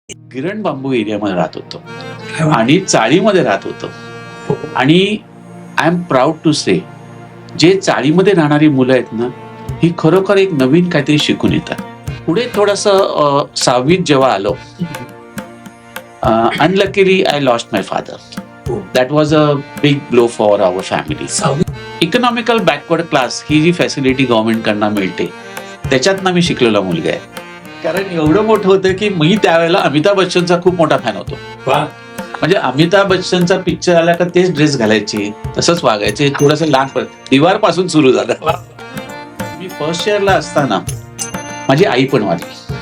गिरण बांबू एरियामध्ये राहत होतो आणि चाळीमध्ये राहत होतो. आणि आय एम प्राऊड टू से, जे चाळीमध्ये राहणारी मुलं आहेत ना, ही खरोखर एक नवीन काहीतरी शिकून येतात. पुढे थोडंसं 6वीत जेव्हा आलो, unluckily I lost my father. That was a big blow for our family. Economical backward class ही जी फॅसिलिटी गव्हर्नमेंटकडनं मिळते, त्याच्यातनं मी शिकलेला मुलगा आहे. कारण एवढं मोठं होतं की मी त्यावेळेला अमिताभ बच्चनचा खूप मोठा फॅन होतो. म्हणजे अमिताभ बच्चनचा पिक्चर आला का तेच ड्रेस घालायचे, तसंच वागायचे. थोडंसं लहान दिवार पासून सुरू झालं. मी फर्स्ट इयरला असताना माझी आई पण Warli.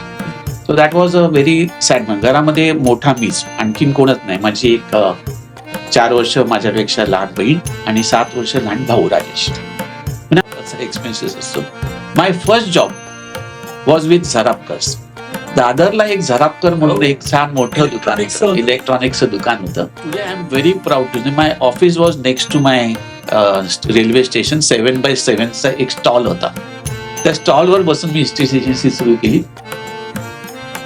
So that was a very sad. घरामध्ये मोठा मीच, आणखीन कोणच नाही. माझी एक 4 वर्ष माझ्यापेक्षा लहान बहीण आणि 7 वर्ष लहान भाऊ राजेश. एक्सपेन्सेस असतो. माय फर्स्ट जॉब वॉज विथ झरापकर्स. दादरला एक झरापकर म्हणून एक छान मोठं दुकान होतं, इलेक्ट्रॉनिक्सचं दुकान होतं. Today I am very proud to. My office was next to my railway station. 7x7चा एक स्टॉल होता. त्या स्टॉलवर बसून मी इस्टेट एजन्सी सुरू केली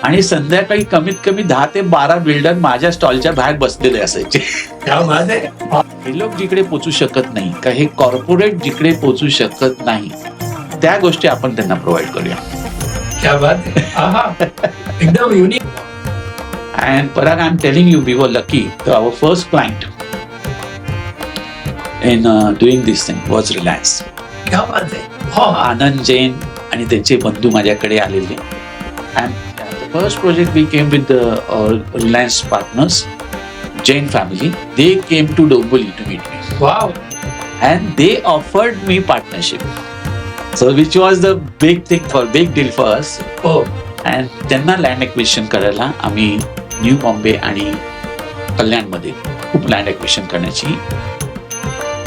आणि संध्याकाळी कमीत कमी 10 ते 12 बिल्डर माझ्या स्टॉलच्या बाहेर बसलेले असायचे. हे लोक जिकडे पोचू शकत नाही का, हे कॉर्पोरेट जिकडे पोचू शकत नाही, त्या गोष्टी आपण त्यांना प्रोव्हाइड करूया. क्या बात है. एकदम unique. And Parag, I'm telling you, we were lucky. Our first client in doing this thing was Reliance. क्या बात है. आनंद जैन आणि त्यांचे बंधू माझ्याकडे आलेले. And the first project we came with the Reliance partners, Jain family. They came to Domboli to meet me. Wow. And they offered me partnership. So which was the big deal for us. Oh. And त्यांना land acquisition करायला आम्ही new Bombay आणि कल्याणमध्ये खूप land acquisition करण्याची.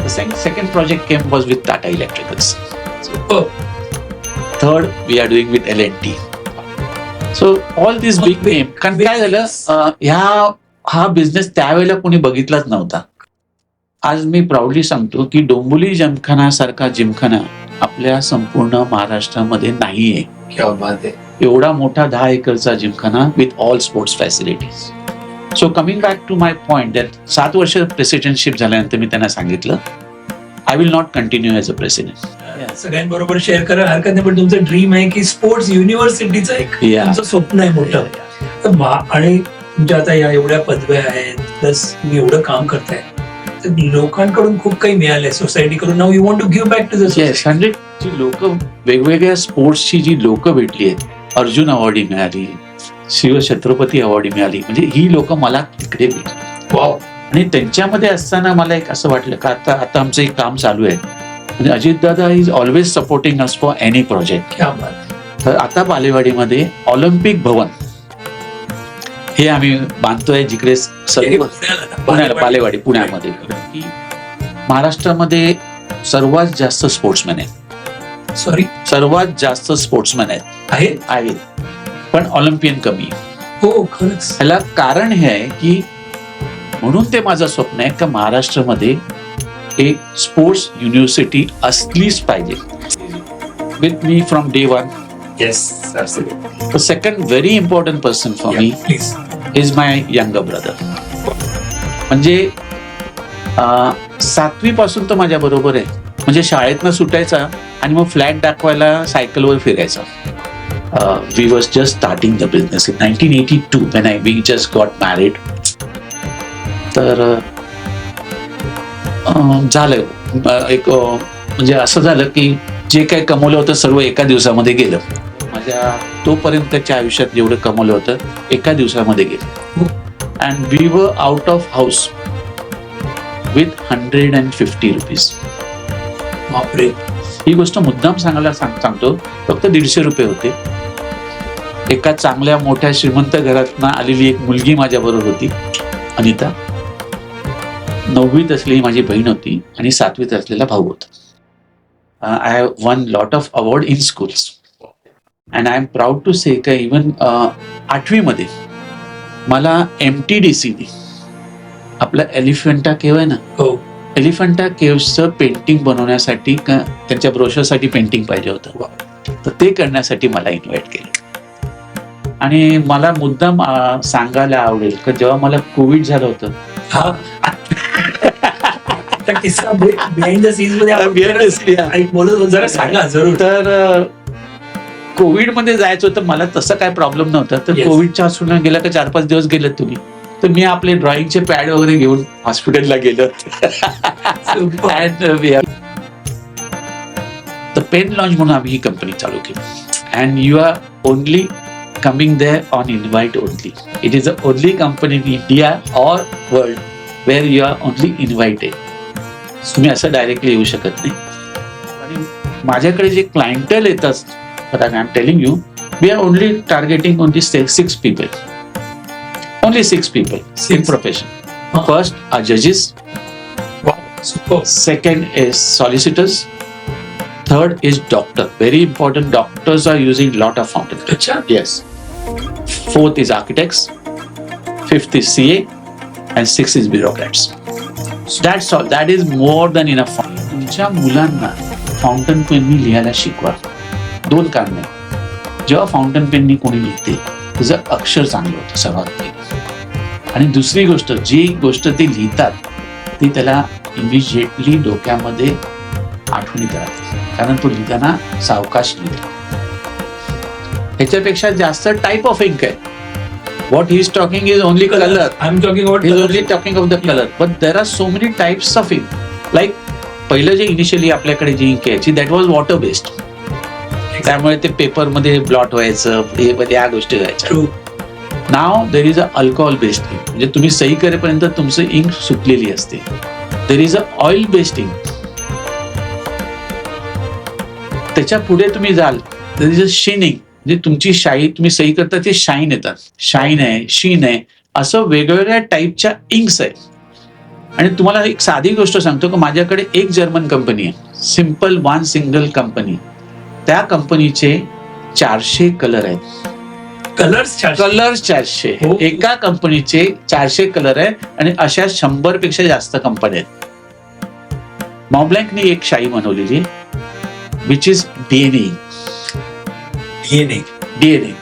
Second project came was with Tata electricals. Third we are doing with L&T. So all this big name. कारण काय झालं, हा बिझनेस त्यावेळेला कोणी बघितलाच नव्हता. आज मी प्राऊडली सांगतो की डोंबिवली जिमखाना सारखा जिमखाना आपल्या संपूर्ण महाराष्ट्रामध्ये नाहीये. क्या बात है. एवढा मोठा 10 एकरचा gymkhana with all sports facilities. So coming back to my point, that 7 वर्ष प्रेसिडेंटशिप झाल्यानंतर मी त्यांना सांगितलं, I will not continue as a president. सगळ्यांबरोबर शेअर करायला हरकत नाही, पण तुमचं ड्रीम आहे की स्पोर्ट्स युनिव्हर्सिटीचं एक तुमचं स्वप्न आहे मोठं. तर आणि तुमच्या आता या एवढ्या पदव्या आहेत, प्लस तुम्ही एवढं काम करताय, तर लोकांकडून खूप काही मिळालंय सोसायटीकडून. Now you want to give back to the society. 100 जी लोक, वेगवेगळ्या स्पोर्ट्सची जी लोक भेटली आहेत, अर्जुन अवॉर्डी मिळाली, शिवछत्रपती अवॉर्डी मिळाली, म्हणजे ही लोक मला तिकडे भेटली. वाव. आणि त्यांच्यामध्ये असताना मला एक असं वाटलं का आता आमचं एक काम चालू आहे. म्हणजे Ajitdada is always supporting us for any project. क्या बात. तर आता बालेवाडीमध्ये ऑलिम्पिक भवन हे आम्ही बांधतोय, जिकडे सर्व पुण्याला, बालेवाडी पुण्यामध्ये, की महाराष्ट्रामध्ये सर्वात जास्त स्पोर्ट्समॅन आहेत. सर्वात जास्त स्पोर्ट्समॅन आहेत, पण ऑलिम्पियन कमी. हो, खरंच. ह्याला कारण हे आहे की, म्हणून ते माझं स्वप्न आहे का महाराष्ट्रामध्ये एक स्पोर्ट्स युनिव्हर्सिटी असलीच पाहिजे. With me from day one. Yes, absolutely. The second very important person for me is my younger brother. म्हणजे 7वी पासून तो माझ्या बरोबर आहे. म्हणजे शाळेतनं सुटायचा आणि मग फ्लॅट दाखवायला सायकलवर फिरायचा. We was just starting the business in 1982 when we just got married. तर झालं एक, म्हणजे असं झालं की जे काही कमवलं होतं सर्व एका दिवसामध्ये गेलं. माझ्या तोपर्यंतच्या आयुष्यात जेवढं कमवलं होतं एका दिवसामध्ये गेलं. And we were out of house with 150 rupees. बापरे. ही गोष्ट मुद्दाम सांगायला सांगतो, फक्त 150 रुपये होते. एका चांगल्या मोठ्या श्रीमंत घरातनं आलेली एक मुलगी माझ्या बरोबर होती, अनिता. 9वीत असलेली माझी बहीण होती आणि 7वीत असलेला भाऊ होता. I have won lot of award in schools and I am proud to say का इवन 8वी मध्ये मला MTDC आपला एलिफंटा केव्ह आहे ना, एलिफंटा केव्हचं पेंटिंग बनवण्यासाठी त्यांच्या ब्रोशरसाठी पेंटिंग पाहिजे होतं. तर ते करण्यासाठी मला इन्व्हाइट केलं. आणि मला मुद्दाम सांगायला आवडेल की जेव्हा मला कोविड झालं होतं, हा त्या किस्सा बिहाइंड द सीन्स मध्ये आपण बोलत होतो, जरा सांगा जरूर. तर कोविड मध्ये जायचं होतं मला, तसं काय प्रॉब्लेम नव्हता. तर Yes. कोविडच्या हॉस्पिटलला गेला का 4-5 दिवस गेले तुम्ही, तर मी आपले ड्रॉइंगचे पॅड वगैरे घेऊन हॉस्पिटलला गेलो तर पेन लॉन्च म्हणून आम्ही ही कंपनी चालू केली. And you are only coming there on invite only. It is the only company in India or world where you are only invited. तुम्ही असं डायरेक्टली येऊ शकत नाही. आणि माझ्याकडे जे क्लायंटल येतात, but I am telling you, we are only targeting only 6 people. Only 6 people in 6. profession. First are judges. Super. Second is solicitors. Third is doctor. Very important. Doctors are using lot of fountain. अच्छा. Yes. Fourth is architects. Fifth is CA. And sixth is bureaucrats. That's all. That is more than enough. तुमच्या मुलांना fountain पेननी लिहायला शिकवा. 2 कारणे. जेव्हा fountain पेननी कोणी लिहिते तुझं अक्षर चांगलं होतं सर्वात पहिले. आणि दुसरी गोष्ट, जी गोष्ट ते लिहितात ती त्याला इमिजिएटली डोक्यामध्ये आठवणीत राहते, कारण तो लिहिताना सावकाश लिहितो. ह्याच्यापेक्षा जास्त टाईप ऑफ इंक आहे. What he is talking is only color. I'm talking about He is only talking of the color. But there are so many types of ink. Like पहिलं जे इनिशियली आपल्याकडे जी इंक यायची that was water based. त्यामुळे ते paper मध्ये blot व्हायचं, या गोष्टी व्हायच्या. True. Now there is a alcohol based ink. म्हणजे तुम्ही सही करेपर्यंत तुमचं इंक सुकलेली असते. There is a oil based ink. त्याच्या पुढे तुम्ही जाल देर इज अ शिनिंग. म्हणजे तुमची शाई, तुम्ही सही करता ते शाईन येतात. शाईन आहे, शीन आहे, असं वेगवेगळ्या टाईपच्या इंक्स आहेत. आणि तुम्हाला एक साधी गोष्ट सांगतो की माझ्याकडे एक जर्मन कंपनी आहे, सिम्पल 1 सिंगल कंपनी. त्या कंपनीचे 400 कलर आहेत. कलर्स 400. हो. एका कंपनीचे 400 कलर आहेत. आणि अशा 100 पेक्षा जास्त कंपन्या आहेत. मॉब्लँकने एक शाई बनवलेली आहे विच इज डीएनए.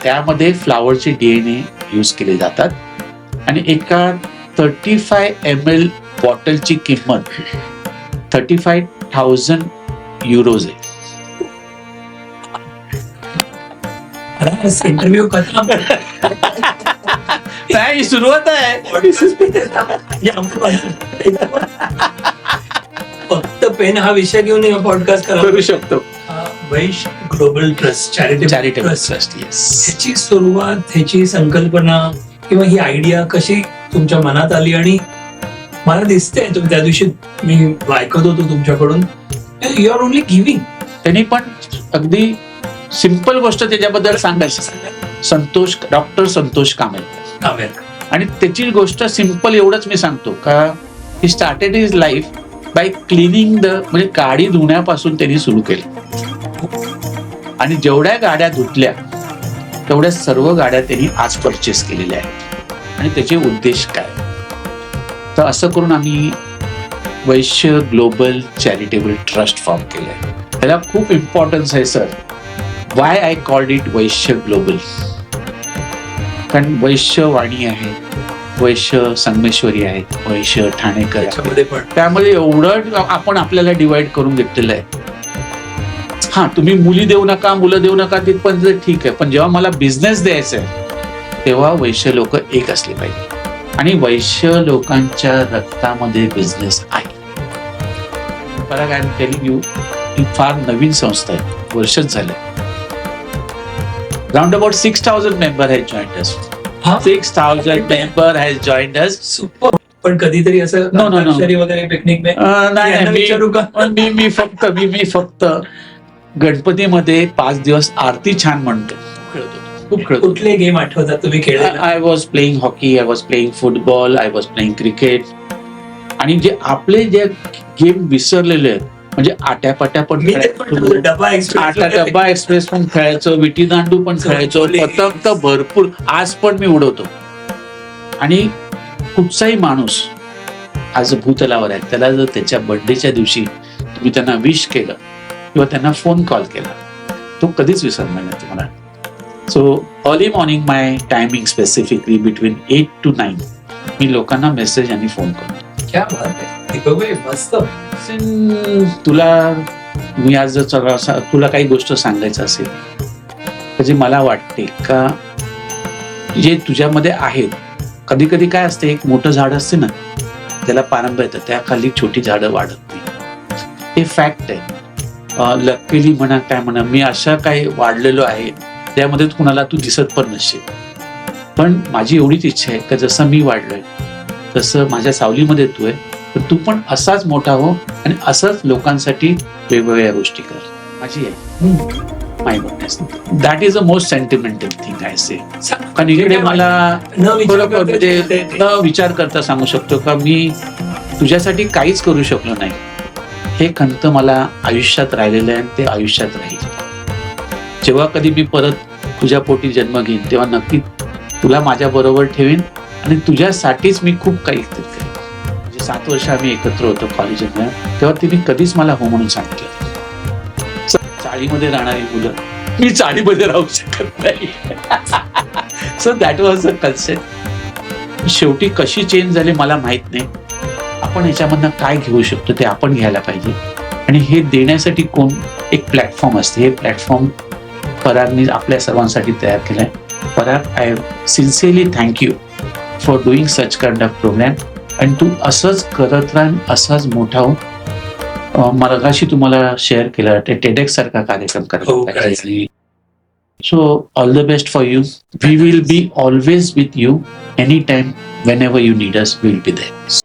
त्यामध्ये फ्लावरचे डीएनए यूज केले जातात. आणि एका 35 ml बॉटलची किंमत 35,000 युरोज आहे. इंटरव्ह्यू कथा नाही, सुरुवात आहे. फक्त पेन हा विषय घेऊन पॉडकास्ट करू शकतो. Vaishya global trust, charitable trust, yes. ह्याची सुरुवात, ह्याची संकल्पना किंवा ही आयडिया कशी तुमच्या मनात आली? आणि मला दिसतंय तुम्ही त्या दिवशी मी ऐकत होतो तुमच्याकडून, यू आर ओनली गिव्हिंग. त्यांनी पण अगदी सिंपल गोष्ट त्याच्याबद्दल सांगायची. डॉक्टर संतोष कामेलकर. आणि त्याची गोष्ट सिंपल एवढंच मी सांगतो का he started his life bye cleaning म्हणजे गाडी धुण्यापासून त्यांनी सुरू केलं. आणि जेवढ्या गाड्या धुतल्या तेवढ्या सर्व गाड्या त्यांनी आज परचेस केलेल्या आहेत. आणि त्याचे उद्देश काय, तर असं करून आम्ही Vaishya global charitable trust form केलंय. त्याला खूप इम्पॉर्टन्स आहे sir. Why I called it Vaishya global, कारण वैश्य वाणी आहे, वैश्य संगमेश्वरी आहेत, वैश्य ठाणेकर, त्यामध्ये एवढं आपण आपल्याला डिवाइड करून घेतलेलं आहे. हा, तुम्ही मुली देऊ नका, मुलं देऊ नका, तिथपर्यंत ठीक आहे. पण जेव्हा मला बिझनेस द्यायचा आहे तेव्हा वैश्य लोक एक असले पाहिजे. आणि वैश्य लोकांच्या रक्तामध्ये बिझनेस आहे. आय एम टेलिंग यू, ही फार नवीन संस्था आहे, वर्षच झाले. Round about 6,000 member has joined us. 6,000 member has joined us. Super. पण कधीतरी असं वगैरे पिकनिक नाही, मी फक्त गणपतीमध्ये 5 दिवस आरती छान म्हणतो, खूप खेळतो. कुठले गेम आठवतात तुम्ही खेळ? I was playing hockey, I was playing football, I was playing cricket. आणि जे आपले जे गेम विसरलेले आहेत, म्हणजे आट्यापाट्या पण खेळायचो, डब्बा एक्सप्रेस पण खेळायचो, विटी दांडू पण खेळायचो, पतंग तर भरपूर आज पण मी उडवतो. आणि कुठचाही माणूस आज भूतलावर आहे, त्याला जर त्याच्या बर्थडेच्या दिवशी तुम्ही त्यांना विश केलं किंवा त्यांना फोन कॉल केला, तो कधीच विसरणार नाही तुम्हाला. So early morning my timing specifically between 8 to 9 मी लोकांना मेसेज आणि फोन करतो. क्या बात आहे दीपक भाई, मस्त. तुला मी आज जर तुला काही गोष्ट सांगायचं असेल तर जे मला वाटते का जे तुझ्यामध्ये आहेत, कधी कधी काय असते, एक मोठं झाड असते ना त्याला पारंब्या येतं, त्या खाली छोटी झाडं वाढत नाही. हे फॅक्ट आहे. लकीली म्हणा काय म्हणा, मी अशा काही वाढलेलो आहे त्यामध्ये कुणाला तू दिसत पण नसशील. पण माझी एवढीच इच्छा आहे का जसं मी वाढलोय तसं माझ्या सावलीमध्ये तू आहे, तर तू पण असाच मोठा हो आणि असंच लोकांसाठी वेगवेगळ्या गोष्टी कर. माझी आहे my goodness. That is the most sentimental thing I say. कारण इकडे मला म्हणजे न विचार करता सांगू शकतो का मी तुझ्यासाठी काहीच करू शकलो नाही. हे खंत मला आयुष्यात राहिलेलं आहे आणि ते आयुष्यात राहील. जेव्हा कधी मी परत तुझ्या पोटी जन्म घेईन तेव्हा नक्की तुला माझ्या बरोबर ठेवीन आणि तुझ्यासाठीच मी खूप काही करेन. म्हणजे 7 वर्ष आम्ही एकत्र होतो कॉलेजमध्ये, तेव्हा तिने कधीच मला हो म्हणून सांगितलं. चाळीमध्ये राहणारी मुलं मी चाळीमध्ये राहू शकत नाही. So that was a concept. शेवटी कशी चेंज झाली मला माहित नाही. आपण ह्याच्यामधनं काय घेऊ शकतो ते आपण घ्यायला पाहिजे आणि हे देण्यासाठी कोण एक प्लॅटफॉर्म असते. हे प्लॅटफॉर्म परागने आपल्या सर्वांसाठी तयार केलंय. Parag, I sincerely thank you for doing such kind of programme आणि तू असंच करत राह, असंच मोठा हो. मगाशी तुम्हाला शेअर केलं ते टेडेक्स सारखा कार्यक्रम करायचा. So all the best for you. We will be always with you any time. Whenever you need us, will be there.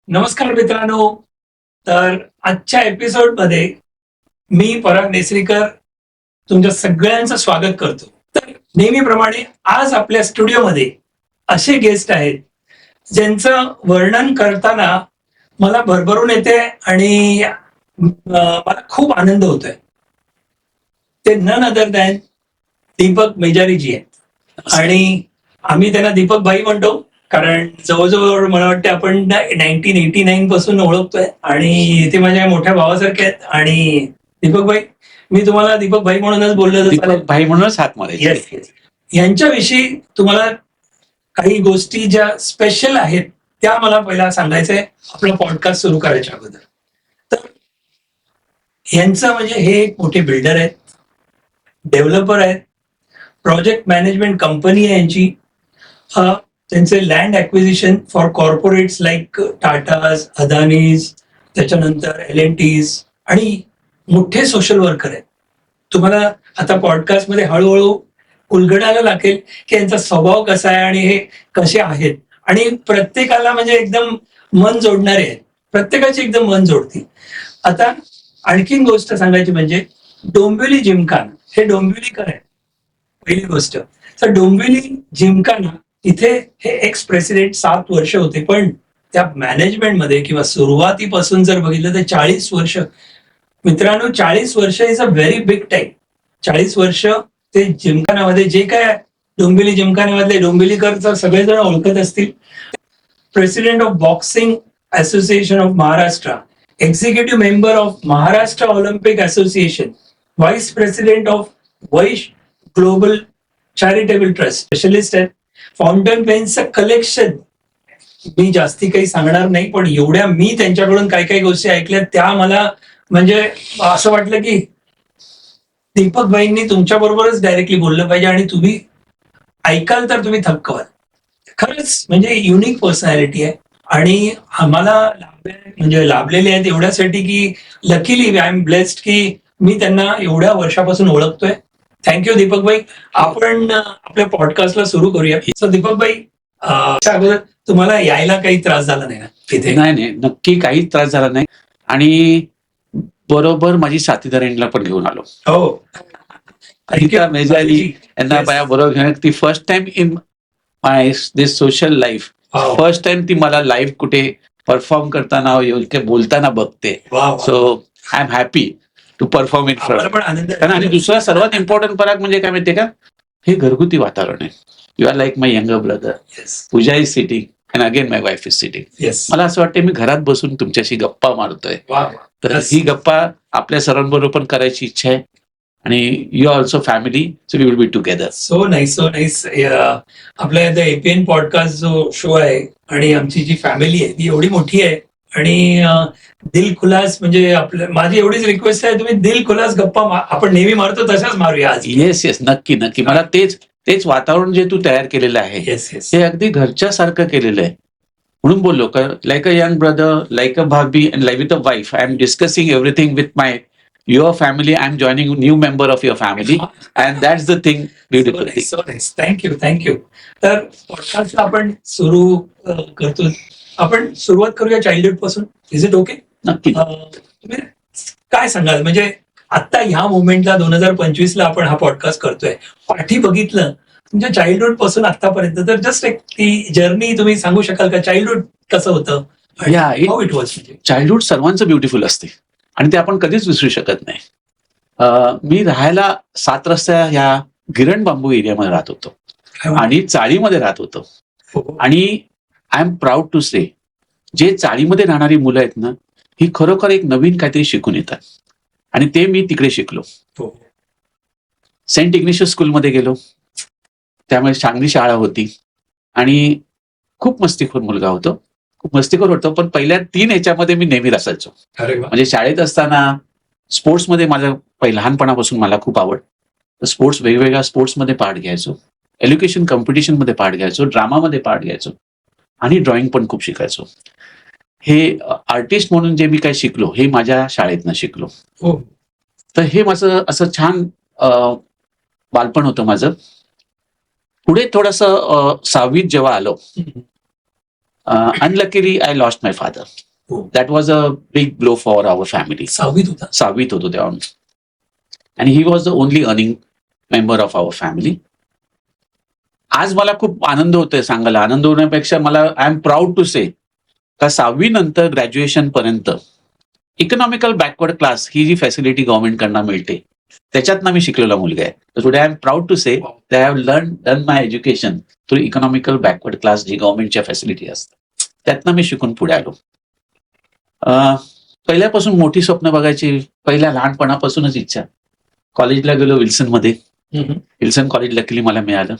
नमस्कार मित्रांनो. तर आजच्या एपिसोड मध्ये मी पराग नेसरीकर तुमच्या सगळ्यांचं स्वागत करतो. तर नेहमीप्रमाणे आज आपल्या स्टुडिओमध्ये असे गेस्ट आहेत ज्यांचं वर्णन करताना मला भरभरून येते आणि मला खूप आनंद होतोय. ते नन अदर दॅन दीपक मेजारीजी आहेत आणि आम्ही त्यांना दीपक भाई म्हणतो कारण जवळजवळ मला वाटतं आपण 1989 पासून ओळखतोय आणि ते माझ्या मोठ्या भावासारखे आहेत. आणि दीपक भाई, मी तुम्हाला दीपक भाई म्हणूनच बोललो. दीपक भाई म्हणूनच हात मारायचे. Yes yes. यांच्याविषयी तुम्हाला काही गोष्टी ज्या स्पेशल आहेत त्या मला पहिला सांगायचंय आपला पॉडकास्ट सुरू करायच्या अगोदर. तर यांचं म्हणजे हे एक मोठे बिल्डर आहेत, डेव्हलपर आहेत, प्रोजेक्ट मॅनेजमेंट कंपनी आहे यांची. त्यांचे land acquisition for corporates like Tatas, Adani's, त्याच्यानंतर L&Ts आणि मोठे सोशल वर्कर आहेत. तुम्हाला आता पॉडकास्टमध्ये हळूहळू उलगडायला लागेल की यांचा स्वभाव कसा आहे आणि हे कसे आहेत आणि प्रत्येकाला म्हणजे एकदम मन जोडणारे आहेत. प्रत्येकाची एकदम मन जोडतील. आता आणखीन गोष्ट सांगायची म्हणजे डोंबिवली जिमखाना हे डोंबिवलीकर आहे पहिली गोष्ट. तर डोंबिवली जिमखाना इथे हे एक्स प्रेसिडेंट 7 वर्ष होते, पण त्या मॅनेजमेंटमध्ये किंवा सुरुवातीपासून जर बघितलं तर 40 वर्ष. मित्रांनो, 40 वर्ष is a very big time. 40 वर्ष ते जिमखान्यामध्ये जे काय डोंबिवली जिमखान्यामधले डोंबिवलीकर तर सगळेजण ओळखत असतील. President of boxing association of Maharashtra, executive member of Maharashtra Olympic association, vice president of Vaish global charitable trust, specialist आहेत. फाउंटन पेन्सचं कलेक्शन मी जास्ती काही सांगणार नाही, पण एवढ्या मी त्यांच्याकडून काही काही गोष्टी ऐकल्या त्या मला म्हणजे असं वाटलं की दीपक भाईंनी तुमच्या बरोबरच डायरेक्टली बोललं पाहिजे आणि तुम्ही ऐकाल तर तुम्ही थक्क व्हाल. खरंच म्हणजे युनिक पर्सनॅलिटी आहे आणि आम्हाला म्हणजे लाभलेले आहेत एवढ्यासाठी की लकीली आय एम ब्लेस्ड की मी त्यांना एवढ्या वर्षापासून ओळखतोय. थँक्यू दीपक भाई. आपण आपल्या पॉडकास्टला सुरू करूया. सो दीपक भाई, अगोदर तुम्हाला यायला काही त्रास झाला नाही ना तिथे? नाही, नक्की काही त्रास झाला नाही आणि बरोबर माझी साथीदारांना पण घेऊन आलो. हो, अनिता मेजारी यांना बरोबर घेऊन. ती first time in my this social life, first time ती मला लाईव्ह कुठे परफॉर्म करताना बोलताना बघते. So I am happy to perform in front. आणि दुसरा सर्वात इम्पॉर्टंट पराग म्हणजे काय माहितीये का, हे घरगुती वातावरण आहे. You are like my younger brother. Yes Pooja is sitting and again my wife is sitting. Yes मला असं वाटतं मी घरात बसून तुमच्याशी गप्पा मारतोय. वा तर Yes. ही गप्पा आपल्या सर्वांबरोबर पण करायची इच्छा आहे. आणि you are also family, so we will be together. So nice आपल्या इथे एपीएन पॉडकास्ट जो शो आहे आणि आमची जी फॅमिली आहे ती एवढी मोठी आहे आणि दिल खुलास म्हणजे आपल्या माझी एवढीच रिक्वेस्ट आहे तुम्ही दिल खुलास गप्पा आपण नेहमी मारतो तशाच मारूया आज. येस येस, नक्की नक्की. मला तेच वातावरण जे तू तयार केलेलं आहे येस येस ते अगदी घरच्यासारखं केलेलं आहे. म्हणून बोललो का like a young brother, like a bhabhi and like with a wife, I am discussing everything with my your family. I am joining new member of your family and that's the thing, beautiful thing. So nice. Thank you. तर podcast आपण सुरू करतो. आपण सुरुवात करूया childhood पासून. Is it okay? नक्की. तुम्ही काय सांगाल म्हणजे आता ह्या मोमेंटला 2025ला आपण हा पॉडकास्ट करतोय, पाठी बघितलं तुमच्या चाइल्डहुड पासून आतापर्यंत तर जस्ट एक ती जर्नी तुम्ही सांगू शकाल का? चाइल्डहुड कसं होतं? Yeah, how it was? Childhood सर्वांचं ब्युटिफुल असते आणि ते आपण कधीच विसरू शकत नाही. मी राहायला 7 रस्त्या ह्या गिरण बांबू एरियामध्ये राहत होतो आणि चाळीमध्ये राहत होतो. आणि आय एम प्राऊड टू से जे चाळीमध्ये राहणारी मुलं आहेत ना, ही खरोखर एक नवीन काहीतरी शिकून येतात आणि ते मी तिकडे शिकलो. सेंट इग्निशियस स्कूलमध्ये गेलो, त्यामुळे चांगली शाळा होती आणि खूप मस्तीखोर मुलगा होतो, खूप मस्तीखोर होतो. पण पहिल्या 3 ह्याच्यामध्ये मी नेहमी असायचो. अरे वा. म्हणजे शाळेत असताना स्पोर्ट्समध्ये माझं लहानपणापासून मला खूप आवड. तर वेगवेगळ्या स्पोर्ट्समध्ये पार्ट घ्यायचो, एज्युकेशन कॉम्पिटिशनमध्ये पार्ट घ्यायचो, ड्रामामध्ये पार्ट घ्यायचो आणि ड्रॉइंग पण खूप शिकायचो. हे आर्टिस्ट म्हणून जे मी काय शिकलो हे माझ्या शाळेतनं शिकलो. हो. तर हे माझं असं छान बालपण होतं माझं. पुढे थोडंसं 6वीत जेव्हा आलो, unluckily I lost my father. That was a big blow for our family. 6वीत होतो तेव्हा. आणि he was the only earning member of our family. आज मला खूप आनंद होतोय सांगायला. आनंद होण्यापेक्षा मला I am proud to say का 6वी नंतर ग्रॅज्युएशन पर्यंत इकॉनॉमिकल बॅकवर्ड क्लास ही जी फॅसिलिटी गव्हर्नमेंटकडनं मिळते त्याच्यातनं मी शिकलेला मुलगा आहे. तर today I am proud to say that I have done my education through economical backward class जी गव्हर्नमेंटच्या फॅसिलिटी असतात त्यातनं मी शिकून पुढे आलो. पहिल्यापासून मोठी स्वप्न बघायची, पहिल्या लहानपणापासूनच इच्छा. कॉलेजला गेलो विल्सनमध्ये. विल्सन कॉलेज लकीली मला मिळालं.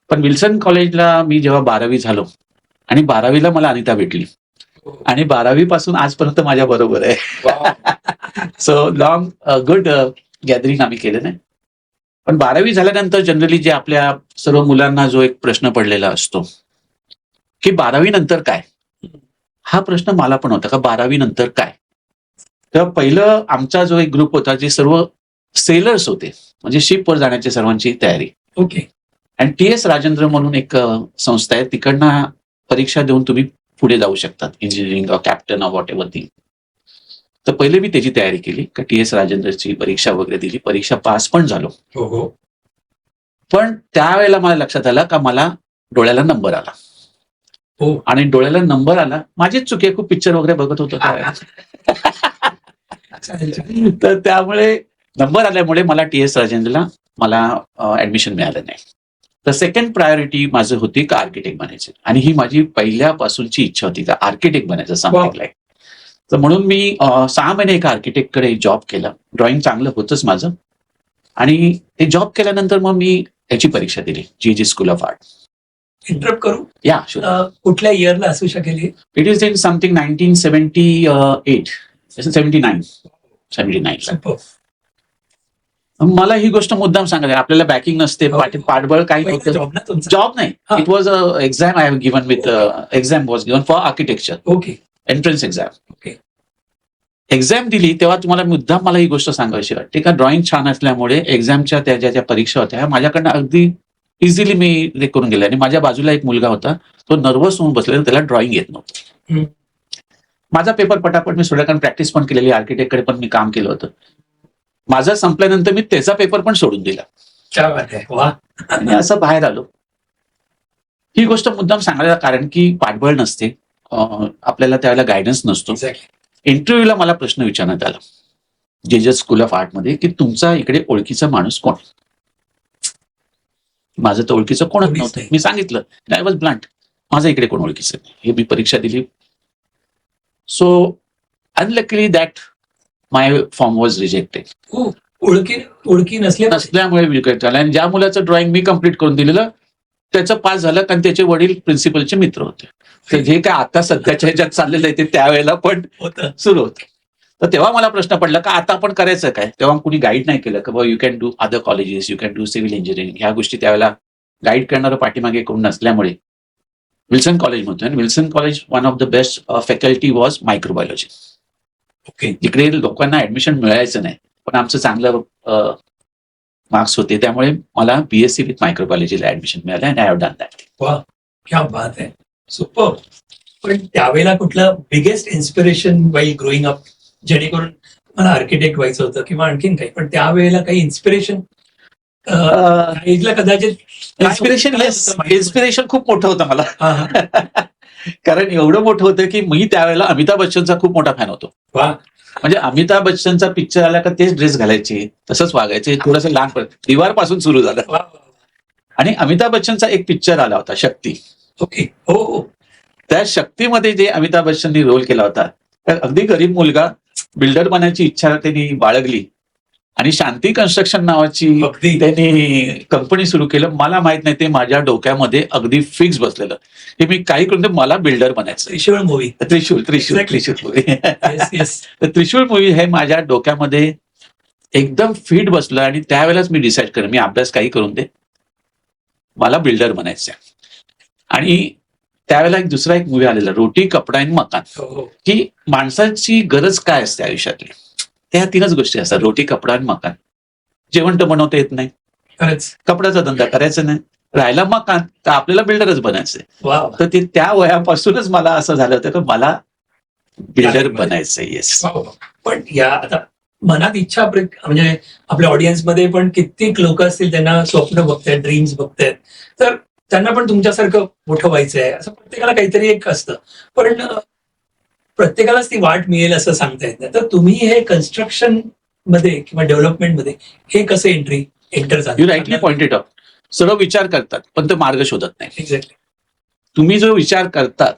पण विल्सन कॉलेजला मी जेव्हा 12वी झालो आणि 12वीला मला अनिता भेटली आणि 12वी पासून आजपर्यंत माझ्या बरोबर आहे. सो लॉंग गुड गॅदरिंग आम्ही केलं नाही. पण 12वी झाल्यानंतर जनरली जे आपल्या सर्व मुलांना जो एक प्रश्न पडलेला असतो की 12वी नंतर काय, हा प्रश्न मला पण होता का 12वी नंतर काय. तेव्हा पहिलं आमचा जो एक ग्रुप होता जे सर्व सेलर्स होते, म्हणजे शिपवर जाण्याची सर्वांची तयारी. ओके. आणि TS राजेंद्र म्हणून एक संस्था आहे, तिकडनं परीक्षा देऊन तुम्ही पुढे जाऊ शकतात, engineering captain what ever thing. तर पहिले मी त्याची तयारी केली का TS राजेंद्रची परीक्षा वगैरे दिली, परीक्षा पास पण झालो. हो. पण त्यावेळेला मला लक्षात आलं का मला डोळ्याला नंबर आला. हो. आणि डोळ्याला नंबर आला, माझीच चुकी आहे, खूप पिक्चर वगैरे बघत होतो तर त्यामुळे नंबर आल्यामुळे मला TS राजेंद्रला मला ऍडमिशन मिळालं नाही. तर सेकंड प्रायोरिटी माझं होती का आर्किटेक्ट बनायचं आणि ही माझी पहिल्यापासूनची इच्छा होती का आर्किटेक्ट बनायचं समथिंग लाईक. तर म्हणून मी 6 महिने एका आर्किटेक्टकडे जॉब केला. ड्रॉइंग चांगलं होतंच माझं आणि ते जॉब केल्यानंतर मग मी याची परीक्षा दिली, GG school of art. Interrupt करू? या शुअर. कुठल्या इयरला असू शकेल? It is in something 1978, 79. मला ही गोष्ट मुद्दाम सांगायची, आपल्याला बॅकिंग नसते, पाठबळ काही नव्हतं. जॉब नाही, it was a exam I have given with exam was given for architecture. Okay. Entrance exam. Okay. Exam दिली तेव्हा तुम्हाला मुद्दाम मला ही गोष्ट सांगायची वाटते का ड्रॉइंग छान असल्यामुळे एक्झामच्या त्या ज्या परीक्षा होत्या माझ्याकडनं अगदी इझिली मी हे करून गेले. आणि माझ्या बाजूला एक मुलगा होता, तो नर्वस होऊन बसलेला, त्याला ड्रॉइंग येत नव्हतं. माझा पेपर पटापट मी सोडला, कारण प्रॅक्टिस पण केलेली, आर्किटेक्टकडे पण मी काम केलं होतं. माझा संपल्यानंतर मी त्याचा पेपर पण सोडून दिला आणि असं बाहेर आलो. ही गोष्ट मुद्दाम सांगायला कारण की पाठबळ नसते, आपल्याला त्यावेळेला गायडन्स नसतो. इंटरव्ह्यूला मला प्रश्न विचारण्यात आला JJ स्कूल ऑफ आर्टमध्ये की तुमचा इकडे ओळखीचा माणूस कोण. माझं तर ओळखीचं कोणच कोणीच नव्हतं. नाही. मी सांगितलं आय वॉज ब्लंट, माझं इकडे कोण ओळखीचं नाही. हे मी परीक्षा दिली. So unluckily that my form was rejected. हो, ओळखी नसल्यामुळे रिजेक्ट झाला. आणि ज्या मुलाचं ड्रॉइंग मी कम्प्लीट करून दिलेलं त्याचं पास झालं, कारण त्याचे वडील प्रिन्सिपलचे मित्र होते. तर जे काय आता सध्याच्या ह्याच्यात चाललेलं आहे ते त्यावेळेला पण होतं. सुरू होतं. तर तेव्हा मला प्रश्न पडला का आता आपण करायचं काय. तेव्हा कुणी गाईड नाही केलं की बाबा you can do other colleges, you can do civil engineering. ह्या गोष्टी त्यावेळेला गाईड करणारं पाठीमागे कोण नसल्यामुळे विल्सन कॉलेज म्हणतो. आणि Wilson college one of the best faculty was microbiology. Okay. जिकडे लोकांना ऍडमिशन मिळायचं नाही, पण आमचं चांगलं मार्क्स होते, त्यामुळे मला बीएससी विथ मायक्रोबायोलॉजीला ऍडमिशन मिळालं. आणि आय हॅव डन दॅट. वा, क्या बात आहे, सुपर. पण त्यावेळेला कुठलं biggest inspiration while growing up, जेणेकरून मला आर्किटेक्ट व्हायचं होतं किंवा आणखीन काही, पण त्यावेळेला काही इन्स्पिरेशन एजला कदाचित इन्स्पिरेशन खूप मोठं होतं मला. हा, हा. कारण एवढं मोठं होतं की मी त्यावेळेला अमिताभ बच्चनचा खूप मोठा फॅन होतो. वा. म्हणजे अमिताभ बच्चनचा पिक्चर आला का तेच ड्रेस घालायचे, तसंच वागायचे. थोडंसं लहानपण दिवारपासून सुरू झालं. वा, वा. आणि अमिताभ बच्चनचा एक पिक्चर आला होता शक्ती. ओके. हो, हो. त्या शक्तीमध्ये जे अमिताभ बच्चननी रोल केला होता, तर अगदी गरीब मुलगा बिल्डर बनायची इच्छा त्यांनी बाळगली आणि शांती कन्स्ट्रक्शन नावाची अगदी. त्यांनी कंपनी सुरू केलं. मला माहित नाही, ते माझ्या डोक्यामध्ये अगदी फिक्स बसलेलं की मी काही करून मला बिल्डर बनायचं. त्रिशूळ मूवी. त्रिशूळ मूवी. तर त्रिशूळ मूवी हे माझ्या डोक्यामध्ये एकदम फिट बसलं. आणि त्यावेळेलाच मी डिसाईड केलं मी अभ्यास काही करून दे, मला बिल्डर बनायचं. आणि त्यावेळेला दुसरा एक मूवी आलेला रोटी कपडा आणि मकान, की माणसाची गरज काय असते आयुष्यातली. त्या 3च गोष्टी असतात, रोटी कपडा आणि मकान. जेवण तर बनवता येत नाही, खरंच. कपड्याचा धंदा करायचा नाही, राहायला मकान, तर आपल्याला बिल्डरच बनायचंय. वा. तर ते त्या वयापासूनच मला असं झालं होतं की मला बिल्डर बनायचंय. येस. पण या आता मनात इच्छा म्हणजे आपल्या ऑडियन्समध्ये पण कित्येक लोक असतील त्यांना स्वप्न बघतायत, ड्रीम्स बघतायत, तर त्यांना पण तुमच्यासारखं मोठं व्हायचं आहे असं प्रत्येकाला काहीतरी एक असतं. पण प्रत्येकालाच ती वाट मिळेल असं सांगता येत नाही. तर तुम्ही हे कन्स्ट्रक्शन मध्ये किंवा डेव्हलपमेंट मध्ये हे कसं एंटर झालं? You rightly pointed out. सर्व विचार करतात पण तो मार्ग शोधत नाही. एक्झॅक्टली. तुम्ही जो विचार करतात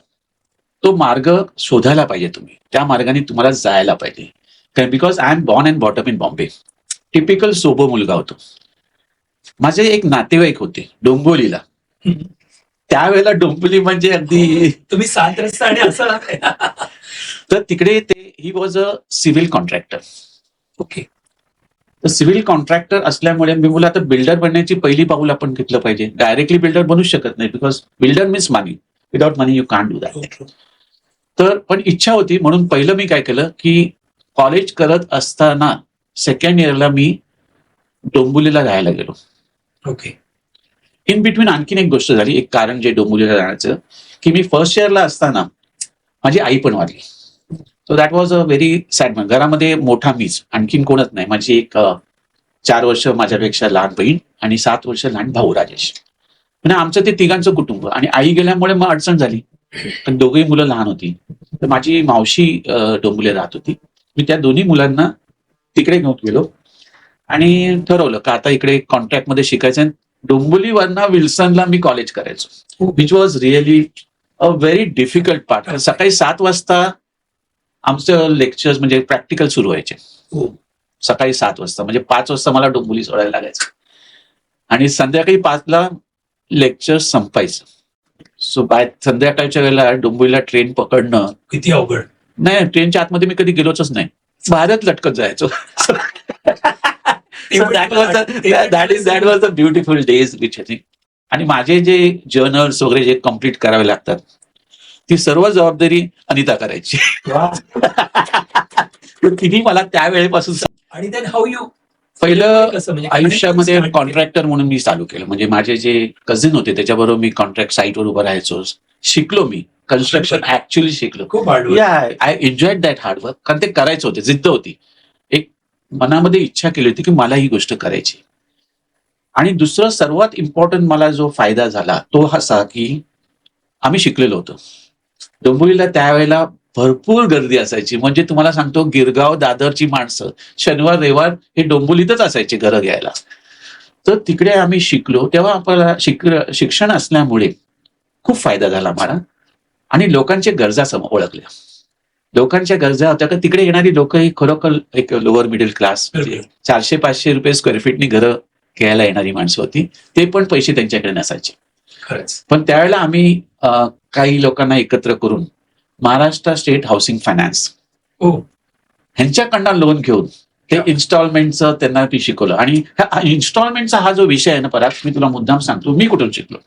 तो मार्ग शोधायला पाहिजे. तुम्ही त्या मार्गाने तुम्हाला जायला पाहिजे. कारण because I am born and bottom in Bombay. Typical SoBo मुलगा होतो. माझे एक नातेवाईक होते डोंबिवलीला. त्यावेळेला डोंबिवली म्हणजे अगदी तुम्ही 7 रस्ता आणि असं तर तिकडे ते ही was a civil contractor. Okay. तर सिव्हिल कॉन्ट्रॅक्टर असल्यामुळे मी बोला आता बिल्डर बनण्याची पहिली पाऊल आपण घेतलं पाहिजे. डायरेक्टली बिल्डर बनूच शकत नाही, because builder means money. Without money you can't do that. तर पण इच्छा होती म्हणून पहिलं मी काय केलं की कॉलेज करत असताना 2nd इयरला मी डोंबिवलीला राहायला गेलो. ओके. इन बिटवीन आणखीन एक गोष्ट झाली, एक कारण जे डोंबिवलीला जाण्याचं, की मी फर्स्ट इयरला असताना माझी आई पण Warli. So that was a very sad. घरामध्ये मोठा मीच, आणखीन कोणच नाही. माझी एक 4 वर्ष माझ्यापेक्षा लहान बहीण आणि 7 वर्ष लहान भाऊ राजेश. म्हणजे आमचं ते तिघांचं कुटुंब. आणि आई गेल्यामुळे मग अडचण झाली, पण दोघंही मुलं लहान होती. तर माझी मावशी डोंबिवलीला राहत होती. मी त्या दोन्ही मुलांना तिकडे घेऊन गेलो आणि ठरवलं का आता इकडे कॉन्ट्रॅक्टमध्ये शिकायचं. डोंबिवलीवरनं विल्सनला मी कॉलेज करायचो, which was really a very difficult part. सकाळी 7 वाजता आमचं लेक्चर्स म्हणजे प्रॅक्टिकल सुरू व्हायचे. सकाळी 7 वाजता म्हणजे 5 वाजता मला डोंबिवली सोडायला लागायचं आणि संध्याकाळी 5ला लेक्चर संपायचं. सो बाय संध्याकाळच्या वेळेला डोंबिवलीला ट्रेन पकडणं किती अवघड. नाही, ट्रेनच्या आतमध्ये मी कधी गेलोच नाही, बाहेरच लटकत जायचो. That was a beautiful days which I think. आणि माझे जे जर्नल्स वगैरे जे कम्प्लीट करावे लागतात ती सर्व जबाबदारी अनिता करायची. तिने मला त्यावेळेपासून. आणि देन हाऊ यू पहिलं म्हणजे आयुष्यामध्ये कॉन्ट्रॅक्टर म्हणून मी चालू केलं. म्हणजे माझे जे कझिन होते त्याच्याबरोबर मी कॉन्ट्रॅक्ट साईटवर उभं राहायचो. शिकलो मी कन्स्ट्रक्शन ऍक्च्युअली शिकलो. खूप हार्डवर्क. या आय एन्जॉयड दॅट हार्डवर्क. कारण ते करायचं होते, जिद्द होती, एक मनामध्ये इच्छा केली होती की मला ही गोष्ट करायची. आणि दुसरं सर्वात इम्पॉर्टंट मला जो फायदा झाला तो असा की आम्ही शिकलेलो होतो. डोंबिवलीला त्यावेळेला भरपूर गर्दी असायची. म्हणजे तुम्हाला सांगतो गिरगाव दादरची माणसं शनिवार रविवार हे डोंबिवलीतच असायचे घरं घ्यायला. तर तिकडे आम्ही शिकलो. तेव्हा आपल्याला शिक्षण असल्यामुळे खूप फायदा झाला मला आणि लोकांच्या गरजा ओळखल्या. लोकांच्या गरजा होत्या का तिकडे येणारी लोक ही खरोखर एक लोअर मिडल क्लास, म्हणजे 400-500 रुपये स्क्वेअर फीटनी घरं घ्यायला येणारी माणसं होती. ते पण पैसे त्यांच्याकडे नसायचे. खरंच. पण त्यावेळेला आम्ही काही लोकांना एकत्र करून महाराष्ट्र स्टेट हाऊसिंग फायनान्स ह्यांच्याकडनं लोन घेऊन ते इन्स्टॉलमेंटचं त्यांना ती शिकवलं. आणि इन्स्टॉलमेंटचा हा जो विषय आहे ना, परत मी तुला मुद्दाम सांगतो मी कुठून शिकलो.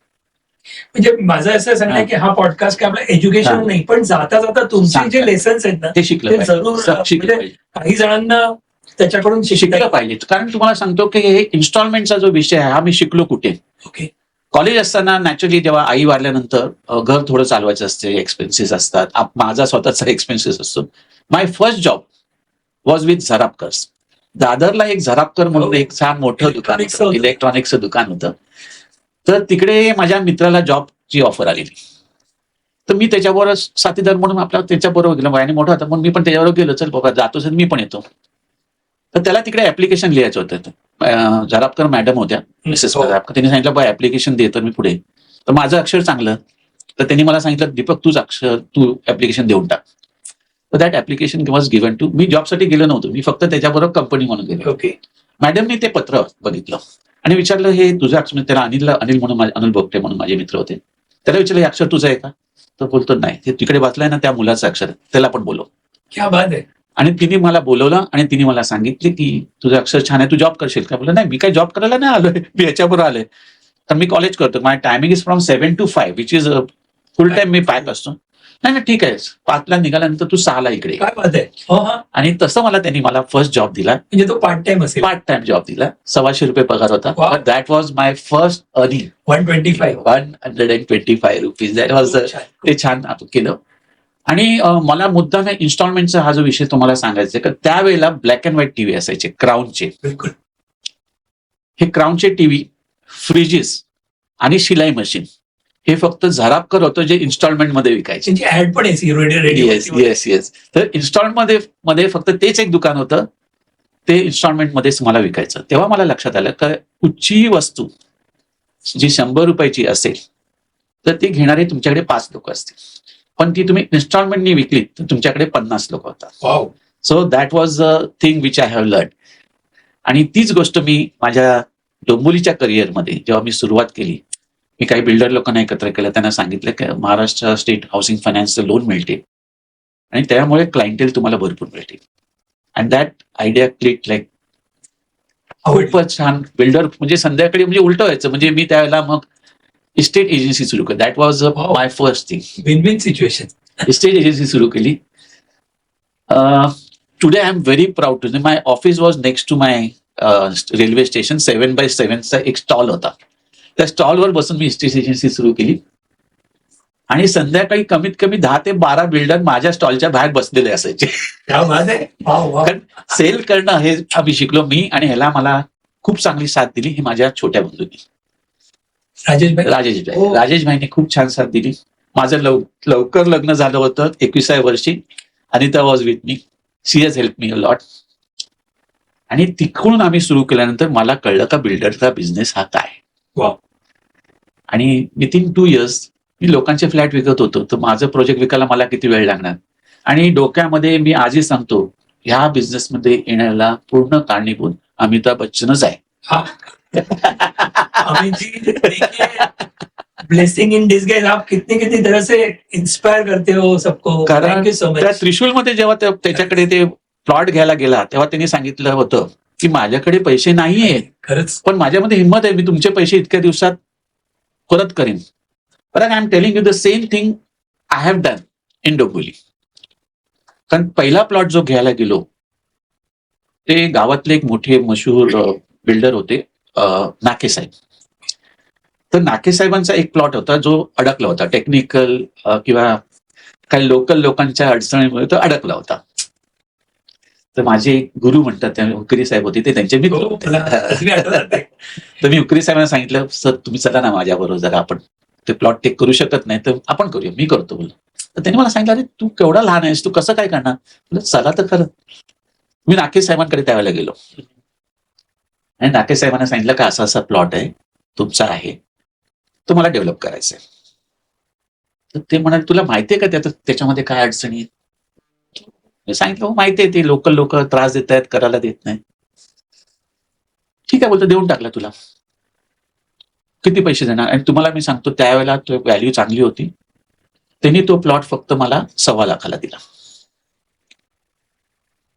म्हणजे माझं असं सांगणं आहे की हा पॉडकास्ट काय आपलं एज्युकेशन नाही, पण जाता जाता तुमचे जे लेसन्स आहेत ना ते शिकलं ते पाहिजे. जरूर शिकलं म्हणजे पाहिजे. काही जणांना त्याच्याकडून शिकलं पाहिजे. कारण तुम्हाला सांगतो की हे इन्स्टॉलमेंटचा जो विषय आहे हा मी शिकलो कुठे. ओके. कॉलेज असताना नॅचरली जेव्हा आई वारल्यानंतर घर थोडं चालवायचं असते, एक्सपेन्सेस असतात, माझा स्वतःचा एक्सपेन्सेस असतो. माय फर्स्ट जॉब वॉज विथ झरापकर्स. दादरला एक झरापकर म्हणून एक छान मोठं दुकान होतं, इलेक्ट्रॉनिक्सचं दुकान होतं. तर तिकडे माझ्या मित्राला जॉबची ऑफर आलेली. तर मी त्याच्याबरोबर साथीदार म्हणून आपला त्याच्याबरोबर गेलो. वयाने मोठा होता म्हणून मी पण त्याच्याबरोबर गेलो. चल बाबा जातोच मी पण येतो. तर त्याला तिकडे ऍप्लिकेशन लिहायचं होतं. झरापकर मॅडम होत्या, मिसेस झरापकर. त्यांनी सांगितलं बा ऍप्लिकेशन दे. तर मी पुढे. तर माझं अक्षर चांगलं, तर त्यांनी मला सांगितलं दीपक तू ऍप्लिकेशन देऊन टाक. तर that application was given to me. जॉबसाठी गेलो नव्हतो मी, फक्त त्याच्याबरोबर कंपनी म्हणून गेलो. ओके. मॅडमने ते पत्र बघितलं आणि विचारलं हे तुझं अक्षर. त्याला अनिल म्हणून अनिल बोगटे म्हणून माझे मित्र होते. त्याला विचारलं हे अक्षर तुझं आहे का. तर बोलतो नाही, ते तिकडे वाचलंय ना त्या मुलाचं अक्षर, त्याला पण बोलव. क्या बात आहे. आणि तिने मला बोलवलं आणि तिने मला सांगितले की तुझं अक्षर छान आहे, तू जॉब करशील का. बोललं नाही मी काय जॉब करायला नाही आलोय, मी याच्याबरोबर आलोय. तर मी कॉलेज करतो, माझा timing is from 7 to 5 which is full time me pack असतो. नाही ठीक आहे, 5ला निघाल्यानंतर तू 6ला इकडे. काय बात आहे. आणि तसं त्यांनी मला फर्स्ट जॉब दिला. म्हणजे तो पार्ट टाइम असेल. पार्ट टाइम जॉब दिला. 125 रुपये पगार होता. That was my first earning. 125 rupees. That was ते छान केलं. आणि मला मुद्दाम इन्स्टॉलमेंटचा हा जो विषय तुम्हाला सांगायचा आहे, त्यावेळेला ब्लॅक अँड व्हाईट टीव्ही असायचे क्राऊनचे. बिलकुल. हे क्राऊनचे टीव्ही, फ्रीजेस आणि शिलाई मशीन हे फक्त झरापकर होतं जे इन्स्टॉलमेंट मध्ये विकायचे. ऍड पण येस. तर इन्स्टॉलमेंट मध्ये फक्त तेच एक दुकान होतं, ते इन्स्टॉलमेंट मध्येच मला विकायचं. तेव्हा मला लक्षात आलं की कुठचीही वस्तू जी 100 रुपयाची असेल तर ती घेणारे तुमच्याकडे 5 लोक असतील, पण ती तुम्ही इन्स्टॉलमेंटनी विकली तर तुमच्याकडे 50 लोक होतात. So that was a thing which I have learn. आणि तीच गोष्ट मी माझ्या डोंबिवलीच्या करिअरमध्ये जेव्हा मी सुरुवात केली, मी काही बिल्डर लोकांना एकत्र केलं, त्यांना सांगितलं की महाराष्ट्र स्टेट हाऊसिंग फायनान्सचं लोन मिळते आणि त्यामुळे क्लायंटेल तुम्हाला भरपूर मिळते. And that idea click like खूपच छान. बिल्डर म्हणजे संध्याकाळी म्हणजे उलट व्हायचं. म्हणजे मी त्यावेळेला मग इस्टेट एजन्सी सुरू केली. That was my first thing. Win win situation. Estate agency सुरू केली. Today I am very proud to. My office was next to my railway station. 7x7चा एक स्टॉल होता. त्या स्टॉलवर बसून मी इस्टेट एजन्सी सुरू केली आणि संध्याकाळी कमीत कमी 10 ते 12 बिल्डर माझ्या स्टॉलच्या बाहेर बसलेले असायचे. कारण सेल करणं हे आम्ही शिकलो मी, आणि ह्याला मला खूप चांगली साथ दिली ही माझ्या छोट्या बंधूंनी, राजेश भाईने खूप छान साथ दिली. माझं लवकर लग्न झालं होतं 21व्या वर्षी. Anita was with me. She has help me a lot. आणि तिकडून आम्ही सुरू केल्यानंतर मला कळलं का बिल्डरचा बिझनेस हा काय. आणि विथिन 2 years मी लोकांचे फ्लॅट विकत होतो. तर माझं प्रोजेक्ट विकायला मला किती वेळ लागणार. आणि डोक्यामध्ये मी आजही सांगतो ह्या बिझनेसमध्ये येण्याला पूर्ण कारणीभूत अमिताभ बच्चनच आहे. Blessing in disguise. आप कितनी तरह से इंस्पायर करते हो सबको. कारण त्या त्रिशूलमध्ये जेव्हा त्याच्याकडे ते प्लॉट घ्यायला गेला तेव्हा त्यांनी सांगितलं होतं की माझ्याकडे पैसे नाहीये, खरंच, पण माझ्यामध्ये हिंमत आहे, मी तुमचे पैसे इतक्या दिवसात परत करेन. But I am telling you the same thing I have done in Dombivli. कारण पहिला प्लॉट जो घ्यायला गेलो ते गावातले एक मोठे मशहूर बिल्डर होते, नाके साहेब. तर नाके साहेबांचा एक प्लॉट होता जो अडकला होता. टेक्निकल किंवा काही लोकल लोकांच्या अडचणीमुळे तो अडकला होता. तर माझे गुरु म्हणतात त्या उकरी साहेब होते, ते त्यांचे मित्र होते. तर मी उकरी साहेबांना सांगितलं सर तुम्ही चला ना माझ्याबरोबर, जरा आपण ते प्लॉट टेक करू शकत नाही तर आपण करूया, मी करतो बोल. तर त्यांनी मला सांगितलं अरे तू केवढा लहान आहेस, तू कसं काय करणार. चला तर खरं. मी नाके साहेबांकडे त्यावेळेला गेलो आणि नाके साहेबांना सांगितलं का असा असा प्लॉट आहे, तुमचा आहे, तो मला डेव्हलप करायचा आहे. तर ते म्हणाले तुला माहितीये का त्याच्यामध्ये काय अडचणी आहेत? मी सांगितलं हो माहिती आहे, ते लोकल लोक त्रास देत आहेत, करायला देत नाही. ठीक आहे बोलतो, देऊन टाकला तुला. किती पैसे देणार? आणि तुम्हाला मी सांगतो त्यावेळेला तो व्हॅल्यू चांगली होती. त्यांनी तो प्लॉट फक्त मला 1.25 लाखाला दिला.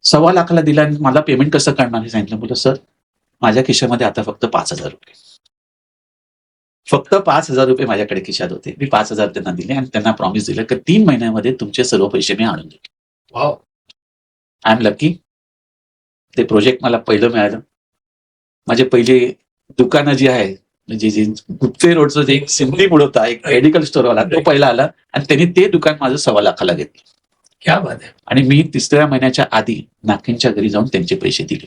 1.25 लाखाला दिला आणि मला पेमेंट कसं करणार हे सांगितलं. बोलतो सर माझ्या खिशामध्ये आता फक्त 5,000 रुपये. फक्त 5,000 रुपये माझ्याकडे खिशात होते. मी 5,000 त्यांना दिले आणि त्यांना प्रॉमिस दिलं की 3 महिन्यामध्ये तुमचे सर्व पैसे मी आणून देईन. वाव. I am lucky. ते प्रोजेक्ट मला पहिलं मिळालं. माझे पहिले दुकानं जी आहे, म्हणजे जे गुप्ते रोडचं जे एक सिंधी मुळ होता, एक मेडिकल स्टोअरवाला, तो पहिला आला आणि त्यांनी ते दुकान माझं 1.25 लाखाला घेतलं. क्या बात आहे. आणि मी 3ऱ्या महिन्याच्या आधी नाकेंच्या घरी जाऊन त्यांचे पैसे दिले.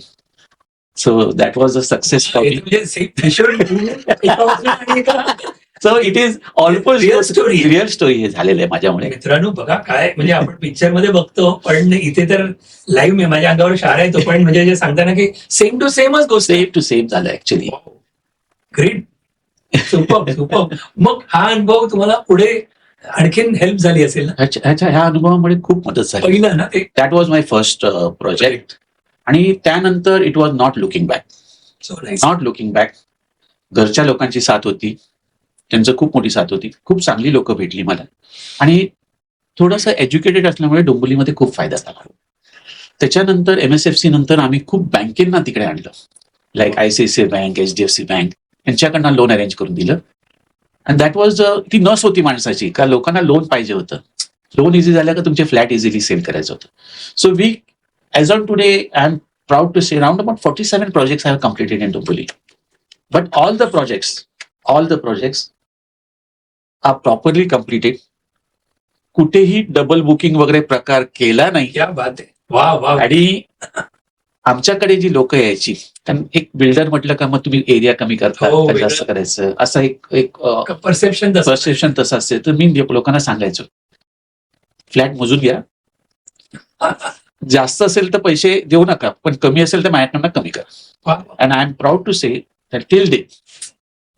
So that was a success story. म्हणजे same threshold एका वर्षात आणि एका- so it is Real almost story. Real story हे झालेलं आहे माझ्यामुळे. मित्रांनो बघा काय म्हणजे आपण पिक्चर मध्ये बघतो पण इथे तर लाईव्ह माझ्या अंगावर शाळा येतो पण म्हणजे जे सांगताना की सेम टू सेमच गोष्ट. सेम टू सेम झालं ऍक्च्युली. ग्रेट. Super super. मग हा अनुभव तुम्हाला पुढे आणखीन हेल्प झाली असेल ना? ह्या अनुभवामुळे खूप मदत झाली. पहिलं ना ते. That was my first project. आणि त्यानंतर it was not looking back. So nice. Not looking back. घरच्या लोकांची साथ होती, त्यांचं खूप मोठी साथ होती, खूप चांगली लोक भेटली मला. आणि थोडंसं एज्युकेटेड असल्यामुळे डोंबिवलीमध्ये खूप फायदा झाला. त्याच्यानंतर MSFC नंतर आम्ही खूप बँकेंना तिकडे आणलं, like ICICI bank, HDFC bank, यांच्याकडनं लोन अरेंज करून दिलं. अँड दॅट वॉज ती नस होती माणसाची का लोकांना लोन पाहिजे होतं. लोन इझी झालं का तुमचे फ्लॅट इझिली सेल करायचं होतं. So we as on today I am proud to say around about 47 projects I have completed in Dombivli. But all the projects are properly completed. कुठेही double booking वगैरे प्रकार केला नाही. क्या बात आहे. वा वा. आणि आमच्याकडे जी लोक यायची, कारण एक बिल्डर म्हटलं का मग तुम्ही एरिया कमी करता हो, का जास्त करायचं, असं एक परसेप्शन परसेप्शन तसं असते. तर मी लोकांना सांगायचो फ्लॅट मोजून घ्या, जास्त असेल तर पैसे देऊ नका, पण कमी असेल तर माझ्याकडनं कमी करा. And I am proud to say that till day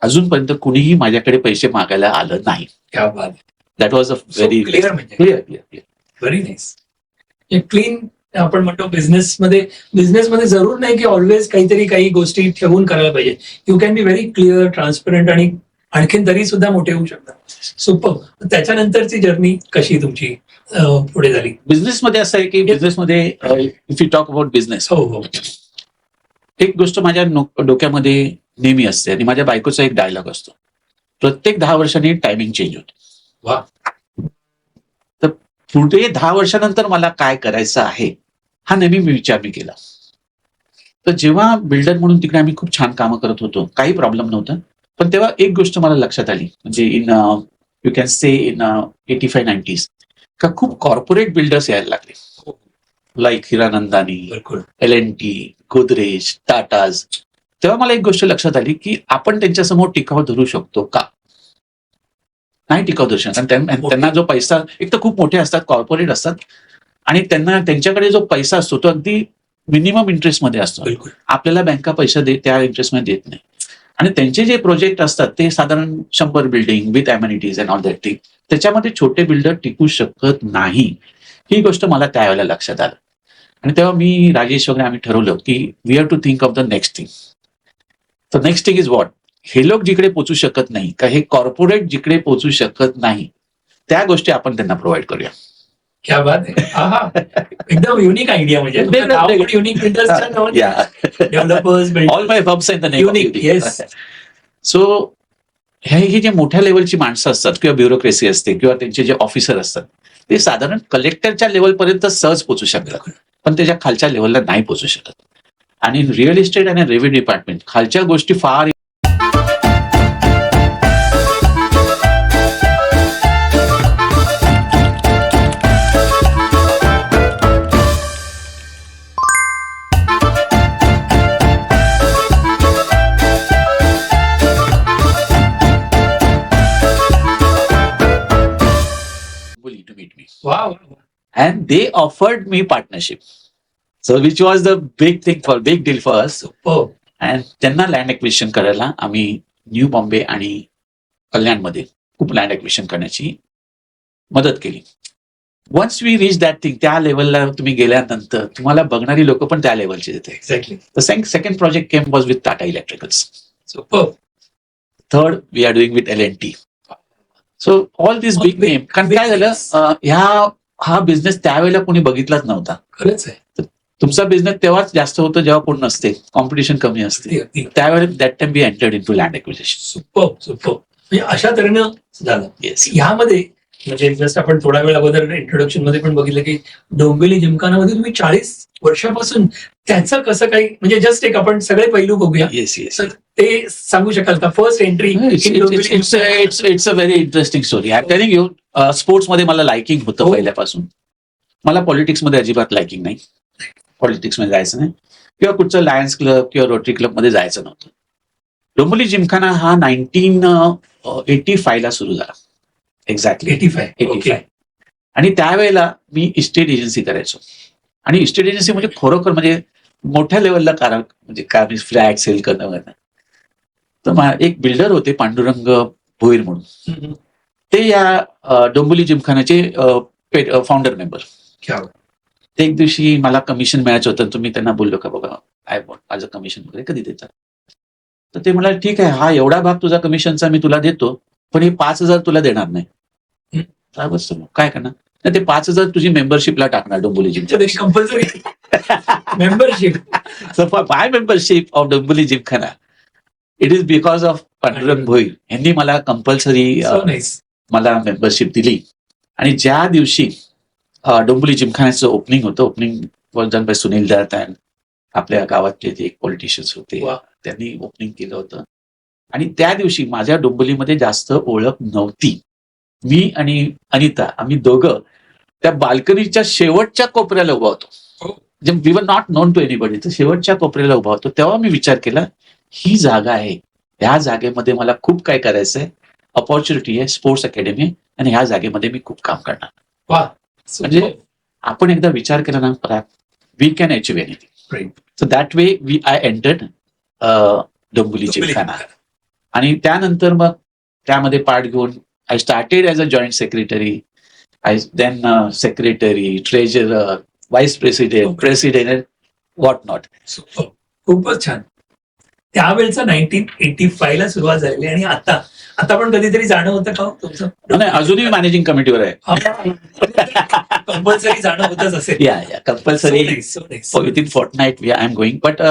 अजूनपर्यंत कुणीही माझ्याकडे पैसे मागायला आलं नाही. क्या बात. That was a very clear म्हणजे क्लिअर. Very nice. क्लीन आपण म्हणतो बिझनेसमध्ये जरूर नाही की ऑलवेज काही गोष्टी ठेवून करायला पाहिजे. You can be very clear, transparent आणि आणखीन तरी सुद्धा मोठे होऊ शकतात. सुपर. त्याच्यानंतरची जर्नी कशी तुमची पुढे झाली? बिझनेसमध्ये असं आहे की बिझनेसमध्ये if you talk about business, हो हो, एक गोष्ट माझ्या डोक्यामध्ये नेहमी असते आणि माझ्या बायकोचा एक डायलॉग असतो, प्रत्येक 10 वर्षांनी टायमिंग चेंज होतो. वा. तर पुढे 10 वर्षानंतर मला काय करायचं आहे हा नेहमी विचार मी केला. तर जेव्हा बिल्डर म्हणून तिकडे आम्ही खूप छान कामं करत होतो, काही प्रॉब्लेम नव्हता. पण तेव्हा एक गोष्ट मला लक्षात आली, म्हणजे in you can say in 85-90s का खूप कॉर्पोरेट बिल्डर्स यायला लागले, लाईक हिरानंदानी, बिलकुल. L&T, Godrej, Tatas. तेव्हा मला एक गोष्ट लक्षात आली की आपण त्यांच्यासमोर टिकाव धरू शकतो का? नाही टिकाव धरू शकत. त्यांना जो पैसा, एक तर खूप मोठे असतात, कॉर्पोरेट असतात, आणि त्यांच्याकडे जो पैसा असतो तो अगदी मिनिमम इंटरेस्टमध्ये असतो. बिलकुल. आपल्याला बँका पैसा त्या इंटरेस्टमध्ये देत नाही. आणि त्यांचे जे प्रोजेक्ट असतात ते साधारण 100 building with amenities and all that thing, त्याच्यामध्ये छोटे बिल्डर टिकू शकत नाही. ही गोष्ट मला त्यावेळेला लक्षात आलं. आणि तेव्हा मी, राजेश वगैरे आम्ही ठरवलं की we have to think of the next thing. तर नेक्स्ट थिंग इज व्हॉट? हे लोक जिकडे पोचू शकत नाही, का हे कॉर्पोरेट जिकडे पोचू शकत नाही, त्या गोष्टी आपण त्यांना प्रोव्हाइड करूया. क्या बात आहे. आहा. एकदम युनिक आयडिया. म्हणजे unique developers, all my firms in the name unique. Yes. So हे जे मोठ्या लेवलची माणसं असतात किंवा ब्युरोक्रेसी असते किंवा त्यांचे जे ऑफिसर असतात, ते साधारण कलेक्टरच्या लेवलपर्यंत सहज पोचू शकतात, पण त्याच्या खालच्या लेवलला नाही पोचू शकत. आणि रिअल इस्टेट आणि रेव्हेन्यू डिपार्टमेंट खालच्या गोष्टी फार to meet me. Wow. And they offered me partnership. So which was the big deal for us. Superb. आणि त्यांना लँड ॲक्विजिशन करायला आम्ही न्यू बॉम्बे आणि कल्याणमध्ये खूप लँड ॲक्विजिशन करण्याची मदत केली. Once we reach that thing, त्या लेवलला तुम्ही गेल्यानंतर तुम्हाला बघणारी लोक पण त्या लेवलचे येते. Exactly. The second project came was with Tata electricals. Super. Third we are doing with L&T. So all this big name. कारण काय झालं, हा बिझनेस त्यावेळेला कोणी बघितलाच नव्हता. खरंच आहे. तुमचा बिझनेस तेव्हाच जास्त होतं जेव्हा कोण नसते, कॉम्पिटिशन कमी असते. त्यावेळेला that time we entered in to land acquisition. Super. म्हणजे अशा तऱ्हेनं झालं. येस. ह्यामध्ये म्हणजे जस्ट आपण थोडा वेळ अगोदर इंट्रोडक्शन मध्ये पण बघितलं की डोंबिवली जिमखानामध्ये तुम्ही 40 वर्षापासून त्याचं कसं काही, म्हणजे जस्ट एक आपण सगळे पैलू बघूया. Yes yes. ते सांगू शकाल का? First entry. It's a very interesting story. I telling you, स्पोर्ट्समध्ये मला लाइकिंग होतं पहिल्यापासून. मला पॉलिटिक्समध्ये अजिबात लाइकिंग नाही. पॉलिटिक्समध्ये जायचं नाही किंवा कुठचं लायन्स क्लब किंवा रोटरी क्लबमध्ये जायचं नव्हतं. डोंबिवली जिमखाना हा 1985 ला सुरू झाला. एक्झॅक्टली 85. आणि त्यावेळेला मी इस्टेट एजन्सी करायचो. आणि इस्टेट एजन्सी म्हणजे खरोखर म्हणजे मोठ्या लेवलला म्हणजे काय फ्लॅट सेल करणं. तर एक बिल्डर होते पांडुरंग भोईर म्हणून, ते या डोंबिवली जिमखान्याचे फाउंडर मेंबर. ते एक दिवशी मला कमिशन मिळायचं होतं. तुम्ही त्यांना बोललो का बघा माझं कमिशन वगैरे कधी देतात. तर ते म्हणाले ठीक आहे, हा एवढा भाग तुझा कमिशनचा मी तुला देतो, पण हे 5,000 तुला देणार नाही. काय करणार? ते 5,000 तुझी मेंबरशिपला टाकणार डोंबिवली जिमच्या. Compulsory membership. My membership of Dombivli gymkhana, it is because of Pandurang Bhoir. यांनी मला कंपल्सरी मला मेंबरशिप दिली. आणि ज्या दिवशी डोंबिवली जिमखान्याचं ओपनिंग होतं, opening was done by Sunil Dutt and आपल्या गावातले जे एक पॉलिटिशियन्स होते, त्यांनी ओपनिंग केलं होतं. आणि त्या दिवशी माझ्या डोंबिवलीमध्ये जास्त ओळख नव्हती. मी आणि अनिता, आम्ही दोघं त्या बाल्कनीच्या शेवटच्या कोपऱ्याला उभा होतो. We were not non to anybody. तर शेवटच्या कोपऱ्याला उभा होतो. तेव्हा मी विचार केला, ही जागा आहे, ह्या जागेमध्ये मला खूप काय करायचंय, अपॉर्च्युनिटी आहे, स्पोर्ट्स अकॅडमी आहे, आणि ह्या जागेमध्ये मी खूप काम करणार. म्हणजे आपण एकदा विचार केला ना, we can achieve anything. So that way I entered Dombivli gymkhana. आणि त्यानंतर मग त्यामध्ये पार्ट घेऊन I started as a joint secretary, then secretary, treasurer, vice president, what not. खूपच छान. त्यावेळेचा 1985 ला सुरुवात झालेली. आणि आता पण कधीतरी जाणं होतं का तुमचं? नाही, अजूनही मॅनेजिंग कमिटीवर आहे. कंपल्सरी जाणं होतच असेल. या compulsory within fortnight I am going. But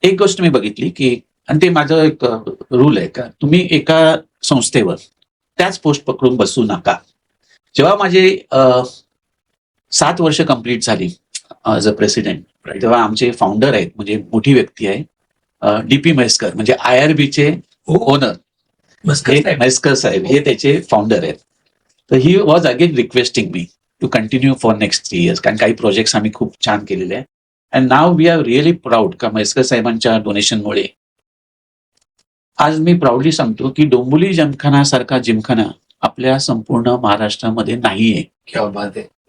एक गोष्ट मी बघितली की, आणि ते माझं एक रूल आहे का, तुम्ही एका संस्थेवर त्याच पोस्ट पकडून बसू नका. जेव्हा माझे 7 वर्ष कंप्लीट झाली ॲज अ प्रेसिडेंट, तेव्हा आमचे फाउंडर आहेत, म्हणजे मोठी व्यक्ती आहे, DP म्हैसकर, म्हणजे IRBचे ओनर म्हैसकर साहेब, हे त्याचे फाउंडर आहेत. तर he was again requesting me to continue for next 3 years, कारण काही प्रोजेक्ट्स आम्ही खूप छान केलेले आहे. And now we are really proud का म्हैसकर साहेबांच्या डोनेशनमुळे आज मी प्राऊडली सांगतो की डोंबिवली जिमखाना जिमखाना आपल्या संपूर्ण महाराष्ट्रामध्ये नाहीये.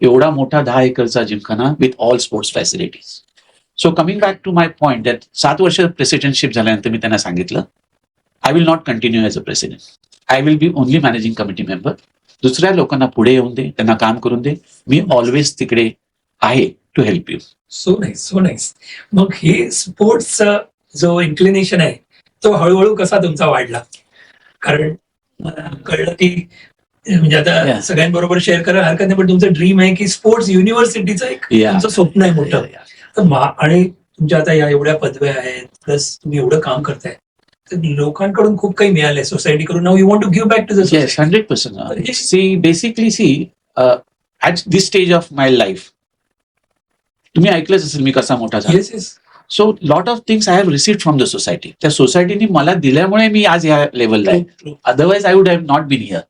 एवढा मोठा 10 एकरचा gymkhana with all sports facilities. So coming back to my point, that 7 वर्ष प्रेसिडेंटशिप झाल्यानंतर मी त्यांना सांगितलं, I will not continue as a president. I will be only managing committee member. दुसऱ्या लोकांना पुढे येऊन दे, त्यांना काम करून दे. मी ऑलवेज तिकडे आहे to help you. So nice. मग हे स्पोर्ट्सचा जो इन्क्लिनेशन आहे तो हळूहळू कसा तुमचा वाढला? कारण मला कळलं की, म्हणजे आता सगळ्यांबरोबर शेअर करायला हरकत नाही, पण तुमचं ड्रीम आहे की स्पोर्ट्स युनिव्हर्सिटीचं एक तुमचं स्वप्न आहे मोठं. तर आणि तुमच्या आता या एवढ्या पदव्या आहेत, प्लस तुम्ही एवढं काम करताय, तर लोकांकडून खूप काही मिळालंय सोसायटीकडून. Now you want to give back to the society. 100%. See at this stage of my life, तुम्ही ऐकलंच असेल मी कसा मोठा झाला. So lot of things I have received from the society. त्या सोसायटीने मला दिल्यामुळे मी आज ह्या लेवलला आहे. Otherwise I would have not been here.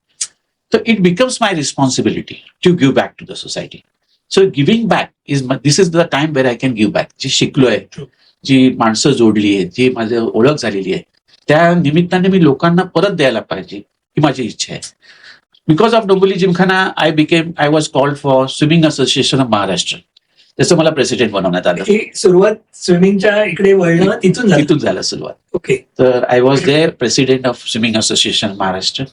So it becomes my responsibility to give back to the society. So giving back this is the time where I can give back. जी शिकलोय, जी माणसं जोडली आहेत, जी माझी ओळख झालेली आहे, त्या निमित्ताने मी लोकांना परत द्यायला पाहिजे ही माझी इच्छा आहे. Because of Dombivli Gymkhana I was called for swimming association of Maharashtra. त्याचं मला प्रेसिडेंट बनवण्यात आलं. ही सुरुवात स्विमिंगच्या इकडे वळणं तिथून झाली. तिथून झालं सुरुवात. ओके. तर I was there president of swimming association Maharashtra.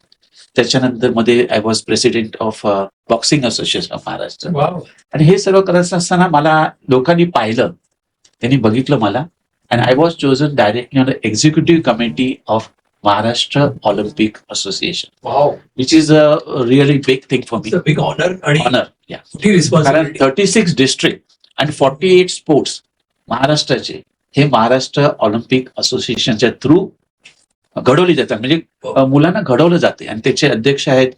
त्याच्यानंतर मध्ये I was president of boxing association of Maharashtra. Wow. आणि हे सर्व करत असताना मला लोकांनी पाहिलं, त्यांनी बघितलं मला, and I was chosen directly on the executive committee of Maharashtra Olympic association, wow. Which is a really big thing for me. Big honour आणि ऑनर. या मोठी कारण रिस्पॉन्सिबिलिटी. 36 डिस्ट्रिक्ट आणि 48 स्पोर्ट्स महाराष्ट्राचे हे महाराष्ट्र ऑलिम्पिक असोसिएशनच्या थ्रू घडवली जातात. म्हणजे मुलांना घडवलं जाते आणि त्याचे अध्यक्ष आहेत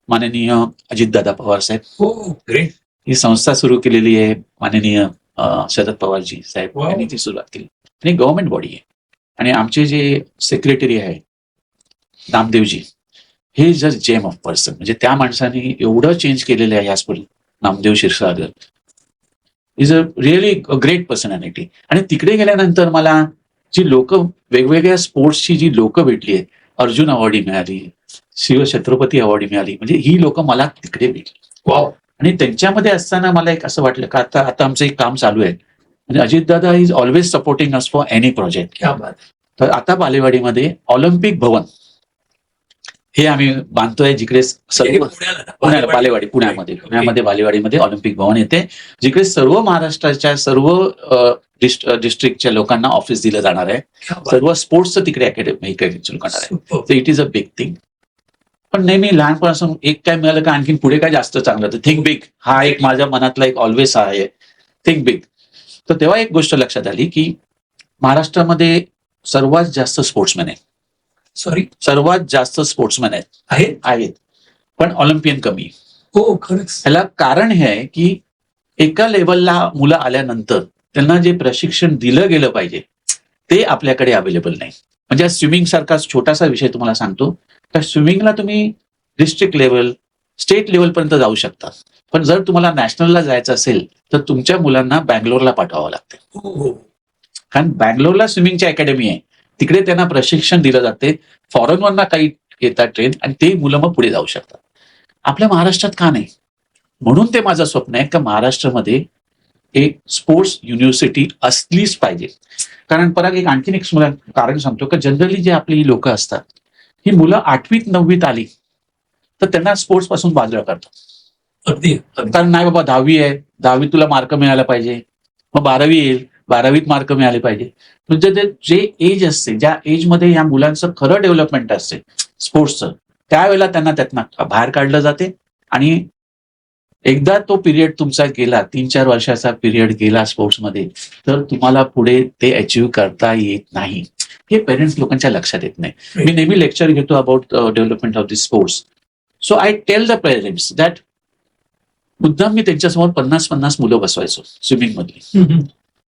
माननीय अजितदादा पवार साहेब. हो, ग्रेट. ही संस्था सुरू केलेली आहे माननीय शरद पवारजी साहेब Wow. यांनी ती सुरुवात केली आणि गव्हर्नमेंट बॉडी आहे. आणि आमचे जे सेक्रेटरी आहे नामदेवजी, हे is a gem of person. म्हणजे त्या माणसाने एवढं चेंज केलेलं आहे या school. Namdev Kshirsagar is a really great personality. आणि तिकडे गेल्यानंतर मला जी लोक, वेगवेगळ्या स्पोर्ट्सची जी लोक भेटली आहेत, अर्जुन अवॉर्डी मिळाली, शिवछत्रपती अवॉर्डी मिळाली, म्हणजे ही लोक मला तिकडे भेटली. वाव. आणि त्यांच्यामध्ये असताना मला एक असं वाटलं का आता आमचं एक काम चालू आहे. म्हणजे Ajitdada is always supporting us for any project. क्या बात. तर आता बालेवाडीमध्ये ऑलिम्पिक भवन हे आम्ही बांधतोय, जिकडे सर्व पुण्याला बालेवाडी पुण्यामध्ये बालेवाडीमध्ये ऑलिम्पिक भवन येते, जिकडे सर्व महाराष्ट्राच्या सर्व डिस्ट्रिक्टच्या लोकांना ऑफिस दिलं जाणार आहे. सर्व स्पोर्ट्सचं तिकडे अकॅडमी सुरू करणार आहे. तर it is a big thing. पण नेहमी लहानपणापासून एक काय मिळालं का आणखी पुढे काय जास्त चांगलं, तर थिंक बिग हा एक माझ्या मनातला एक ऑलवेज आहे, थिंक बिग. तर तेव्हा एक गोष्ट लक्षात आली की महाराष्ट्रामध्ये सर्वात जास्त स्पोर्ट्समॅन आहेत. सर्वात जास्त स्पोर्ट्समॅन आहेत, पण ऑलिम्पियन कमी. हो, खरंच. याला कारण हे आहे की एका लेवलला मुलं आल्यानंतर त्यांना जे प्रशिक्षण दिलं गेलं पाहिजे ते आपल्याकडे अवेलेबल नाही. म्हणजे स्विमिंग सारखा छोटासा विषय तुम्हाला सांगतो, तर स्विमिंगला तुम्ही डिस्ट्रिक्ट लेवल, स्टेट लेवल पर्यंत जाऊ शकता, पण जर तुम्हाला नॅशनलला जायचं असेल तर तुमच्या मुलांना बँगलोरला पाठवावं लागतं. कारण बँगलोरला स्विमिंगची अकॅडमी आहे, तिकडे त्यांना प्रशिक्षण दिलं जाते, फॉरेनवरना काही येतात ट्रेन, आणि ते मुलं मग पुढे जाऊ शकतात. आपल्या महाराष्ट्रात का नाही? म्हणून ते माझं स्वप्न आहे का महाराष्ट्रामध्ये एक स्पोर्ट्स युनिव्हर्सिटी असलीच पाहिजे. कारण परत एक आणखीन एक कारण सांगतो का जनरली जे आपली लोक असतात, ही मुलं 8वीत 9वीत आली तर त्यांना स्पोर्ट्स पासून बाजूला करतात. अगदी. कारण नाही बाबा 10वी आहे, 10वीत तुला मार्क मिळायला पाहिजे, मग 12वी येईल, 12वीत मार्क मिळाले पाहिजे. म्हणजे जे एज असते, ज्या एजमध्ये या मुलांचं खरं डेव्हलपमेंट असते स्पोर्ट्सचं, त्यावेळेला त्यांना त्यातनं बाहेर काढलं जाते. आणि एकदा तो पिरियड तुमचा गेला, 3-4 वर्षाचा पिरियड गेला स्पोर्ट्समध्ये, तर तुम्हाला पुढे ते अचीव्ह करता येत नाही. हे पेरेंट्स लोकांच्या लक्षात येत नाही. मी नेहमी लेक्चर घेतो about development of this sports. So I tell the parents that, मुद्दाम मी त्यांच्यासमोर 50-50 मुलं बसवायचो स्विमिंग मधली,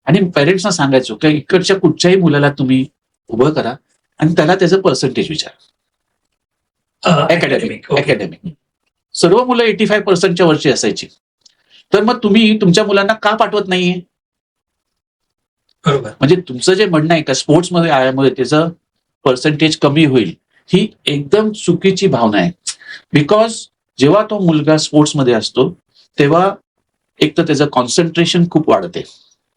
आणि पेरेंट्सना सांगायचो की इकडच्या कुठच्याही मुलाला तुम्ही उभं करा आणि त्याला त्याचं पर्सेंटेज विचारा. अकॅडमिक सर्व मुलं 85% वरची असायची, तर मग तुम्ही तुमच्या मुलांना का पाठवत नाहीये? बरोबर. म्हणजे तुमचं जे म्हणणं आहे का स्पोर्ट्समध्ये आल्यामुळे त्याचं पर्सेंटेज कमी होईल, ही एकदम चुकीची भावना आहे. बिकॉज जेव्हा तो मुलगा स्पोर्ट्समध्ये असतो तेव्हा एक तर त्याचं कॉन्सन्ट्रेशन खूप वाढते.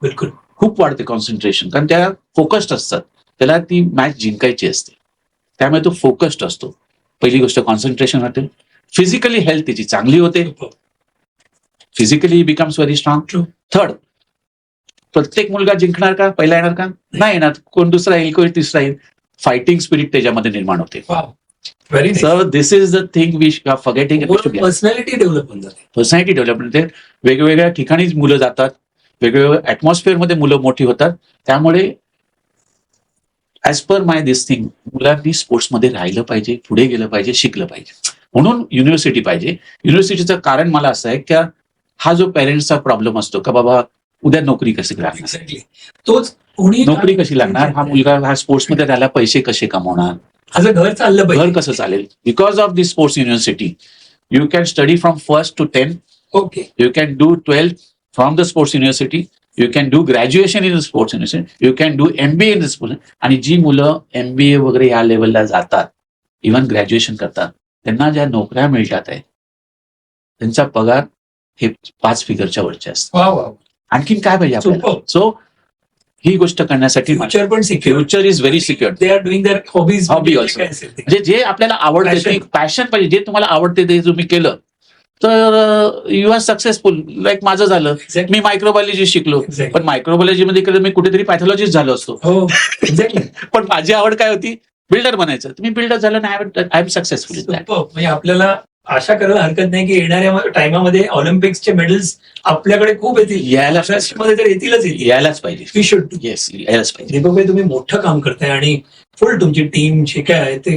बिलकुल. खूप वाढते कॉन्सन्ट्रेशन, कारण त्या फोकस्ड असतात, त्याला ती मॅच जिंकायची असते, त्यामुळे तो फोकस्ड असतो. पहिली गोष्ट कॉन्सन्ट्रेशन वाढते. फिजिकली हेल्थ त्याची चांगली होते, physically becomes very strong. Third, प्रत्येक मुलगा जिंकणार का, पहिला येणार का? नाही येणार. कोण दुसरा येईल, कोण तिसरा येईल. फायटिंग स्पिरिट त्याच्यामध्ये निर्माण होते. So this is the thing we are forgetting. Personality development झाली. Personality development. वेगवेगळ्या ठिकाणी मुलं जातात, वेगवेगळ्या ऍटमॉस्फिअरमध्ये मुलं मोठी होतात. त्यामुळे ऍज पर माय दिस थिंग, मुलांनी स्पोर्ट्समध्ये राहिलं पाहिजे, पुढे गेलं पाहिजे, शिकलं पाहिजे. म्हणून युनिव्हर्सिटी पाहिजे. युनिव्हर्सिटीचं कारण मला असं आहे की हा जो पेरेंट्सचा प्रॉब्लेम असतो का बाबा उद्या नोकरी कशी लागणार, तोच नोकरी कशी लागणार, हा मुलगा हा स्पोर्ट्समध्ये राहिला पैसे कसे कमवणार, घर चाललं पाहिजे, घर कसं चालेल. Because of this sports university you can study from 1st to 10th. Okay. You can do 12th from the sports university. You can do graduation in the sports university. You can do MBA in the sports. आणि जी मुलं MBA वगैरे या लेवलला जातात, even graduation करतात, त्यांना ज्या नोकऱ्या मिळतात आहे त्यांचा पगार हे 5 फिगरच्या वरचे असतात. आणखीन काय पाहिजे आपल्याला. Superb. सो ही गोष्ट करण्यासाठी फ्युचर पण secure. Future is very secure. They are doing their hobbies. Hobby also. म्हणजे जे आपल्याला आवडतं, Passion. पॅशन पाहिजे, जे तुम्हाला आवडते ते तुम्ही केलं तर यू आर सक्सेसफुल. लाईक माझं झालं, मी मायक्रोबायोलॉजी शिकलो, पण मायक्रोबायोलॉजी मध्ये केलं मी कुठेतरी पॅथॉलॉजिस्ट झालो असतो. हो, एक्झॅक्टली. पण माझी आवड काय होती, बिल्डर बनायचं. तुम्ही बिल्डर झालं ना, I am successful in that. म्हणजे आपल्याला आशा करायला हरकत नाही की येणाऱ्या टाइमामध्ये ऑलिम्पिक्सचे मेडल्स आपल्याकडे खूप येतील. यायलाच मध्ये तर येतीलच येतील. यायलाच पाहिजे. We should do. येस, यायलाच पाहिजे. दीपक भाई, तुम्ही मोठं काम करताय आणि फुल तुमची टीम जे काय आहे ते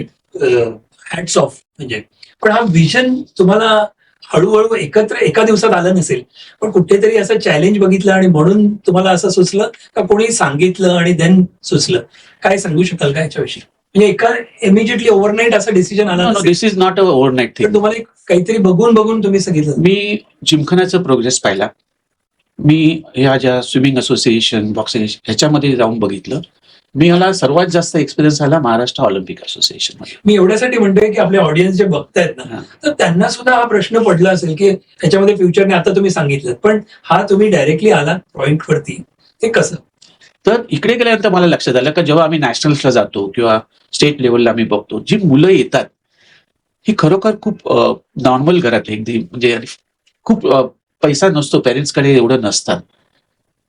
हॅट्स ऑफ. म्हणजे पण हा विजन तुम्हाला हळूहळू एकत्र एका दिवसात आलं नसेल, पण कुठेतरी असं चॅलेंज बघितलं आणि म्हणून तुम्हाला असं सुचलं का कोणी सांगितलं आणि देन सुचलं? काय सांगू शकाल का याच्याविषयी? म्हणजे एका इमिजिएटली ओव्हरनाईट असा डिसिजन आला नसेल, दिस इज नॉट अ ओव्हरनाईट तर थिंग. तुम्हाला काहीतरी बघून तुम्ही सांगितलं? मी जिमखान्याचा प्रोग्रेस पाहिला. मी ह्या ज्या स्विमिंग असोसिएशन, बॉक्सिंग ह्याच्यामध्ये जाऊन बघितलं. मी मला सर्वात जास्त एक्सपिरियन्स आला महाराष्ट्र ऑलिम्पिक असोसिएशन मध्ये. मी एवढ्यासाठी म्हणतोय की आपले ऑडियन्स जे बघतायत ना, हा. तर त्यांना सुद्धा हा प्रश्न पडला असेल की ह्याच्यामध्ये फ्युचरने, आता तुम्ही सांगितलं, पण हा तुम्ही डायरेक्टली आला पॉइंट वरती, ते कसं? तर इकडे गेल्यानंतर मला लक्षात आलं की जेव्हा आम्ही नॅशनल्सला जातो किंवा स्टेट लेवलला आम्ही बघतो, जी मुलं येतात ही खरोखर खूप नॉर्मल घरातली, अगदी म्हणजे खूप पैसा नसतो, पेरेंट्सकडे एवढं नसतात.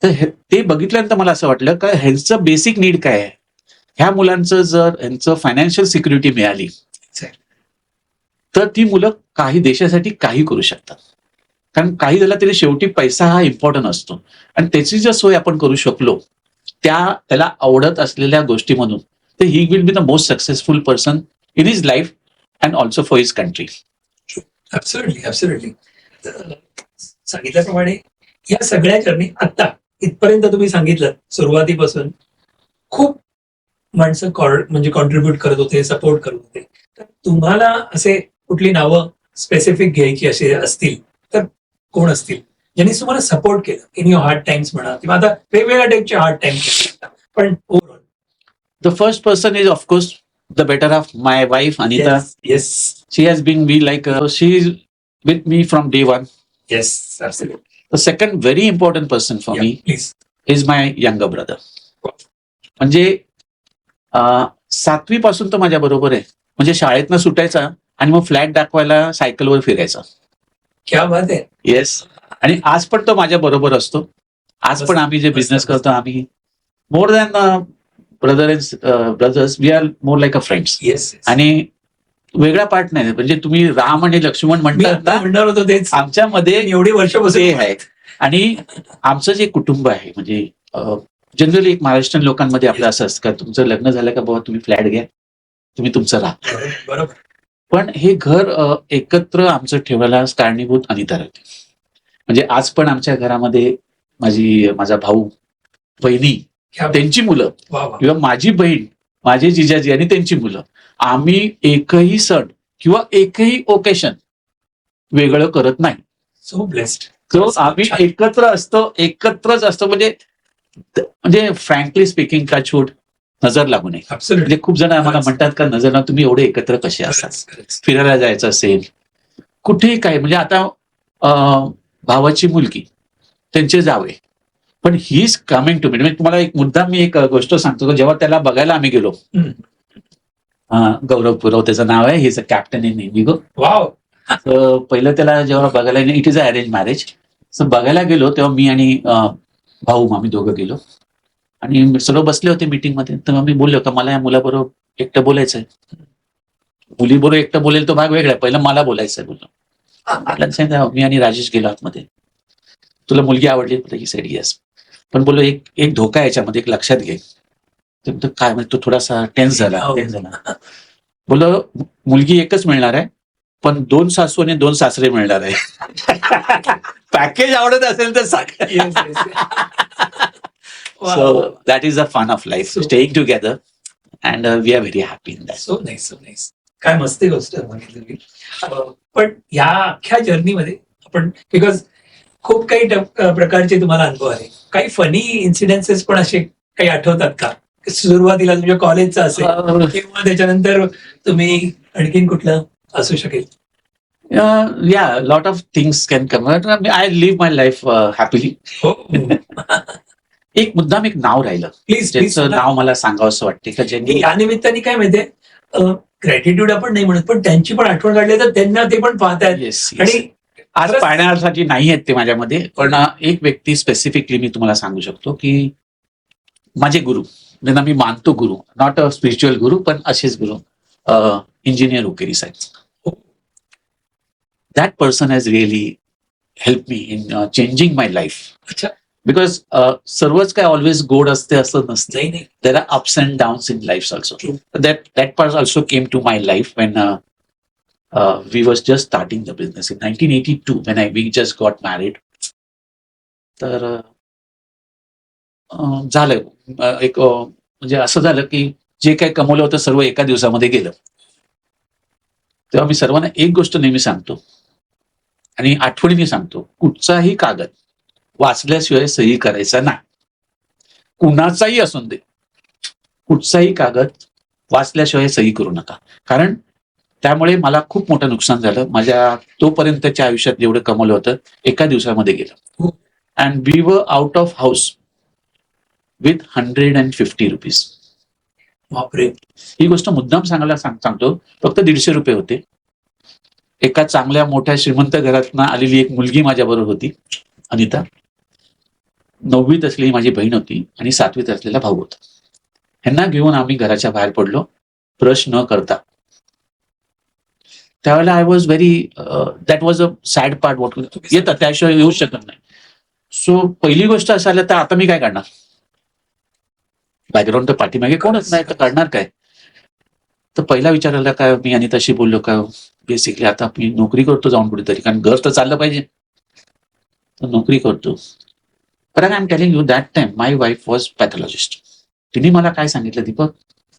तर ते बघितल्यानंतर मला असं वाटलं का ह्यांचं बेसिक नीड काय आहे. ह्या मुलांचं जर ह्यांचं फायनान्शियल सिक्युरिटी मिळाली तर ती मुलं काही देशासाठी काही करू शकतात. कारण काही झालं तरी शेवटी पैसा हा इम्पॉर्टंट असतो आणि त्याची जर सोय आपण करू शकलो त्याला आवडत असलेल्या गोष्टीमधून, तर he will be the most successful person in his life and also for his country. Absolutely. सांगितल्याप्रमाणे या सगळ्या जर्नी आता इथपर्यंत तुम्ही सांगितलं, सुरुवातीपासून खूप माणसं म्हणजे कॉन्ट्रीब्युट करत होते, सपोर्ट करत होते. तर तुम्हाला असे कुठली नावं स्पेसिफिक घ्यायची असे असतील तर कोण असतील ज्यांनी तुम्हाला सपोर्ट केलं इन युअर हार्ड टाइम्स म्हणा, किंवा आता वेगवेगळ्या टाईपचे हार्ड टाइम्स, पण overall? The first person is of course the better half my wife Anita. Yes, she has been we like she is with me from day one. Yes, absolutely. The second very important person for me please. Is my younger brother. म्हणजे 7वी पासून तो माझ्या बरोबर आहे. म्हणजे शाळेतनं सुटायचा आणि मग फ्लॅट दाखवायला सायकलवर फिरायचा. क्या बात आहे. येस. आणि आज पण तो माझ्या बरोबर असतो. आज पण आम्ही जे बिझनेस करतो, आम्ही more than brothers, we are more like a friends. Yes. आणि वेगळा पार्ट नाही. म्हणजे तुम्ही राम आणि लक्ष्मण म्हणतात ना, म्हणणार होतो तेच. आमच्यामध्ये एवढी वर्षापासून ते आहे. आणि आमचं जे कुटुंब आहे, म्हणजे जनरली एक महाराष्ट्रीयन लोकांमध्ये आपलं असं असतं का तुमचं लग्न झालं का बाबा तुम्ही फ्लॅट घ्या, तुम्ही तुमचं राहा. बरोबर. पण हे घर एकत्र आमचं ठेवायला कारणीभूत अनिता राहते. म्हणजे आज पण आमच्या घरामध्ये माझा भाऊ, बहिणी, त्यांची मुलं, किंवा माझी बहीण, माझे जिजाजी आणि त्यांची मुलं, आम्ही एकही सण किंवा एकही ओकेशन वेगळं करत नाही. So blessed. सो आम्ही एकत्रच असतो. म्हणजे फ्रँकली स्पीकिंग, का छोट नजर लागू नये. म्हणजे खूप जण आम्हाला म्हणतात का नजर ना तुम्ही एवढे एकत्र कसे असतात. फिरायला जायचं असेल कुठेही काय, म्हणजे आता भावाची मुलगी, त्यांचे जावे, पण he is coming to me. म्हणजे तुम्हाला एक मुद्दा मी एक गोष्ट सांगतो. जेव्हा त्याला बघायला आम्ही गेलो, गौरव पुरव त्याचं नाव आहे, ही is a captain in Indigo. Wow. पहिलं त्याला जेव्हा बघायला, it is a arrange marriage. So बघायला गेलो तेव्हा मी आणि भाऊ, आम्ही दोघं गेलो आणि सर्व बसले होते मीटिंगमध्ये. तेव्हा मी बोललो का मला या मुलाबरोबर एकटं बोलायचंय. मुलीबरोबर एकटं बोलेल तो भाग वेगळा, पहिलं मला बोलायचंय बोललो. सांगितलं मी आणि राजेश गेलो आतमध्ये, तुला मुलगी आवडली? He said yes. पण बोललो एक धोका आहे याच्यामध्ये, एक लक्षात घे. काय म्हणजे तो थोडासा टेन्स झाला. बोललो मुलगी एकच मिळणार आहे, पण 2 सासू आणि 2 सासरे मिळणार आहे. पॅकेज आवडत असेल तर सांग. So that is the fun of life, staying together and we are very happy in that. So nice, so nice. काय मस्ती गोष्ट म्हटली. पण या अख्ख्या जर्नीमध्ये आपण, बिकॉज खूप काही प्रकारचे तुम्हाला अनुभव आहे, काही फनी इन्सिडेन्सेस पण असे काही आठवतात का? सुरुवातीला तुमच्या कॉलेजचा असेल किंवा त्याच्यानंतर तुम्ही आणखीन कुठलं असू शकेल? Yeah, lot of things can come. I live my life happily. हो एक मुद्दाम एक नाव राहिलं, प्लीज ज्याचं नाव मला सांगावं असं वाटते का ज्यांनी या निमित्ताने काय माहितीये ग्रॅटिट्यूड आपण नाही म्हणत पण त्यांची पण आठवण काढली तर त्यांना ते पण पाहतायत येस आणि आज पाहण्यासाठी नाही आहेत ते माझ्यामध्ये, पण एक व्यक्ती स्पेसिफिकली मी तुम्हाला सांगू शकतो की माझे गुरु, ज्यांना मी मानतो गुरु, नॉट अ स्पिरिच्युअल गुरु पण असेच गुरु, इंजिनियर उकेरी साहेब. That person has really help me in changing my life. अच्छा बिकॉज सर्वच काय ऑलवेज गोड असते असं नसते. नाही नाही there are ups and downs in life also. That part also came to my life when we was just starting the business in 1982 when we just got married. तर झालं एक म्हणजे असं झालं की जे काही कमवलं होतं सर्व एका दिवसामध्ये गेलं. तेव्हा मी सर्वांना एक गोष्ट नेहमी सांगतो आणि आठवणीने सांगतो, कुठचाही कागद वाचल्याशिवाय सही करायचा नाही. कुणाचाही असून दे, कुठचाही कागद वाचल्याशिवाय सही करू नका. कारण त्यामुळे मला खूप मोठं नुकसान झालं. माझ्या तोपर्यंतच्या आयुष्यात जेवढं कमवलं होतं एका दिवसामध्ये गेलं. And we were out of house with 150 rupees. बापरे ही गोष्ट मुद्दाम सांगायला सांगतो, फक्त 150 रुपये होते. एका चांगल्या मोठ्या श्रीमंत घरातनं आलेली एक मुलगी माझ्याबरोबर होती, अनिता. 9वीत असलेली माझी बहीण होती आणि 7वीत असलेला भाऊ होता. ह्यांना घेऊन आम्ही घराच्या बाहेर पडलो, ब्रश न करता. त्यावेळेला I was very, that was a sad part. What येतात त्याशिवाय येऊ शकत नाही. सो पहिली गोष्ट असं आलं तर आता मी काय करणार, बॅकग्राऊंड तर पाठीमागे कोणच नाही, तर करणार काय. तर पहिला विचार आला काय, मी आणि तशी बोललो का बेसिकली आता मी नोकरी करतो जाऊन कुठेतरी, कारण घर तर चाललं पाहिजे, तर नोकरी करतो. पण I am telling you that time my wife was pathologist. तिने मला काय सांगितलं, Deepak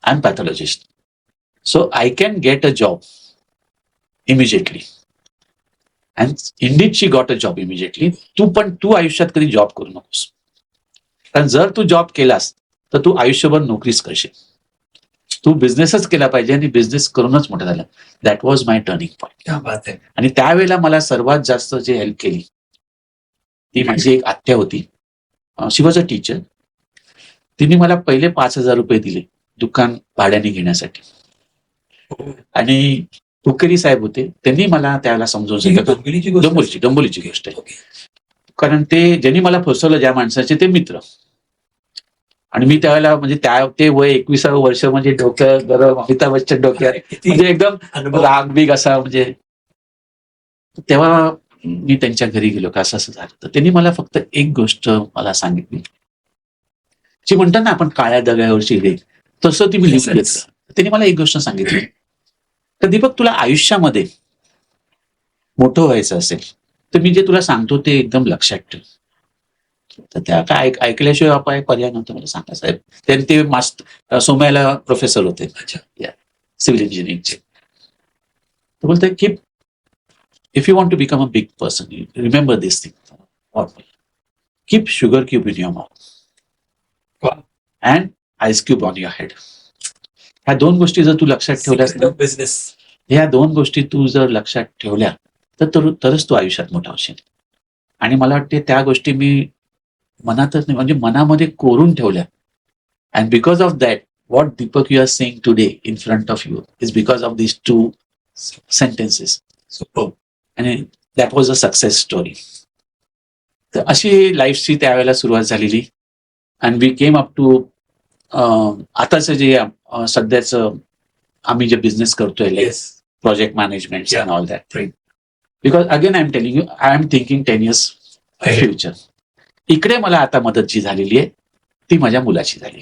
I am pathologist, so I can get a job immediately. And indeed she got a job immediately. तू आयुष्यात कधी जॉब करू नकोस, कारण जर तू जॉब केलास तर तू आयुष्यभर नोकरीच करशील. तू बिझनेसच केला पाहिजे आणि बिझनेस करूनच मोठं झालं. That was my turning point. क्या बात आहे. आणि त्यावेळेला मला सर्वात जास्त जे हेल्प केली ती माझी एक आत्या होती. She was a teacher. तिने मला पहिले 5,000 रुपये दिले दुकान भाड्याने घेण्यासाठी. आणि उकेरी साहेब होते, त्यांनी मला त्यावेळेला समजून सांगितलं, डोंबिवलीची गोष्ट आहे. कारण ते ज्यांनी मला फसवलं, ज्या माणसाचे ते मित्र. आणि मी त्यावेळेला म्हणजे ते वय 21 वर्ष, म्हणजे डोक्यात गरम, अमिताभ बच्चन डोक्यात, म्हणजे एकदम राग बिग असा. म्हणजे तेव्हा मी त्यांच्या घरी गेलो का असं झालं. तर त्यांनी मला फक्त एक गोष्ट मला सांगितली, जी म्हणतात ना आपण काळ्या दगडावरची रेघ, तसं ती मी लिहून घेतलं. त्यांनी मला एक गोष्ट सांगितली, तर दीपक तुला आयुष्यामध्ये मोठं व्हायचं असेल तर मी जे तुला सांगतो ते एकदम लक्षात ठेव. तर त्या काय ऐकल्याशिवाय आपण पर्याय नव्हतं मला सांगा साहेब. त्यांनी ते सोमयाला प्रोफेसर होते. अच्छा, सिव्हिल इंजिनिअरिंगचे. तर बोलतोय की if you want to become a big person, remember this thing, keep sugar cube in your mouth and ice cube on your head. ह्या दोन गोष्टी जर तू लक्षात ठेवल्यास ना, बिझनेस, ह्या दोन गोष्टी तू जर लक्षात ठेवल्या तरच तू आयुष्यात मोठा होशील. आणि मला वाटते त्या गोष्टी मी मनातच नाही, म्हणजे मनामध्ये कोरून ठेवल्या. And because of that what Deepak you are saying today in front of you is because of this 2 sentences. आणि that was a success story. तर अशी लाईफची त्यावेळेला सुरुवात झालेली. And we came up to आताचं जे सध्याचं आम्ही जे बिझनेस करतोय, project management and all that. Because again I am telling you, I am thinking 10 years future. इकडे मला आता मदत जी झालेली आहे ती माझ्या मुलाची झाली.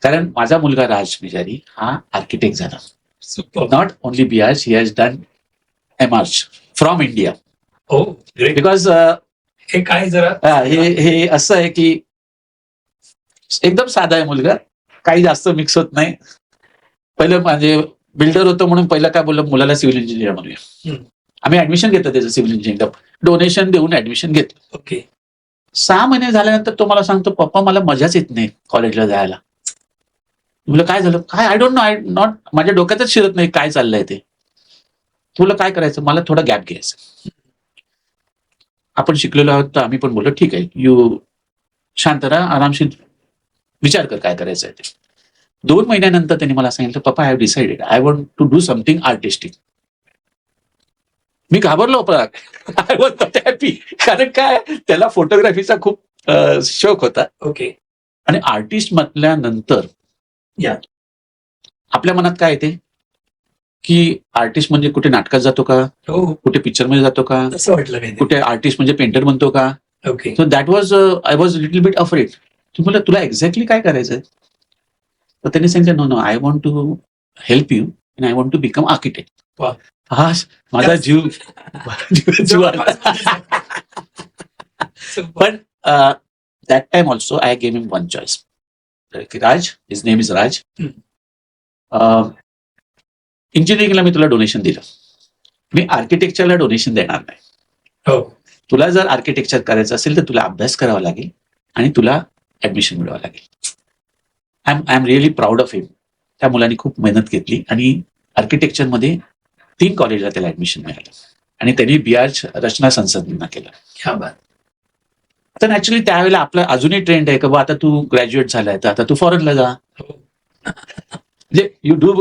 कारण माझा मुलगा राज मिजारी हा आर्किटेक्ट झाला. Not only BRs, he has done M Arch from India. Because हे काय जरा हे असं आहे की एकदम साधा आहे मुलगा, काही जास्त मिक्स होत नाही. पहिलं म्हणजे बिल्डर होतो म्हणून पहिलं काय बोललं, मुलाला सिव्हिल इंजिनियर म्हणूया. आम्ही ऍडमिशन घेतलं त्याचं सिव्हिल इंजिनिअरिंग, डोनेशन देऊन ऍडमिशन घेतलं. ओके. 6 महिने झाल्यानंतर तो मला सांगतो, पप्पा मला मजाच येत नाही कॉलेजला जायला. म्हटलं काय झालं, काय आय डोंट नो, माझ्या डोक्यातच शिरत नाही काय चाललंय ते. तुला काय करायचं, मला थोडा गॅप घ्यायचा. आपण शिकलेलो आहोत तर आम्ही पण बोललो ठीक आहे, यू शांत राहा, आरामशीर विचार कर काय करायचं आहे ते. 2 महिन्यानंतर त्यांनी मला सांगितलं, पप्पा I have decided I want to do something artistic. मी घाबरलो पण आय वॉज नॉट हॅपी, कारण काय त्याला फोटोग्राफीचा खूप शौक होता. ओके. आणि आर्टिस्ट म्हटल्यानंतर या. आपल्या मनात काय येते की आर्टिस्ट म्हणजे कुठे नाटकात जातो का, हो, कुठे पिक्चर मध्ये जातो का, असं वाटलं नाही. कुठे आर्टिस्ट म्हणजे पेंटर बनतो का. Okay. So that was I was little bit afraid. तुम्हाला तुला एक्झॅक्टली काय करायचंय. तर त्यांनी सांगितलं no no I want to help you and I want to become architect. वा. हा माझा जीव जीव आला. पण that time also I gave him one choice. Raj, his name is Raj. इंजिनिअरिंगला मी तुला डोनेशन दिलं, मी आर्किटेक्चरला डोनेशन देणार नाही. हो. तुला जर आर्किटेक्चर करायचं असेल तर तुला अभ्यास करावा लागेल आणि तुला ऍडमिशन मिळवावं लागेल. I am really proud of him. त्या मुलांनी खूप मेहनत घेतली आणि आर्किटेक्चरमध्ये 3 कॉलेजला त्याला ऍडमिशन मिळालं आणि त्यांनी BR रचना संसाधना केलं. क्या बात. तर नॅचरली त्यावेळेला आपला अजूनही ट्रेंड आहे की बा आता तू ग्रॅज्युएट झालाय तर आता तू फॉरेनला जा, हो. म्हणजे you do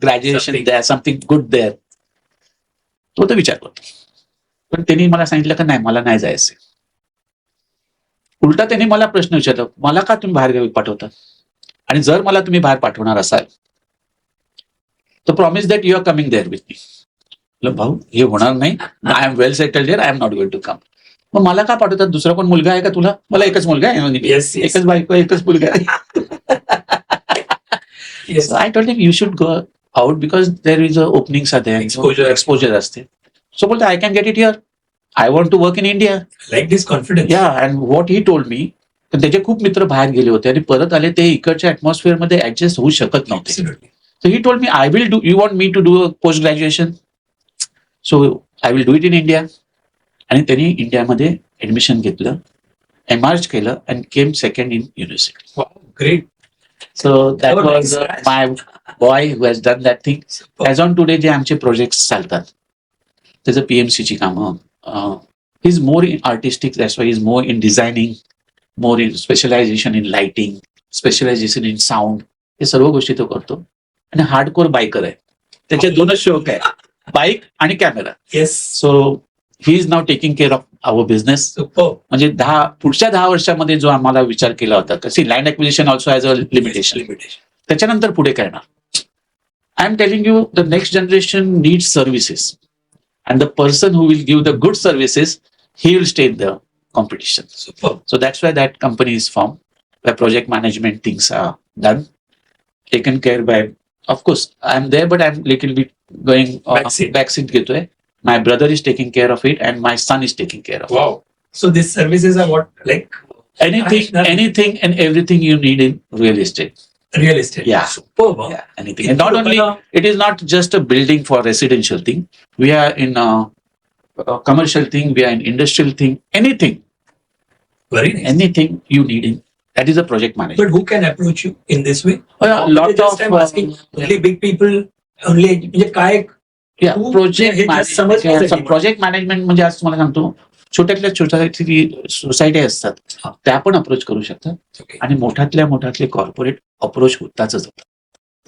graduation there, something good there. तो विचार करतो. पण त्यांनी मला सांगितलं की नाही, मला नाही जायचं. उलटा त्यांनी मला प्रश्न विचारला, मला का तुम्ही बाहेर गावी पाठवता, आणि जर मला तुम्ही बाहेर पाठवणार असाल तर promise that you are coming there with me. भाऊ हे होणार नाही, I am well settled here, I am not going to come. मग मला का पाठवतात, दुसरा कोण मुलगा आहे का तुला. मला एकच मुलगा आहे, Yes, yes. एकच बायको, एकच मुलगा आहे. Yes. I told him you should go out because there is openings are there, exposure असते. सो बोलते I can get it here, I want to work in India. Like this confidence. Yeah and what he told me, तर त्याचे खूप मित्र बाहेर गेले होते आणि परत आले, ते इकडच्या ऍटमॉस्फिअर मध्ये ऍडजस्ट होऊ शकत नव्हते. So he told me, I will do, you want me to do a post graduation? So I will do it in India. आणि त्यांनी इंडियामध्ये ऍडमिशन घेतलं, एमआर्च केलं and came second in university. Great. So that was my boy who has done that thing. As on today जे आमचे project चालतात त्याचं PMCची कामं, he is more in artistic, that's why is more in designing, more in specialization in lighting, specialization in sound, हे सर्व गोष्टी तो करतो. आणि हार्डकोर बायकर आहे, त्याचे 2च शौक आहे, बाईक आणि camera. Yes. So he is now taking care of our business. म्हणजे पुढच्या 10 वर्षामध्ये जो आम्हाला विचार केला होता, कशी land acquisition also has a limitation, त्याच्यानंतर पुढे करणार. I am telling you the next generation needs services and the person who will give the good services he will stay in the competition. So that's Y that company is form, where project management things are done, taken care by. Of course, I'm there, but I'm little bit going backseat घेतोय. My brother is taking care of it, and my son is taking care of it. Wow. So these services are what, like anything and everything you need in real estate. Real estate. Yeah. Superb. Yeah, anything. And not only, it is not just a building for residential thing. We are in a commercial thing. We are in industrial thing. Anything. Very nice. Anything you need in. That is a project manager. But who can approach you in this way? Lot of I'm asking only big people, only म्हणजे काय. Project management म्हणजे आज तुम्हाला सांगतो, छोट्यातल्या छोट्या society असतात त्या पण अप्रोच करू शकतात आणि मोठ्यातले कॉर्पोरेट अप्रोच होताच होतात.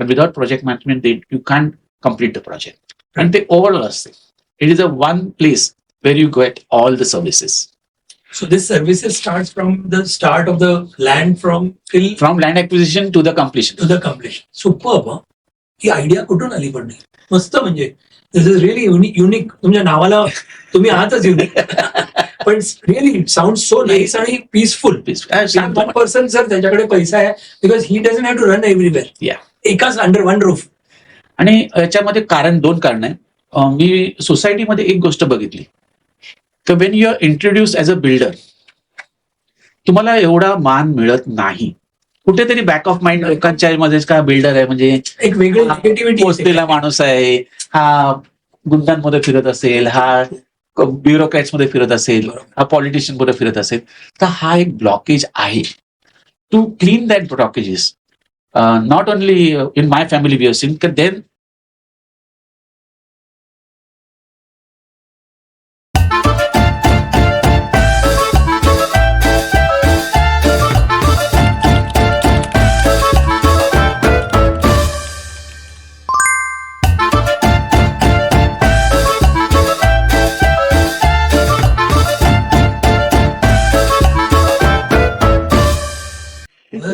पण without project management you can complete the project. आणि ते ओव्हरऑल असते, it is a one place where you get all the services. So this services starts from the start of the land from land acquisition to the completion. Superb. He idea कुठून आली पण नाही, मस्त. म्हणजे this is really unique. तुमच्या नावाला तुम्ही आहातच युनिक. पण really it sound so nice आणि पीसफुल. वन पर्सन जर त्याच्याकडे पैसा आहे, because he doesn't have to run everywhere, एकाच अंडर वन रूफ. आणि याच्यामध्ये 2 कारण आहे. मी सोसायटीमध्ये एक गोष्ट बघितली, when you are introduce as a builder, तुम्हाला एवढा मान मिळत नाही. कुठेतरी बॅक ऑफ माइंड लोकांच्या मध्येच का बिल्डर आहे म्हणजे एक वेगळी निगेटिव्हिटी, पोचलेला माणूस आहे, हा गुंडांमध्ये फिरत असेल, हा ब्युरोक्रॅट्स मध्ये फिरत असेल, हा पॉलिटिशियन मध्ये फिरत असेल, तर हा एक ब्लॉकेज आहे. To clean that blockages, not only in my family we have seen, then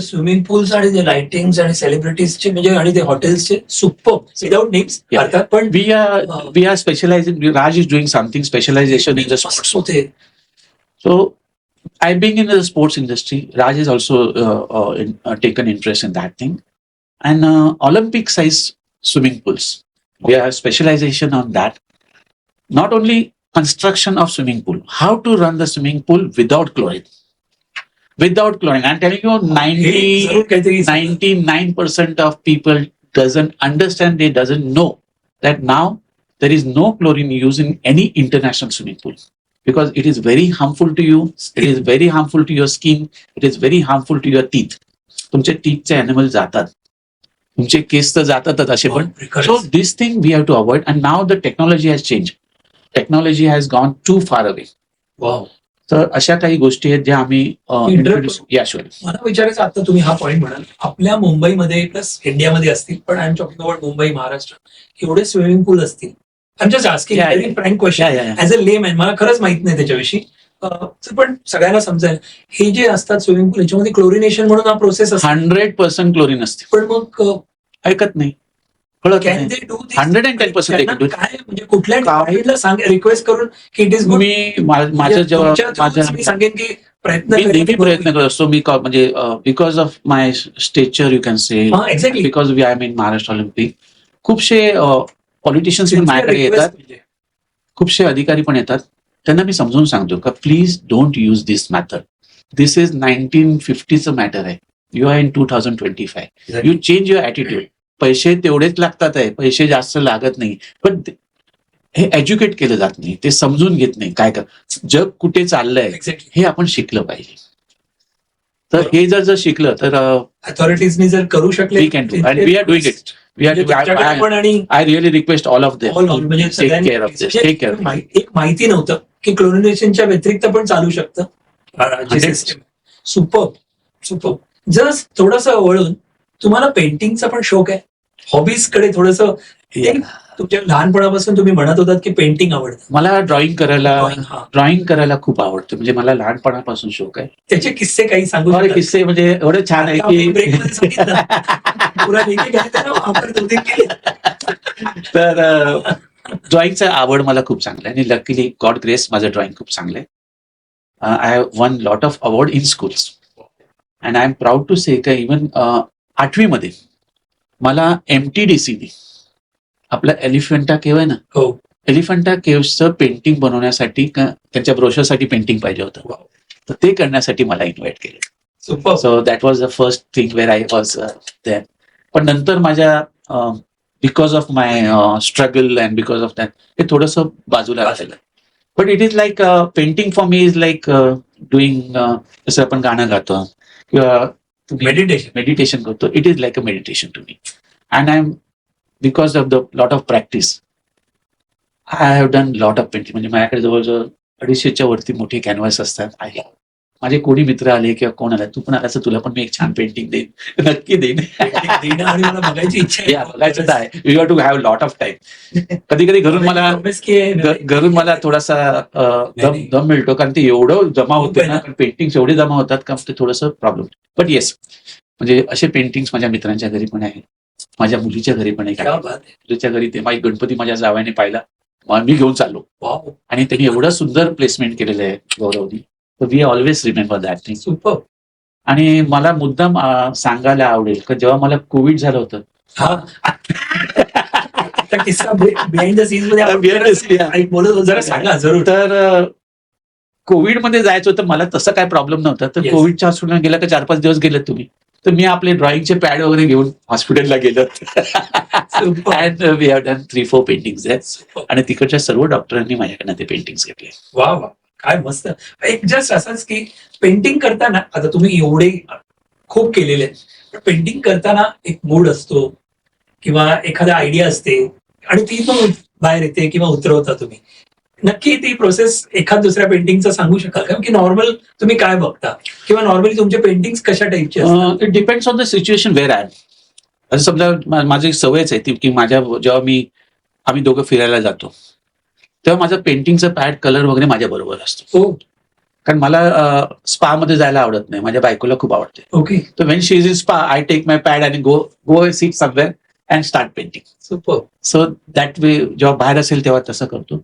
swimming pools आणि ते लाइटिंग्स आणि सेलिब्रिटीजचे म्हणजे आणि ते हॉटेल्सचे सुपर विदाउट नेम्स Yeah. अर्थात पण we are specializing. Raj is doing something specialization in the sports. होते. So I being in the sports industry, Raj has also taken interest in that thing. And Olympic size swimming pools. We have specialization on that. Not only construction of swimming pool, how to run the swimming pool without chlorine. Without chlorine. I'm telling you, हे जरूर काहीतरी 99% of people doesn't understand, they doesn't know that now there is no chlorine used in any international swimming pool because it is very harmful to you, it is very harmful to your skin, it is very harmful to your teeth. तुमचे टीथचे animal जातात, तुमचे केस तर जातातच असे पण. So this thing we have to avoid, and now the technology has changed. Technology has gone too far away. Wow. तर अशा काही गोष्टी आहेत ज्या आम्ही introduce. Yeah, sure. मला विचारायचं आता तुम्ही हा पॉईंट म्हणाल आपल्या मुंबईमध्ये प्लस इंडियामध्ये असतील पण I am talking about Mumbai Maharashtra एवढे स्विमिंग पूल असतील. I am just asking Yeah, very frank question Yeah, yeah, yeah. As a ले मॅन मला खरंच माहित नाही त्याच्याविषयी पण सगळ्यांना समजायला हे जे असतात स्विमिंग पूल याच्यामध्ये क्लोरिनेशन म्हणून हा प्रोसेस असतो 100% क्लोरीन असते. पण मग ऐकत नाही, कळत कॅन नाही. They do 110% they can do. काय म्हणजे कुठल्या डिपार्टमेंटला सांग रिक्वेस्ट करून की इट इज गुड माझं जेव्हा मी सांगेन की प्रयत्न मी नेहमी करेन. प्रयत्न करत असतो. मी म्हणजे because of my stature you can say, हा, exactly because we I mean Maharashtra Olympic, खूपशे पॉलिटिशियन्स पण माझ्याकडे येतात, खूपशे अधिकारी पण येतात. त्यांना मी समजून सांगतो का please don't use this method. This is 1950चं मॅटर आहे. You are in 2025. You change your attitude. पैसे तेवढेच लागतात आहे, पैसे जास्त लागत नाही, पण हे एज्युकेट केलं जात नाही, ते समजून घेत नाही काय जग कुठे चाललंय एक्झॅक्टली हे आपण शिकलं पाहिजे. तर हे जर शिकलं तर अथॉरिटीजनी जर करू शकले we can do and we are doing it. We are तुमच्याकडे पण आणि I really request all of them म्हणजे टेक सगळ्यांनी care of this, take care. एक माहिती नव्हतं की क्लोरिनेशनच्या व्यतिरिक्त पण चालू शकतं सिस्टम. सुपर. जस्ट थोडस वळून तुम्हाला पेंटिंगचा पण शौक आहे, हॉबीज कडे थोडस तुमच्या लहानपणापासून तुम्ही म्हणत होतात की पेंटिंग आवडतं. मला ड्रॉइंग करायला खूप आवडतं. म्हणजे मला लहानपणापासून शौक आहे. त्याचे किस्से काही सांगू अरे किस्से म्हणजे एवढं छान आहे की तर ड्रॉइंगचं आवड मला खूप चांगलं आहे आणि लकीली गॉड ग्रेस माझं ड्रॉइंग खूप चांगलं आहे. I have one lot of award in schools and I am proud to say का इव्हन 8वी मध्ये मला MTDCने आपला एलिफंटा केव्ह आहे ना, हो एलिफंटा केव्हचं पेंटिंग बनवण्यासाठी त्यांच्या ब्रोशरसाठी पेंटिंग पाहिजे होतं, तर ते करण्यासाठी मला इन्व्हाइट केलं. Super. So that was the first thing where I was there. पण नंतर माझ्या because of my struggle and because of that हे थोडंसं बाजूला राहिलं. But it is like painting for me is like doing, जसं आपण गाणं गातो किंवा मेडिटेशन करतो, it is like a meditation to me. And I am because of the lot of practice I have done lot of painting. म्हणजे माझ्याकडे जवळजवळ 250च्या वरती मोठे कॅनव्हास असतात. आहे माझे कोणी मित्र आले किंवा कोण आला, तू पण आला तर तुला पण मी एक छान पेंटिंग देईन, नक्की देईन. आणि मला बघायची इच्छा आहे. बघायचं तर आहे. You have to have lot of time. कधी कधी घरून मला थोडासा दम मिळतो, कारण ते एवढं जमा होते ना, पेंटिंग्स एवढे जमा होतात का ते थोडंसं प्रॉब्लेम. बट येस, म्हणजे असे पेंटिंग्स माझ्या मित्रांच्या घरी पण आहे, माझ्या मुलीच्या घरी पण आहे. मुलीच्या घरी ते माझी गणपती माझ्या जावयाने पाहिला, मी घेऊन चाललो आणि त्यांनी एवढं सुंदर प्लेसमेंट केलेलं आहे गौरवनी. तर we always remember that thing. Super. आणि मला मुद्दाम सांगायला आवडेल की जेव्हा मला कोविड झालं होतं, किस्सा बिहाइंड द सीन्स मध्ये बोलत जरा सांगा जरूर. तर कोविडमध्ये जायचं होतं मला, तसं काय प्रॉब्लेम नव्हता. तर कोविडच्या हॉस्पिटलला गेला का 4-5 दिवस गेले तुम्ही, तर मी आपले ड्रॉइंगचे पॅड वगैरे घेऊन हॉस्पिटलला गेलो and we have done 3-4 paintings आहेत आणि तिकडच्या सर्व डॉक्टरांनी माझ्याकडनं ते पेंटिंग्स घेतले. वा वा, काय मस्त. एक जस्ट असंच की पेंटिंग करताना, आता तुम्ही एवढे खूप केलेले आहेत, पण पेंटिंग करताना एक मूड असतो किंवा एखादा आयडिया असते आणि ती पण बाहेर येते किंवा उतरवता तुम्ही. नक्की ती प्रोसेस एखाद दुसऱ्या पेंटिंगचं सांगू शकाल का, की नॉर्मल तुम्ही काय बघता किंवा नॉर्मली तुमचे पेंटिंग्स कशा टाईपचे असतात? It depends on the situation where I am. असं समजा माझी सवयच आहे ती की जेव्हा आम्ही दोघं फिरायला जातो तेव्हा माझं पेंटिंगचं पॅड कलर वगैरे माझ्या बरोबर असतो. कारण मला स्पा मध्ये जायला आवडत नाही, माझ्या बायकोला खूप आवडते. ओके. तर when she is in spa I take my pad आणि go sit somewhere and start painting. Super. So that way जेव्हा बाहेर असेल तेव्हा तसं करतो.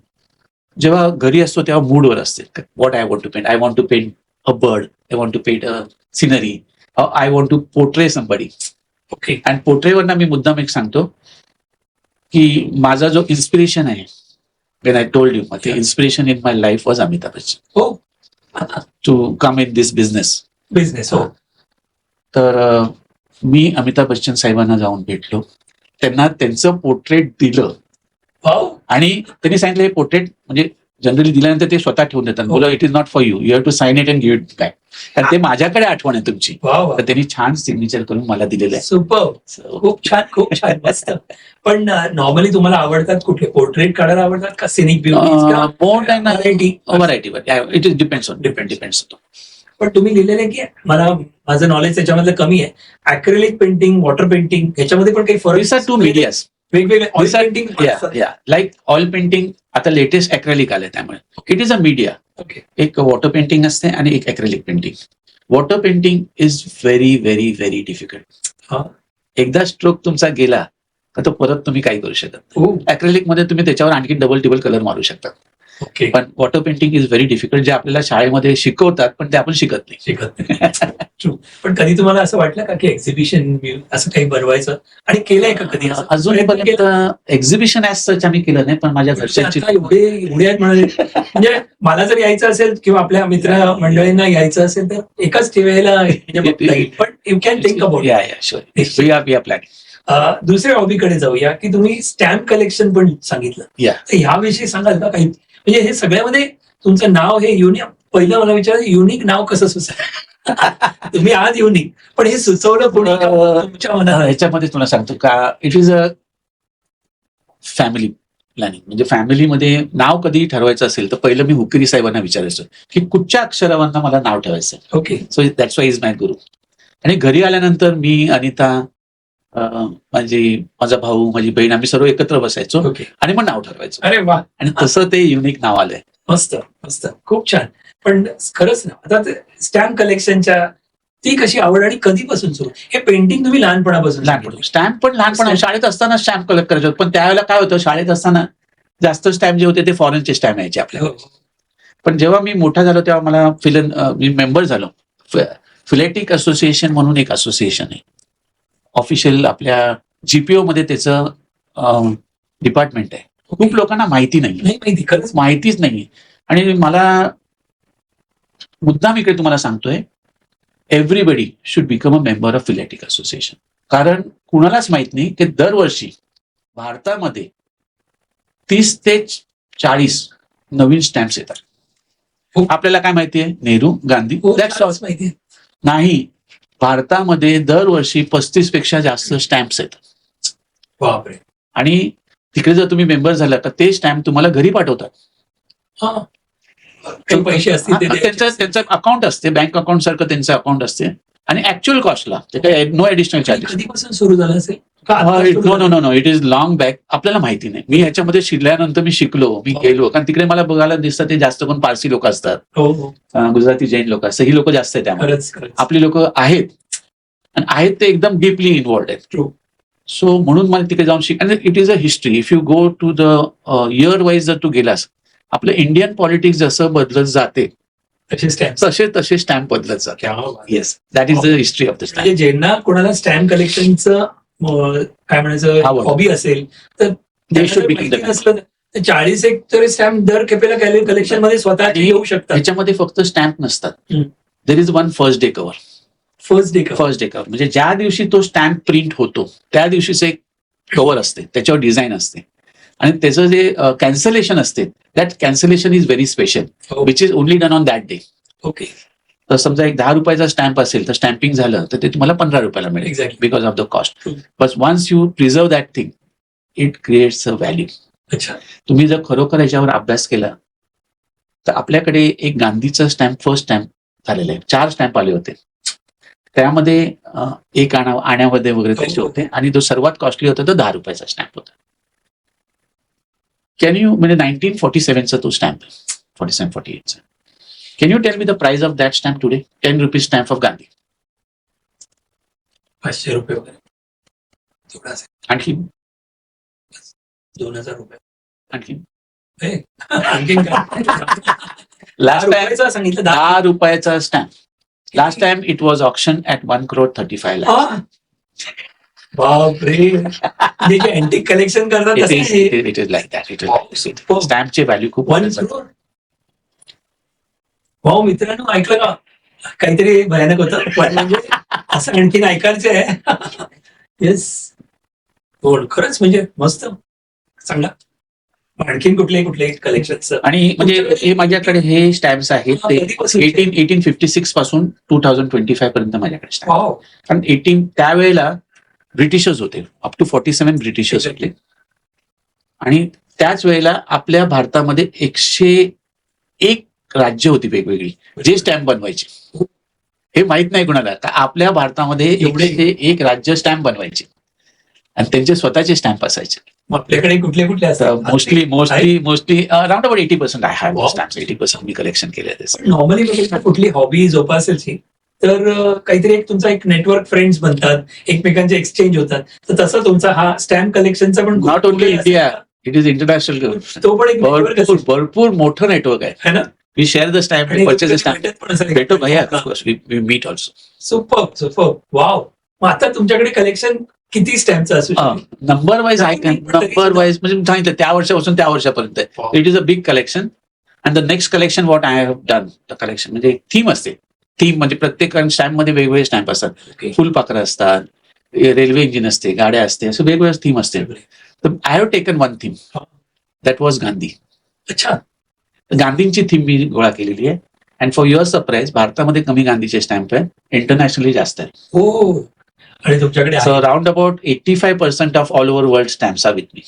जेव्हा घरी असतो तेव्हा मूडवर असते. What I want to paint. I want to paint a bird, I want to paint a scenery, I want to portray somebody. Okay. आणि पोर्ट्रेवरनं मी मुद्दाम एक सांगतो की माझा जो इन्स्पिरेशन आहे, वेन आय टोल्ड यू, ते inspiration in my life was Amitabh Bachchan हो. To come in this business. Business. हो. तर मी अमिताभ बच्चन साहेबांना जाऊन भेटलो, त्यांना त्यांचं पोर्ट्रेट दिलं वाव. आणि त्यांनी सांगितलं हे पोर्ट्रेट म्हणजे जनरली दिल्यानंतर ते स्वतः ठेवून देतात. बोला it is not for you, you have to sign it and give it back. कारण ते माझ्याकडे आठवण आहे तुमची. वाव. तर त्यांनी छान सिग्नेचर करून मला दिलेलं आहे. सुपर. खूप छान, खूप छान, मस्त. पण नॉर्मली तुम्हाला आवडतात कुठले? पोर्ट्रेट काढायला आवडतात का scenic more than variety? Variety. It is depends on depends. पण तुम्ही लिहिलेलं की माझं नॉलेज त्याच्यामधलं कमी आहे. अॅक्रेलिक पेंटिंग, वॉटर पेंटिंग ह्याच्यामध्ये पण काही फरक? दिस आर टू मीडियाज. वेगवेगळे oil painting. Like oil painting आता लेटेस्ट अॅक्रेलिक आलंय, त्यामुळे it is a media. Okay. एक वॉटर पेंटिंग असते आणि एक acrylic painting. Water painting is very very very difficult. एकदा स्ट्रोक तुमचा गेला तर तो परत तुम्ही काही करू शकत नाही. अॅक्रेलिक मध्ये तुम्ही त्याच्यावर आणखी डबल टिबल कलर मारू शकता. ओके. पण water painting is very difficult, जे आपल्याला शाळेमध्ये शिकवतात पण ते आपण शिकत नाही. ट्रू. पण कधी तुम्हाला असं वाटलं का की एक्झिबिशन असं काही बनवायचं आणि केलंय का कधी? अजूनपर्यंत एक्झिबिशन ऍज सच आम्ही केलं नाही, पण माझ्या घरच्यांची एवढे आहेत म्हणजे मला जर यायचं असेल किंवा आपल्या मित्र मंडळींना यायचं असेल तर एकाच वेळेला पण यू कॅन थिंक अबाउट. दुसऱ्या हॉबीकडे जाऊया की तुम्ही स्टॅम्प कलेक्शन पण सांगितलं. तर ह्याविषयी सांगाल का काही? म्हणजे हे सगळ्यामध्ये तुमचं नाव हे युनिक. पहिलं मला विचारायचं, युनिक नाव कसं सुचलं? तुम्ही आज युनिक, पण हे सुचवलं कोणी तुमच्या मनात? ह्याच्यामध्ये तुला सांगतो का, it is a family planning. म्हणजे फॅमिलीमध्ये नाव कधी ठरवायचं असेल तर पहिलं मी हुक्केरी साहेबांना विचारायचो की कुठच्या अक्षरावांना मला नाव ठेवायचं. Okay. So that's why is my guru. आणि घरी आल्यानंतर मी, अनिता, माझा भाऊ, माझी बहीण, आम्ही सर्व एकत्र बसायचो आणि मग नाव ठरवायचो. अरे वा. आणि तसं ते युनिक नाव आलंय. मस्त मस्त, खूप छान. पण खरंच ना, आता स्टॅम्प कलेक्शनच्या ती कशी आवड आणि कधीपासून सुरू? हे पेंटिंग तुम्ही लहानपणापासून? स्टॅम्प पण लहानपणा, शाळेत असताना स्टॅम्प कलेक्ट करायचे होते. पण त्यावेळेला काय होतं, शाळेत असताना जास्त स्टॅम्प जे होते ते फॉरेनचे स्टॅम्प यायचे आपल्याला. पण जेव्हा मी मोठा झालो तेव्हा मला मी मेंबर झालो. फिलेटिक असोसिएशन म्हणून एक असोसिएशन आहे ऑफिशियल, आपल्या जीपीओ मध्ये त्याचं डिपार्टमेंट आहे. खूप लोकांना माहिती नाही, खरंच माहितीच नाही. आणि मला मुद्दाम इकडे तुम्हाला सांगतोय, everybody should become a member of philatelic association. कारण कुणालाच माहित नाही की दरवर्षी भारतामध्ये 30 ते 40 नवीन स्टॅम्प्स येतात. आपल्याला काय माहितीये? नेहरू, गांधी, माहिती नाही. भारतामध्ये दरवर्षी 35 पेक्षा जास्त स्टॅम्प्स येतात. बापरे. आणि तिकडे जर तुम्ही मेंबर झाला तर ते स्टॅम्प तुम्हाला घरी पाठवतात. पैसे असतील, त्यांचं अकाउंट असते, बँक अकाउंट सारखं त्यांचं अकाउंट असते. आणि ऍक्च्युअल कॉस्टला नो ऍडिशनल चार्जेस. कधीपासून सुरू झालं असेल? No, it is long back. आपल्याला माहिती नाही. मी ह्याच्यामध्ये शिरल्यानंतर मी शिकलो, मी गेलो. कारण तिकडे मला बघायला दिसतं ते जास्त करून पारसी लोक असतात, गुजराती, जैन लोक असतात. ही लोक जास्त आहेत त्यामुळे. आपली लोक आहेत आणि आहेत ते एकदम डीपली इन्व्हॉल्ड आहेत. सो म्हणून मला तिकडे जाऊन आणि it is a history. If you go to the year wise जर तू गेलास, आपलं इंडियन पॉलिटिक्स जसं बदलत जाते तसे स्टॅम्प बदलत जाते. Yes, that is the history of the stamp. ज्यांना कोणाला स्टॅम्प कलेक्शनचं काय म्हणायचं हॉबी असेल तर दे शुड बिकम नसलं तर 40 एक तरी स्टॅम्प दर खेपेला कलेक्शन मध्ये स्वतः येऊ शकतात. ह्याच्यामध्ये फक्त स्टॅम्प नसतात. There is one first day cover. First day cover म्हणजे ज्या दिवशी तो स्टॅम्प प्रिंट होतो त्या दिवशीचं एक कव्हर असते, त्याच्यावर डिझाईन असते. आणि त्याचं जे कॅन्सलेशन असते, that cancellation is very special, which is only done on that day. Okay. तर समजा एक 10 रुपयाचा स्टॅम्प असेल तर स्टॅम्पिंग झालं तर ते तुम्हाला 15 रुपयाला मिळेल, because of the cost. But once you preserve that thing, it creates a value. अच्छा. तुम्ही जर खरोखर याच्यावर अभ्यास केला तर आपल्याकडे एक गांधीचा स्टॅम्प, फर्स्ट स्टॅम्प झालेला आहे. 4 स्टॅम्प आले होते. त्यामध्ये एक आण्यामध्ये वगैरे त्याचे होते. आणि जो सर्वात कॉस्टली होता तो 10 रुपयाचा स्टॅम्प होता. म्हणजे 1947चा तो stamp, 47-48चा. Can you tell me the price of that stamp today? 10 rupees stamp of Gandhi. 500 रुपये वगैरे तेवढा असेल. आणखी 2000 रुपये. आणखी हे, आणखीन काय? लास्ट 10 टाइम रुपयाचा सांगितलं 10. 10 रुपयाचा stamp. Last time it was option at 1,35,00,000. हा? बापरे, म्हणजे जे अँटिक कलेक्शन करतात It तसं is, आहे. it is like that. It is Wow, like that. superb. स्टॅम्पचे व्हॅल्यू खूप 1 वाढतात. crore. भाऊ मित्रांनो, ऐकलं का? काहीतरी भयानक होतं, पण म्हणजे असं आणखीन ऐकायचं आहे. येस, गोड, खरंच म्हणजे मस्त, चांगला. आणखीन कुठले कलेक्शन? आणि म्हणजे हे माझ्याकडे हे स्टॅम्प्स आहेत ते 1856 पासून 2025 पर्यंत माझ्याकडे स्टॅम्प. वाव, कारण 18 त्यावेळेला ब्रिटिशर्स होते, अप टू 47 ब्रिटिशर्स होते. आणि त्याच वेळेला आपल्या भारतामध्ये 101 राज्य होती वेगवेगळी जे स्टॅम्प बनवायचे. हे माहित नाही कुणाला का आपल्या भारतामध्ये एवढे? 101 राज्य स्टॅम्प बनवायचे आणि त्यांचे स्वतःचे स्टॅम्प असायचे. मग आपल्याकडे कुठले असतात? Mostly around about 80% I have Wow. Stamps. 80% me collection केले. नॉर्मली बघितलं कुठली हॉबी जोपासायची तर काहीतरी तुमचा एक नेटवर्क फ्रेंड्स बनतात, एकमेकांचे एक्सचेंज होतात. तर तसं तुमचा हा स्टॅम्प कलेक्शनचा पण not only India, it is international. तो पण एक network असेल, भरपूर मोठं नेटवर्क आहे. है ना? वी शेअर द स्टॅम्प, आणि परचेस द कधी स्टॅम्प. भेटत पण असेल. भेटो भैया, of course we meet also. Super, wow. मग आता तुमच्याकडे कलेक्शन किती स्टॅम्पचं असू शकतं? नंबर वाईज आहे का? नाही, पण तरी नंबर वाईज म्हणजे सांगितलं त्या वर्षापासून त्या वर्षापर्यंत. Wow. It is a big collection. And the next collection what I have done the collection म्हणजे एक थीम असते. थीम म्हणजे प्रत्येक स्टॅम्प मध्ये वेगवेगळे स्टॅम्प असतात. Okay. फुलपाखरं असतात, रेल्वे इंजिन असते, गाड्या असते, असं वेगवेगळं थीम असते. तर I have taken one theme हा. That was Gandhi. अच्छा, गांधींची थीम मी गोळा केलेली आहे. अँड फॉर युअर सरप्राईज भारतामध्ये कमी गांधीचे स्टॅम्प आहे, इंटरनॅशनली जास्त आहे. हो. आणि तुमच्याकडे so around about 85% of all over world stamps are with me.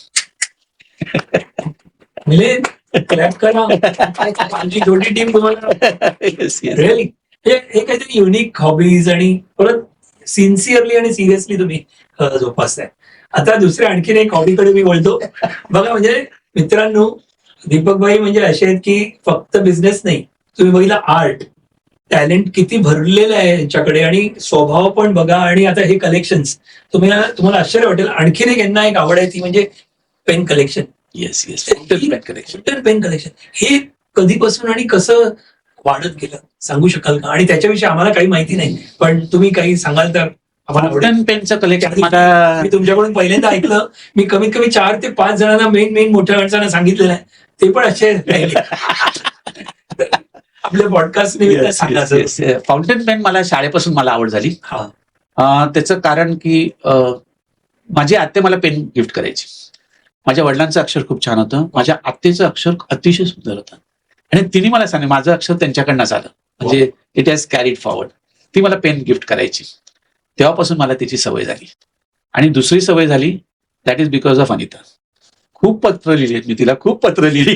Milind, clap करा. आमची छोटी टीम तुम्हाला Yes, yes. रिअली हे काहीतरी युनिक हॉबीज आणि परत सिन्सिअरली आणि सिरियसली तुम्ही जोपासताय. आता दुसऱ्या आणखीन एक हॉबीकडे मी वळतो. बघा म्हणजे मित्रांनो, दीपकभाई म्हणजे असे आहेत की फक्त बिझनेस नाही, तुम्ही बघितला आर्ट, टॅलेंट किती भरलेलं आहे यांच्याकडे आणि स्वभाव पण बघा. आणि आता हे कलेक्शन्स तुम्हाला आश्चर्य वाटेल. आणखीन एक यांना एक आवड आहे ती म्हणजे pen collection. Yes yes pen collection. Pen collection हे कधीपासून आणि कसं वाढत गेलं सांगू शकाल का? आणि त्याच्याविषयी आम्हाला काही माहिती नाही, पण तुम्ही काही सांगाल तर आम्हाला आवडेल. फाउंटन पेनचं कलेक्शन मला मी तुमच्याकडून पहिल्यांदा ऐकलं. मी कमीत कमी 4 ते 5 जणांना मेन मोठ्या माणसांना सांगितलेलं आहे, ते पण असे राहिले. आपल्या पॉडकास्ट निमित्त सांगा. फाउंटन पेन मला शाळेपासून मला आवड झाली. हा, त्याचं कारण की माझी आत्ते मला पेन गिफ्ट करायची. माझ्या वडिलांचं अक्षर खूप छान होतं, माझ्या आत्तेचं अक्षर अतिशय सुंदर होतं आणि तिने मला सांगितलं माझं अक्षर त्यांच्याकडनं झालं, म्हणजे इट हॅज कॅरीड फॉरवर्ड. ती मला पेन गिफ्ट करायची. तेव्हापासून मला त्याची सवय झाली. आणि दुसरी सवय झाली that is because of Anita. खूप पत्र लिहिली मी तिला, खूप पत्र लिहिली.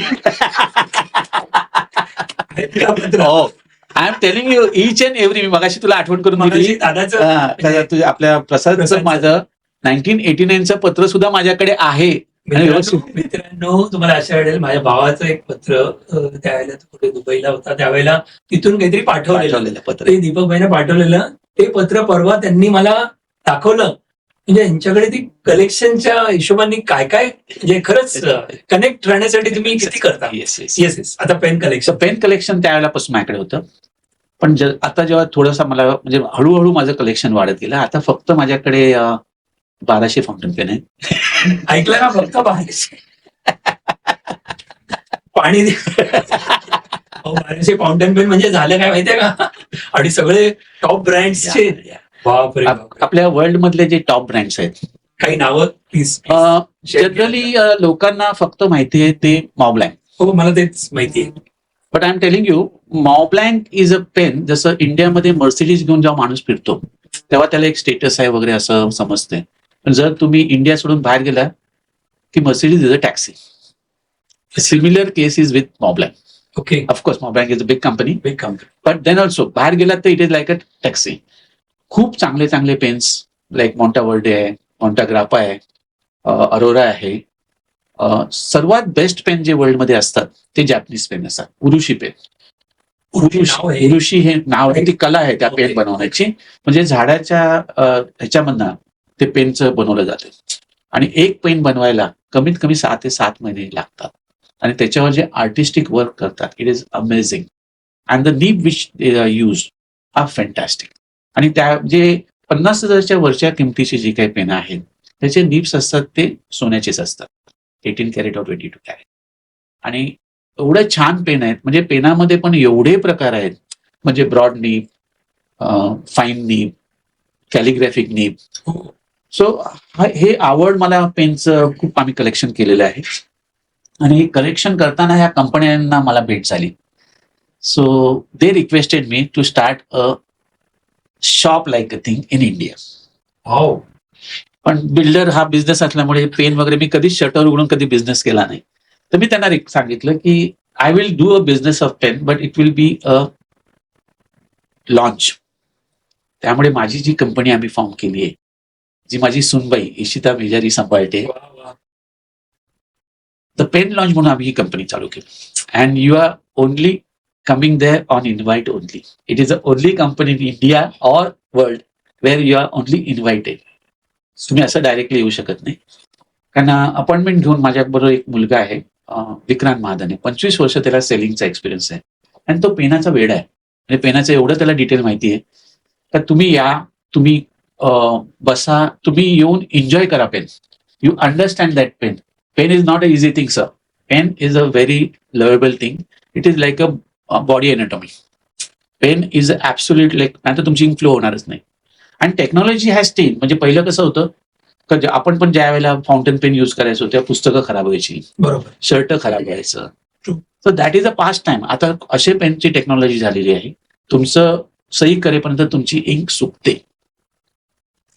I am telling you each and every. मी मगाशी तुला आठवण करून दिली दादाचं आपल्या प्रसादचं माझं 1989चं पत्र सुद्धा माझ्याकडे आहे. मित्रांनो, तुम्हाला असं वाटेल माझ्या भावाचं एक पत्र त्यावेळेला तो कुठे दुबईला होता, त्यावेळेला तिथून काहीतरी पाठवलेलं पत्र ते दीपकभाईने पाठवलेलं. ते पत्र परवा त्यांनी मला दाखवलं. म्हणजे यांच्याकडे ती कलेक्शनच्या हिशोबाने काय म्हणजे खरंच कनेक्ट राहण्यासाठी तुम्ही किती करता. येस. आता पेन कलेक्शन त्यावेळेपासून माझ्याकडे होतं. पण आता जेव्हा थोडंसं मला म्हणजे हळूहळू माझं कलेक्शन वाढत गेलं. आता फक्त माझ्याकडे 1200 फाउंटन पेन आहे. ऐकलं ना, फक्त 1200. पाणी 1200 फाउंटन पेन म्हणजे झालं काय माहितीये का? आणि सगळे टॉप ब्रँड्सचे. बापरे, आपल्या वर्ल्ड मधले जे टॉप ब्रँड्स आहेत, काही नावं प्लीज. जनरली लोकांना फक्त माहिती आहे ते मॉब्लँक. हो, मला तेच माहिती आहे. But I am telling you, Montblanc is a pen. जसं इंडियामध्ये मर्सिडीज घेऊन जेव्हा माणूस फिरतो तेव्हा त्याला एक स्टेटस आहे वगैरे असं समजते. पण जर तुम्ही इंडिया सोडून बाहेर गेला की Mercedes is a taxi. Similar case is with Montblanc. Okay, of course Montblanc is a big company, but then also बाहेर गेलात तर it is like a taxi. खूप चांगले पेन्स लाईक मॉन्टावर्डे आहे, मॉन्टाग्राफा आहे, अरोरा आहे. सर्वात बेस्ट पेन जे वर्ल्डमध्ये असतात ते जॅपनीज पेन असतात, उरुशी पेन. नाव आहे. ऋषी हे नाव आहे, ती कला आहे त्या पेन बनवण्याची. म्हणजे झाडाच्या ह्याच्यामधनं ते पेनचं बनवलं जातं आणि एक पेन बनवायला कमीत कमी 6 ते 7 महिने लागतात आणि त्याच्यावर जे आर्टिस्टिक वर्क करतात, it is amazing. And the nib which use are fantastic. आणि त्या जे 50,000च्या वरच्या किमतीची जी काही पेनं आहेत त्याचे नीब्स असतात ते सोन्याचेच असतात, 18 कॅरेट और 22 कॅरेट. आणि एवढं छान पेन आहेत, म्हणजे पेनामध्ये पण एवढे प्रकार आहेत, म्हणजे broad nib, fine nib, calligraphic nib. So हे आवड मला पेनचं खूप आम्ही कलेक्शन केलेलं आहे आणि कलेक्शन करताना ह्या कंपन्यांना मला भेट झाली. So they requested me to start a shop like a thing in India. हो. पण बिल्डर हा बिझनेस असल्यामुळे पेन वगैरे मी कधी शटर उघडून कधी बिझनेस केला नाही. तर मी त्यांना सांगितलं की I will do a business of pen but it will be a launch. त्यामुळे माझी जी कंपनी आम्ही फॉर्म केली आहे, जी माझी सुनबाई इशिता मेजारी सांभाळते, द पेन लॉन्च म्हणून आम्ही ही कंपनी चालू केली. And you are only coming there on invite only. It is the only company in India or world where you are only invited. तुम्ही असं डायरेक्टली येऊ शकत नाही. कारण अपॉइंटमेंट घेऊन माझ्याबरोबर एक मुलगा आहे, विक्रांत महादने, 25 वर्ष त्याला सेलिंगचा एक्सपिरियन्स आहे आणि तो पेनाचा वेड आहे. म्हणजे पेनाचं एवढं त्याला डिटेल माहिती आहे तर तुम्ही या, तुम्ही बसा, तुम्ही येऊन एन्जॉय करा pen. You understand that pen. Pen is not a easy thing sir. Pen is a very lovable thing. It is like a body anatomy. Pen is absolute like, नंतर तुमची इंक फ्लो होणारच नाही. आणि technology has change. म्हणजे पहिलं कसं होतं की आपण पण ज्या वेळेला फाउंटन पेन यूज करायचो तेव्हा पुस्तकं खराब व्हायची, बरोबर, शर्ट खराब व्हायचं. True. So that is a past time. आता असे पेनची टेक्नॉलॉजी झालेली आहे, तुमचं सही करेपर्यंत तुमची इंक सुकते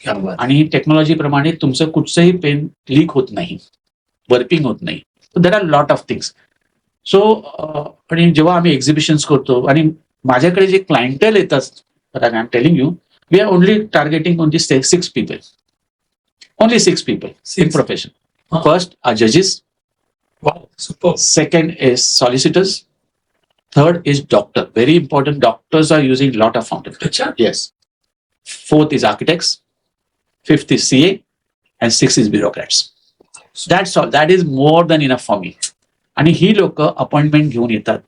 आणि टेक्नॉलॉजी प्रमाणे तुमचं कुठचंही पेन लीक होत नाही, वर्किंग होत नाही. So there are lot of things. So आणि जेव्हा आम्ही एक्झिबिशन्स करतो आणि माझ्याकडे जे क्लायंटेल येतात, I am telling you, we are only targeting only 6 people. Only 6 people in profession. First are judges. Wow, super. Second is solicitors. Third is doctor. Very important. Doctors are using lot of fountain pen. Acha. Yes. Fourth is architects. Fifth is CA. And sixth is bureaucrats. That's all. That is more than enough for me. आणि ही लोक appointment घेऊन येतात.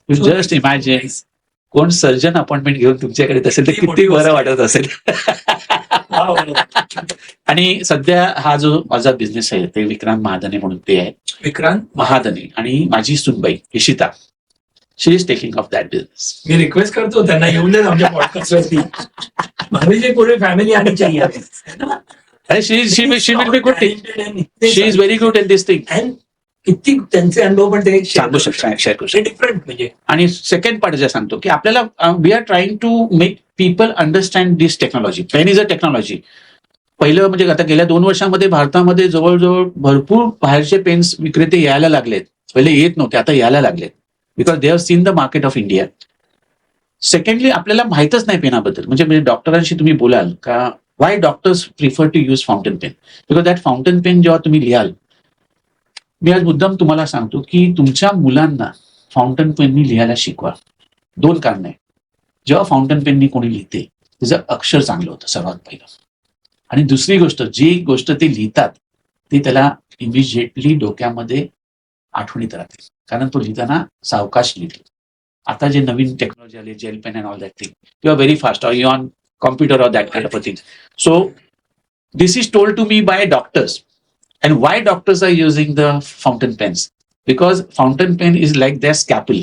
You just imagine, कोण surgeon appointment घेऊन तुमच्याकडे असेल तर किती बरं वाटत असेल. आणि सध्या हा जो माझा बिझनेस आहे ते विक्रांत महादने म्हणून ते आहे. विक्रांत महादने आणि माझी सुनबाई Ishita, she is taking off that business. मी रिक्वेस्ट करतो त्यांना येऊन देत आमच्या पॉडकास्टवरती. माझी पुढे फॅमिली आणि she will be good thing. She is very good in this thing. किती त्यांचे अनुभव पण ते सांगू शकतो, शेअर करू शकतो. डिफरंट म्हणजे. आणि सेकंड पार्ट जे सांगतो की आपल्याला we are trying to make people understand this technology. Pen is a technology. पहिलं म्हणजे आता गेल्या 2 वर्षांमध्ये भारतामध्ये जवळजवळ भरपूर बाहेरचे पेन्स विक्रेते यायला लागलेत. पहिले येत नव्हते, आता यायला लागलेत, because they have seen the market of India. Secondly आपल्याला माहितच नाही पेनाबद्दल. म्हणजे डॉक्टरांशी तुम्ही बोलाल का, why doctors prefer to use fountain pen, because that fountain pen जेव्हा तुम्ही लिहाल, मी आज मुद्दाम तुम्हाला सांगतो की तुमच्या मुलांना फाउंटन पेननी लिहायला शिकवा. 2 कारण आहे. जेव्हा फाउंटन पेननी कोणी लिहिते त्याचं अक्षर चांगलं होतं सर्वात पहिलं, आणि दुसरी गोष्ट, जी गोष्ट ते लिहितात ती त्याला इमिजिएटली डोक्यामध्ये आठवणीत राहते, कारण तो लिहिताना सावकाश लिहितो. आता जे नवीन टेक्नॉलॉजी आली, gel pen and all that thing, you are very fast, or you on computer or that kind of a thing. So this is told to me by doctors. And why doctors are using the fountain pens? Because fountain pen is like their scalpel.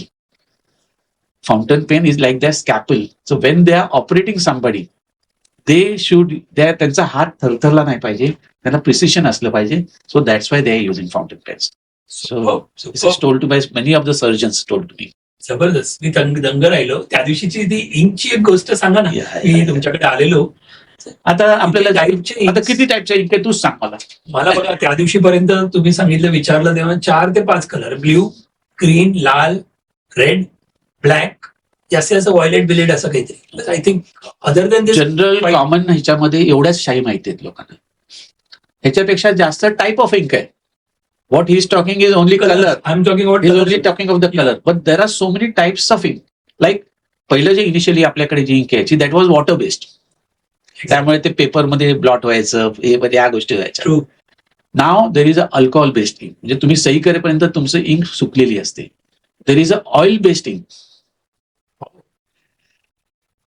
Fountain pen is like their scalpel. So when they are operating somebody, they should, त्यांचा हात थरथरला नाही पाहिजे, त्यांना precision असलं पाहिजे. So that's why they are using fountain pens. So this is told to by many of the surgeons told to me. जबरदस्त. मी दंग राहिलो त्या दिवशीची ती इंकची एक गोष्ट सांगा ना. मी तुमच्याकडे आलेलो. आता आपल्याला आता किती टाईपच्या इंक आहे तूच सांग मला. मला बघा, त्या दिवशीपर्यंत तुम्ही सांगितलं, विचारलं तेव्हा 4 ते 5 कलर, ब्ल्यू, ग्रीन, लाल, रेड, ब्लॅक, जास्तीत जास्त व्हायलेट बिलेट असं काहीतरी. I think other than this general common ह्याच्यामध्ये एवढ्याच शाही माहिती आहेत लोकांना. ह्याच्यापेक्षा जास्त टाईप ऑफ इंक आहे. What he is talking is only color. I'm talking about He is only talking of the color. But there are so many types of ink. Like पहिलं जे इनिशियली आपल्याकडे जी इंक यायची that was water based, त्यामुळे ते पेपरमध्ये blot व्हायचं, हे या गोष्टी व्हायच्या. True. Now there is a alcohol based ink, म्हणजे तुम्ही सही करेपर्यंत तुमचं इंक सुकलेली असते. There is a oil based ink.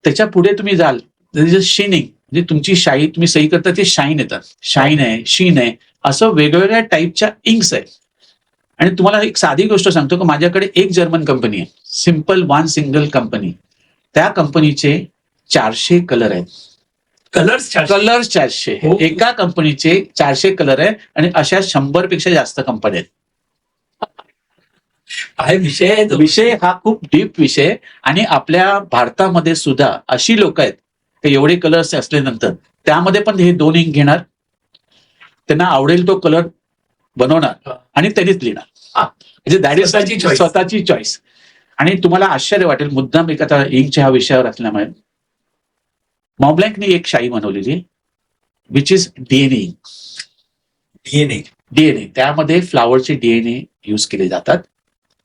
त्याच्या पुढे तुम्ही जाल, देर इज अ शिनिंग, म्हणजे तुमची शाई तुम्ही सही करता ते शाईन येतात, शाईन आहे, शीन आहे, असं वेगवेगळ्या टाईपच्या इंक्स आहेत. आणि तुम्हाला एक साधी गोष्ट सांगतो की माझ्याकडे एक जर्मन कंपनी आहे, सिम्पल वन सिंगल कंपनी. त्या कंपनीचे 400 कलर आहेत. कलर्स 400. हो. एका कंपनीचे 400 कलर आहे आणि अशा 100 पेक्षा जास्त कंपन्या आहेत. काय विषय आहे तो. विषय हा खूप डीप विषय आहे. आणि आपल्या भारतामध्ये सुद्धा अशी लोक आहेत की एवढे कलर्स असल्यानंतर त्यामध्ये पण हे 2 इंक घेणार, त्यांना आवडेल तो कलर बनवणार आणि त्यांनीच लिहिणार. म्हणजे दॅट इज स्वतःची चॉईस. आणि तुम्हाला आश्चर्य वाटेल, मुद्दाम एक आता इंकच्या ह्या विषयावर असल्यामुळे मॉब्लँकने एक शाई बनवलेली आहे विच इज डीएनए. डीएनए त्यामध्ये फ्लावरचे डीएनए यूज केले जातात.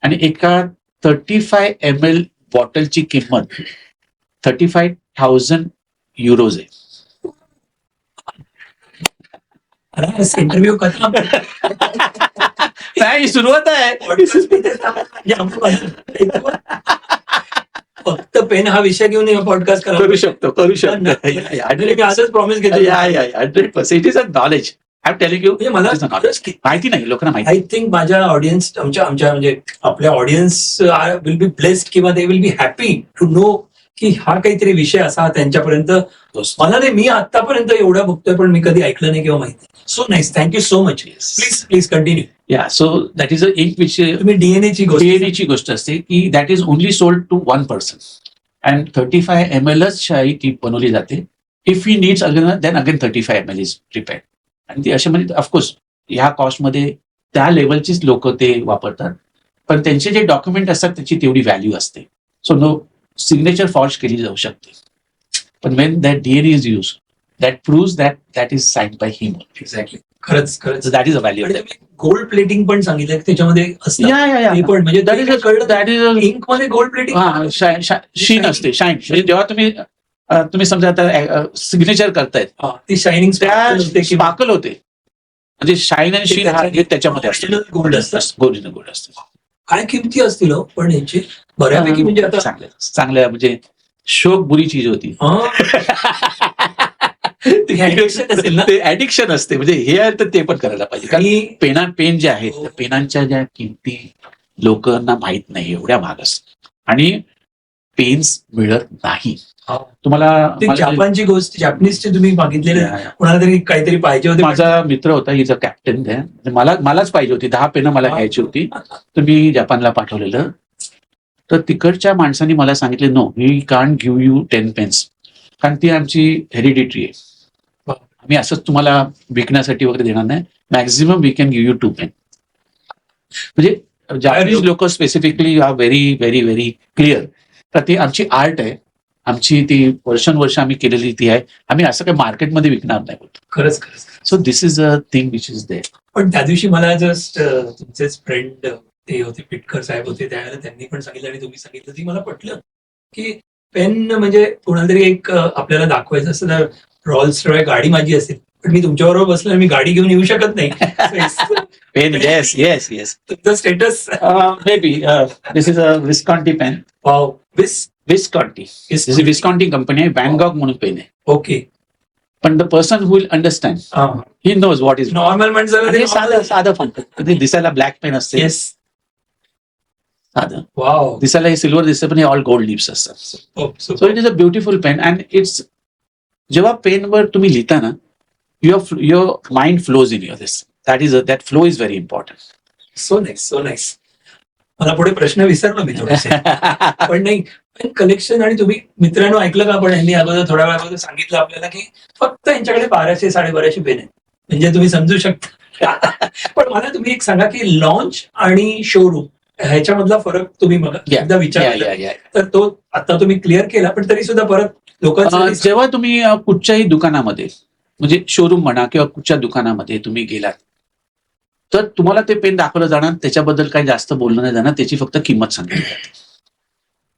आणि एका 35 ml बॉटलची किंमत 35,000 युरोज आहे. इंटरव्ह्यू कसा नाही, सुरुवात आहे. फक्त पेन हा विषय घेऊन पॉडकास्ट करू शकतो. असंच प्रॉमिस घेतो. 100% it is a knowledge. I am telling you, म्हणजे मला माहिती नाही लोकांना माहिती. आय थिंक माझ्या ऑडियन्स, आमच्या म्हणजे आपल्या ऑडियन्स विल बी ब्लेस्ड किंवा they will be happy to know की हा काहीतरी विषय असा त्यांच्यापर्यंत. मला नाही, मी आतापर्यंत एवढा बघतोय पण मी कधी ऐकलं नाही किंवा माहिती. So nice, thank you so much. Please continue. Yeah, so that is a ink which तुम्ही डीएनएची गोष्ट असते की that is only sold to 1 person and 35 ml शाई ती बनवली जाते. If he needs again then again 35 ml is prepared. आणि ती असे म्हणजे ऑफकोर्स ह्या कॉस्टमध्ये त्या लेवलचीच लोक ते वापरतात, पण त्यांचे जे डॉक्युमेंट असतात त्याची तेवढी व्हॅल्यू असते. सो नो सिग्नेचर फॉर्ज केली जाऊ शकते, पण when that DNA is use that proves that is signed by him. Exactly. खरंच that is a value. Gold plating पण सांगितलं त्याच्यामध्ये असतं. पण म्हणजे दॅट इज इंक मध्ये गोल्ड प्लेटिंग शीन असते, शाईन. म्हणजे जेव्हा तुम्ही समजा आता सिग्नेचर करतायत ती शायनिंग स्पार्कल होते, म्हणजे शाईन आणि शीन हे त्याच्यामध्ये असतं. गोल्ड असतं. गोल्ड असतं. काय किमती असतील पण यांची बऱ्यापैकी. म्हणजे आता चांगल्या म्हणजे शोक बुरी चीज होती. ते ऍडिक्शन असते, म्हणजे हे आहे तर ते पण करायला पाहिजे. कारण पेन जे आहेत त्या पेनांच्या ज्या किमती लोकांना माहित नाही, एवढ्या महाग असतात आणि पेन्स मिळत नाही. तुम्हाला जापानची गोष्ट, जापनीजची तुम्ही मागितलेले कोणाला तरी काहीतरी पाहिजे होते. माझा मित्र होता, हिचा कॅप्टन आहे, मलाच पाहिजे होती 10 पेनं मला घ्यायची होती. तर मी जपानला पाठवलेलं. तर तिकडच्या माणसांनी मला सांगितले no, we can't give you 10 pens, कारण ती आमची हेरिडिटरी आहे. आम्ही असंच तुम्हाला विकण्यासाठी वगैरे देणार नाही. Maximum we can give you 2 pen. म्हणजे जापनीज लोक specifically are very very very clear. तर ती आमची आर्ट आहे, आमची ती वर्षानुवर्ष आम्ही केलेली ती आहे. आम्ही असं काही मार्केटमध्ये विकणार नाही होत. खरंच. So this is a thing which is there. पण त्या दिवशी मला जस्ट तुमचेच फ्रेंड ते होते, पिटकर साहेब होते, त्यावेळेला त्यांनी पण सांगितलं आणि तुम्ही सांगितलं, ती मला पटलं की पेन म्हणजे कोणाला तरी एक आपल्याला दाखवायचं असं तर रॉल्स रॉय गाडी माझी असेल, पण मी तुमच्याबरोबर बसलो, मी गाडी घेऊन येऊ शकत नाही. Pen, yes. तुमचं status may be this is a Visconti pen. Wow. Visconti. This is Visconti company आहे, वॅनगॉग म्हणून पेन आहे. ओके. पण the person who will understand, he knows what is. Normal माणसाला साधं फक्त दिसायला ब्लॅक पेन असते, साधं. वाव. दिसायला हे सिल्वर दिसतं, पण हे ऑल गोल्ड लिप्स असतात. So it is a beautiful pen and it's, जेव्हा पेनवर तुम्ही लिहिता ना, your mind flows in your this. That flow is very important. So nice. मला पुढे प्रश्न विसरलो मी थोडेसे. पण नाही, पेन कलेक्शन. आणि तुम्ही मित्रांनो ऐकलं का, पण यांनी अगोदर थोड्या वेळा अगोदर सांगितलं आपल्याला की फक्त यांच्याकडे 1200-1250 पेन आहेत. म्हणजे तुम्ही समजू शकता. पण मला तुम्ही एक सांगा की लॉन्च आणि शोरूम ह्याच्यामधला फरक तुम्ही एकदा विचारला तर तो आता तुम्ही क्लिअर केला, पण तरी सुद्धा परत लोकांना, जेव्हा तुम्ही कुठच्याही दुकानामध्ये म्हणजे शोरूम म्हणा किंवा कुठच्या दुकानामध्ये तुम्ही गेलात, तर तुम्हाला ते पेन दाखवलं जाणार, त्याच्याबद्दल काही जास्त बोलणं नाही जाणार, त्याची फक्त किंमत सांगितली जाते.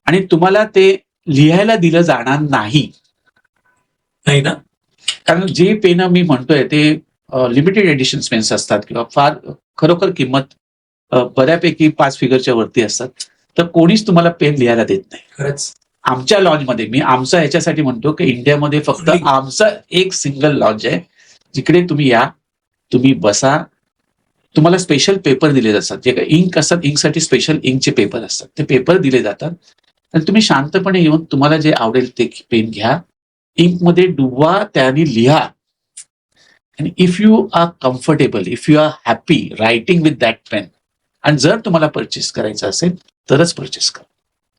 आणि तुम्हाला ते लिहायला दिलं जाणार नाही. नाही ना? कारण जे पेन मी म्हणतोय ते लिमिटेड एडिशन पेन्स असतात किंवा फार खरोखर किंमत बऱ्यापैकी 5 फिगरच्या वरती असतात. तर कोणीच तुम्हाला पेन लिहायला देत नाही. खरंच. आमच्या लॉन्चमध्ये, मी आमचं ह्याच्यासाठी म्हणतो की इंडियामध्ये फक्त आमचं एक सिंगल लॉन्च आहे, जिकडे तुम्ही या, तुम्ही बसा, तुम्हाला स्पेशल पेपर दिले जातात, जे काही इंक असतात, इंकसाठी स्पेशल इंकचे पेपर असतात, ते पेपर दिले जातात आणि तुम्ही शांतपणे येऊन तुम्हाला जे आवडेल ते पेन घ्या, इंकमध्ये डुबवा, त्याने लिहा. आणि if you are comfortable, if you are happy writing with that pen, आणि जर तुम्हाला परचेस करायचं असेल तरच परचेस करा.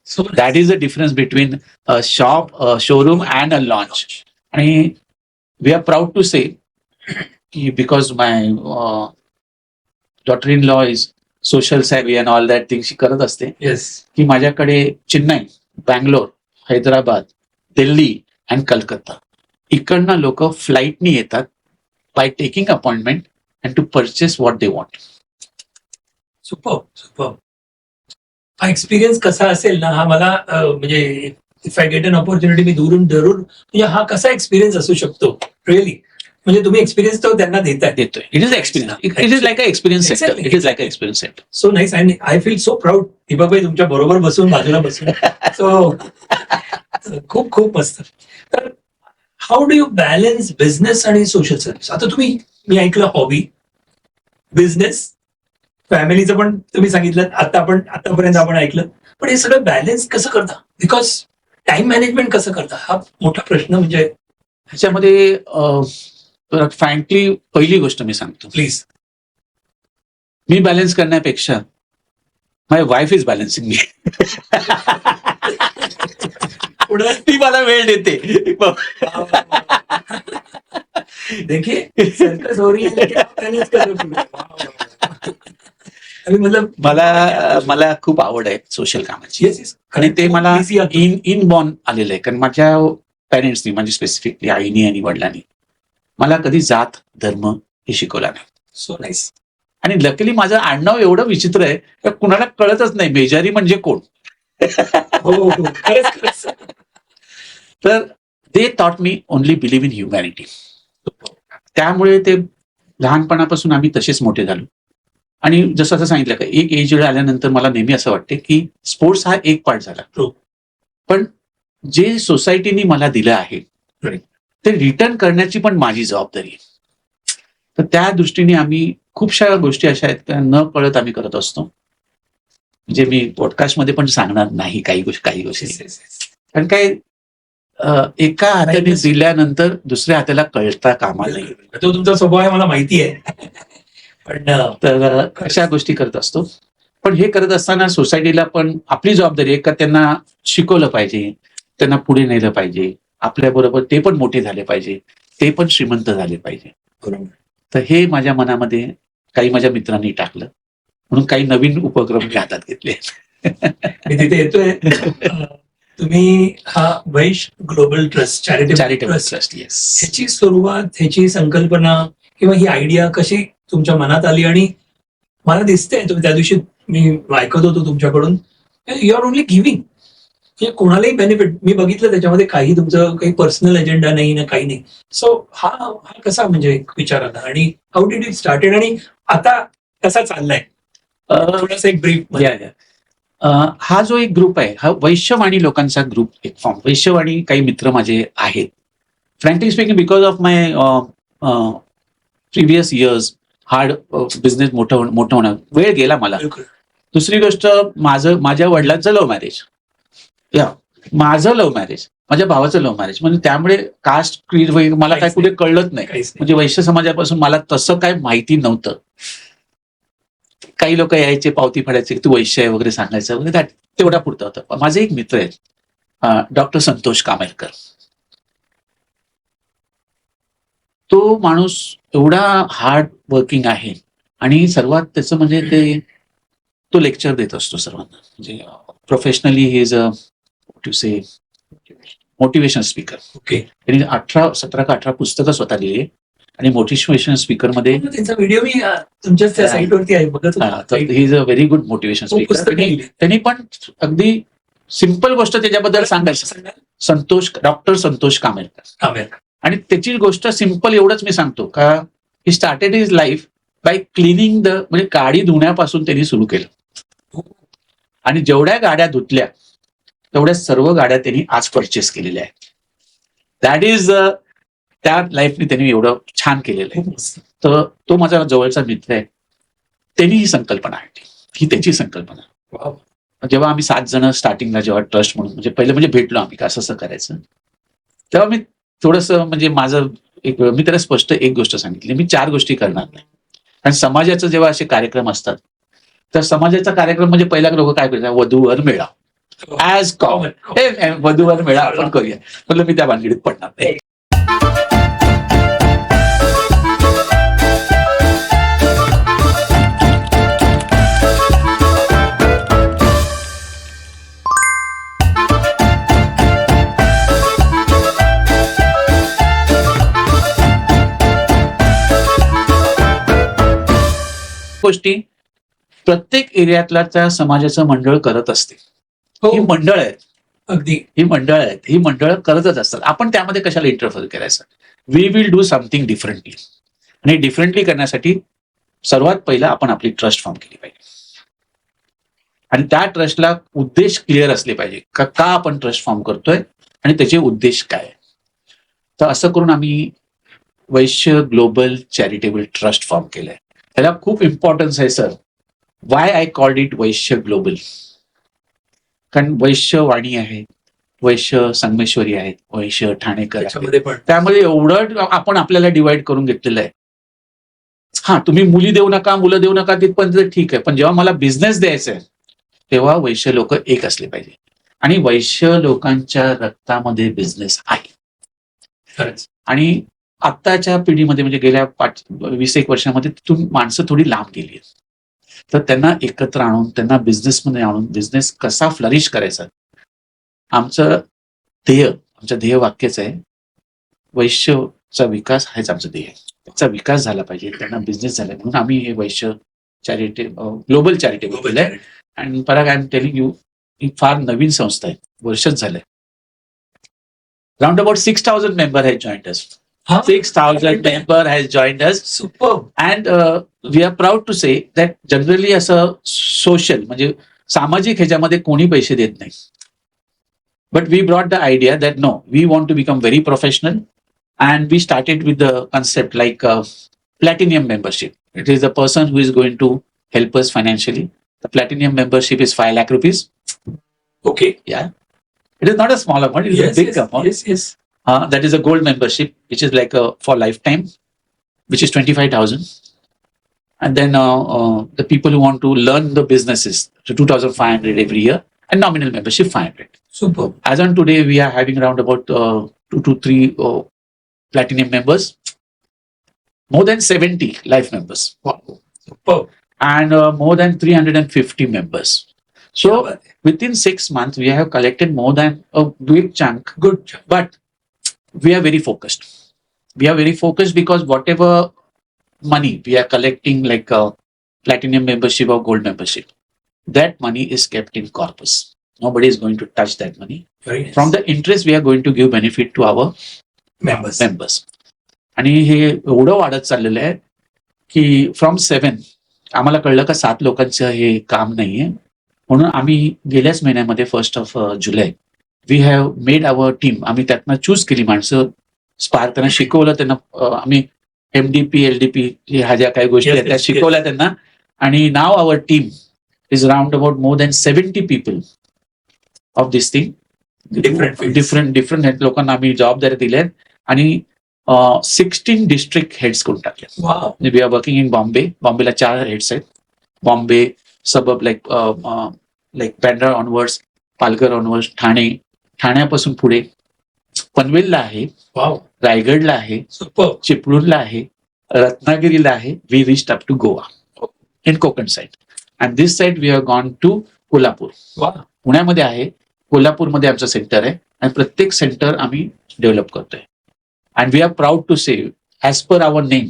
So that is the difference between a shop, a showroom and a launch. And we are proud to say की because my daughter in law is social savvy and all that thing she करत असते, yes. की माझ्याकडे Chennai, Bangalore, Hyderabad, Delhi and Calcutta इकडनं लोक फ्लाईटनी येतात by taking appointment and to purchase what they want. Super super. हा एक्सपिरियन्स कसा असेल ना, हा मला म्हणजे if I get an opportunity, मी दुरून म्हणजे हा कसा एक्सपिरियन्स असू शकतो रिअली. म्हणजे तुम्ही एक्सपिरियन्स तो त्यांना देताय. देतोय. It is experience, it is like a experience sector, it is like a experience sector. So nice. And I feel so proud Deepakbhai तुमच्या बरोबर बसून, बाजूला बसून. सो खूप खूप मस्त. तर how do you balance business आणि सोशल सर्व्हिस? आता तुम्ही, मी ऐकलं हॉबी, बिझनेस, फॅमिलीचं पण तुम्ही सांगितलं, आतापर्यंत आपण ऐकलं, पण हे सगळं बॅलन्स कसं करता? बिकॉज टाइम मॅनेजमेंट कसं करता, हा मोठा प्रश्न. म्हणजे ह्याच्यामध्ये फ्रँकली पहिली गोष्ट मी सांगतो, प्लीज. मी बॅलन्स करण्यापेक्षा माय वाईफ इज बॅलन्सिंग मी. ती मला वेळ देते. देखिए सर्कस हो रही है लेकिन आप मैनेज कर रहे हो. आणि मला खूप आवड आहे सोशल कामाची. Yes yes. आणि ते मला इन बॉर्न आलेलं आहे. कारण माझ्या पॅरेंट्सनी, म्हणजे स्पेसिफिकली आईनी आणि वडिलांनी मला कधी जात, धर्म हे शिकवला नाही. So nice. आणि लकीली माझं आडनाव एवढं विचित्र आहे की कुणाला कळतच नाही मेजारी म्हणजे कोण. हो खरंच. तर they taught me only believe in humanity. त्यामुळे ते लहानपणापासून आम्ही तसेच मोठे झालो. आणि जसं असं सांगितलं का, एक एज आल्यानंतर मला नेहमी असं वाटते की स्पोर्ट्स हा एक पार्ट झाला, पण जे सोसायटीने मला दिलं आहे ते रिटर्न करण्याची पण माझी जबाबदारी आहे. तर त्या दृष्टीने आम्ही खूपशा गोष्टी अशा आहेत त्या न कळत आम्ही करत असतो, जे मी पॉडकास्टमध्ये पण सांगणार नाही काही गोष्टी. कारण काय, एका हाताने दिल्यानंतर दुसऱ्या हाताला कळता कामा नये. तो तुमचा स्वभाव आहे मला माहिती आहे. पण तर अशा गोष्टी करत असतो. पण हे करत असताना सोसायटीला पण आपली जबाबदारी आहे का त्यांना शिकवलं पाहिजे, त्यांना पुढे नेलं पाहिजे, आपल्याबरोबर ते पण मोठे झाले पाहिजे, ते पण श्रीमंत झाले पाहिजे. बरोबर. तर हे माझ्या मनामध्ये काही माझ्या मित्रांनी टाकलं, म्हणून काही नवीन उपक्रम मी हातात घेतले. मी तिथे येतोय. तुम्ही हा वैश ग्लोबल ट्रस्ट, चॅरिटेबल ट्रस्ट, ह्याची सुरुवात, ह्याची संकल्पना किंवा ही आयडिया कशी तुमच्या मनात आली? आणि मला दिसतंय तुम्ही त्या दिवशी मी ऐकत होतो तुमच्याकडून, यू आर ओनली गिव्हिंग, म्हणजे कोणालाही बेनिफिट. मी बघितलं त्याच्यामध्ये काही तुमचं काही पर्सनल एजेंडा नाही ना, काही नाही. सो हा कसा म्हणजे एक विचार आला आणि हाऊ डिड इट स्टार्टेड आणि आता कसा चाललाय? थोडासा एक ब्रीफ. हा जो एक ग्रुप आहे, हा वैश्यवाणी लोकांचा ग्रुप, एक फॉर्म. वैश्यवाणी काही मित्र माझे आहेत. Frankly speaking, because of my previous years, hard business मोठं होणं, वेळ गेला मला. दुसरी गोष्ट, माझ्या वडिलांचं लव्ह मॅरेज, माझं लव्ह मॅरेज, माझ्या भावाचं लव्ह मॅरेज, म्हणजे त्यामुळे कास्ट क्रीड मला काय कुठे कळलंच नाही. म्हणजे वैश्य समाजापासून मला तसं काय माहिती नव्हतं. काही लोक यायचे, पावती फाडायचे, तू वैश्य आहे वगैरे सांगायचं वगैरे, तेवढा पुरतं होतं. माझे एक मित्र आहेत, डॉक्टर संतोष कामेरकर. तो माणूस एवढा हार्ड वर्किंग आहे आणि सर्वात त्याचं म्हणजे तो लेक्चर देत असतो सर्वांना. म्हणजे professionally he is a to say motivation speaker. Okay. त्यांनी 17 का 18 पुस्तकं स्वतः लिहिली आणि मोटिवेशन स्पीकर मध्ये त्यांचा व्हिडिओ मी तुमच्या साईटवरती आहे बघत. ही is a very good motivation speaker. त्यांनी पण अगदी सिंपल गोष्ट त्याच्याबद्दल सांगायची. डॉक्टर संतोष कामेरकर. आणि त्याची गोष्ट सिंपल एवढंच मी सांगतो का he started his life bye cleaning म्हणजे गाडी धुण्यापासून त्यांनी सुरू केलं. आणि जेवढ्या गाड्या धुतल्या तेवढ्या सर्व गाड्या त्यांनी आज परचेस केलेल्या आहेत. दॅट इज त्या लाईफने त्यांनी एवढं छान केलेलं आहे. तर तो माझा जवळचा मित्र आहे. त्यांनी ही संकल्पना आहे, ही त्याची संकल्पना. जेव्हा आम्ही 7 जण स्टार्टिंगला जेव्हा ट्रस्ट म्हणून पहिले भेटलो आम्ही कसं असं करायचं, तेव्हा मी थोडंसं माझं मी त्याला स्पष्ट एक गोष्ट सांगितली, मी 4 गोष्टी करणार नाही. कारण समाजाचं जेव्हा असे कार्यक्रम असतात तर समाजाचा कार्यक्रम पहिला लोक काय करतात, वधूवर मेळा ऍज कॉमन, वधूवर मेळा आपण करूया. म्हटलं मी त्या भानगडीत पडणार नाही. गोष्टी प्रत्येक एरियातल्या त्या समाजाचं मंडळ करत असते. ही मंडळ आहेत, अगदी ही मंडळ आहेत, ही मंडळ करतच असतात. आपण त्यामध्ये कशाला इंटरफेअर करायचं. We will do something differently. आणि डिफरंटली करण्यासाठी सर्वात पहिला आपण आपली ट्रस्ट फॉर्म केली पाहिजे. आणि त्या ट्रस्टला उद्देश क्लिअर असले पाहिजे का आपण ट्रस्ट फॉर्म करतोय आणि त्याचे उद्देश काय. तर असं करून आम्ही Vaishya global charitable trust form केलंय. त्याला खूप इम्पॉर्टन्स आहे sir. Why I called it Vaishya global. कारण वैश्य वाणी आहे, वैश्य संगमेश्वरी आहेत, वैश्य ठाणेकर आहेत. त्यामध्ये एवढं आपण आपल्याला डिवाइड करून घेतलेलं आहे. हा, तुम्ही मुली देऊ नका, मुलं देऊ नका तिथपर्यंत ठीक आहे, पण जेव्हा मला बिझनेस द्यायचा आहे तेव्हा वैश्य लोक एक असले पाहिजे. आणि वैश्य लोकांच्या रक्तामध्ये बिझनेस आहे. आणि आत्ताच्या पिढीमध्ये गेल्या 20-एक वर्षामध्ये तिथून माणसं थोडी लांब गेली आहेत. तर त्यांना एकत्र आणून, त्यांना बिझनेसमध्ये आणून बिझनेस कसा फ्लरिश करायचा, आमचं ध्येय वाक्यच आहे, वैश्यचा विकास हाच आमचं ध्येय. त्याचा विकास झाला पाहिजे, त्यांना बिझनेस झाला, म्हणून आम्ही हे वैश्य ग्लोबल चॅरिटेबल केलंय. आणि पराग आय एम टेलिंग यू, ही फार नवीन संस्था आहे, वर्षच झालंय. Round about 6,000 member has joined us. 6,000 member has joined us. Superb. And we are proud to say that generally असं सोशल सामाजिक ह्याच्यामध्ये कोणी पैसे देत नाही. But we brought the idea that no, we want to become very professional, and we started with the concept like platinum membership. It is the person who is going to help us financially. The platinum membership is 5 lakh rupees. Okay. Yeah. It is not a small amount, it is a big amount. Yes. That is a gold membership, which is like for lifetime, which is 25,000. And then the people who want to learn the businesses, so 2,500 every year, and nominal membership 500. Superb. As on today, we are having around about 2 to 3 platinum members, more than 70 life members. Wow. Superb. And more than 350 members. So within 6 months, we have collected more than a big chunk. Good chunk. But we are very focused. We are very focused because whatever money we are collecting, like platinum membership or gold membership, that money is kept in corpus. Nobody is going to touch that money. Very nice. From the interest, we are going to give benefit to our members. आणि हे एवढं वाढत चाललेलं आहे की from 7 आम्हाला कळलं का 7 लोकांचं हे काम नाहीये. म्हणून आम्ही गेल्याच महिन्यामध्ये 1 जुलै we have made our team. आम्ही त्यातनं चूज केली माणसं, स्पार्क त्यांना शिकवलं, त्यांना आम्ही MDP, LDP ह्या ज्या काही गोष्टी आहेत त्या शिकवल्या त्यांना. आणि नाव our team is round about more than 70 people of this thing. Different लोकांना आम्ही जबाबदारी दिल्या आहेत आणि 16 डिस्ट्रिक्ट हेड्स करून टाकले. वी आर वर्किंग इन बॉम्बेला 4 हेड्स आहेत. Bombay suburb like Bandra onwards, Palghar onwards, ठाण्यापासून पुढे पनवेलला आहे, रायगडला आहे, चिपळूणला आहे, रत्नागिरीला आहे. We reached up to Goa in Konkan side. And this side we have gone to Kolhapur. पुण्यामध्ये आहे, कोल्हापूरमध्ये आमचं सेंटर आहे आणि प्रत्येक सेंटर आम्ही डेव्हलप करतोय. And we are proud to say, as per our name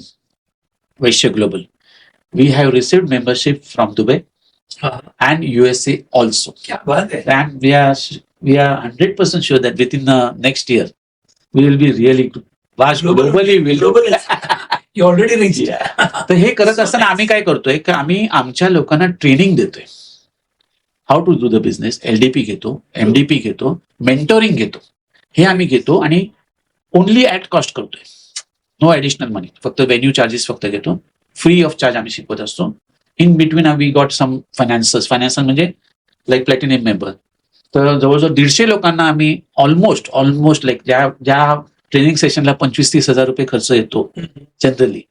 Vaishya global, we have received membership from Dubai, and USA also. क्या बात है. And we are 100% sure that within the next year we will be really globally Global. You already reached. Yeah. तर हे करत असताना आम्ही काय करतोय की आम्ही आमच्या लोकांना ट्रेनिंग देतोय. How to do the business. LDP घेतो, MDP घेतो, मेंटोरिंग घेतो. हे आम्ही घेतो आणि ओनली ऍट कॉस्ट करतोय. No additional money. फक्त व्हेन्यू चार्जेस फक्त घेतो. फ्री ऑफ चार्ज आम्ही शिकवत असतो. In between we got some financers म्हणजे लाईक प्लॅटिनियम मेंबर. तर जवळजवळ 150 लोकांना आम्ही ऑलमोस्ट लाईक ज्या ट्रेनिंग सेशनला 25-30 हजार रुपये खर्च येतो generally,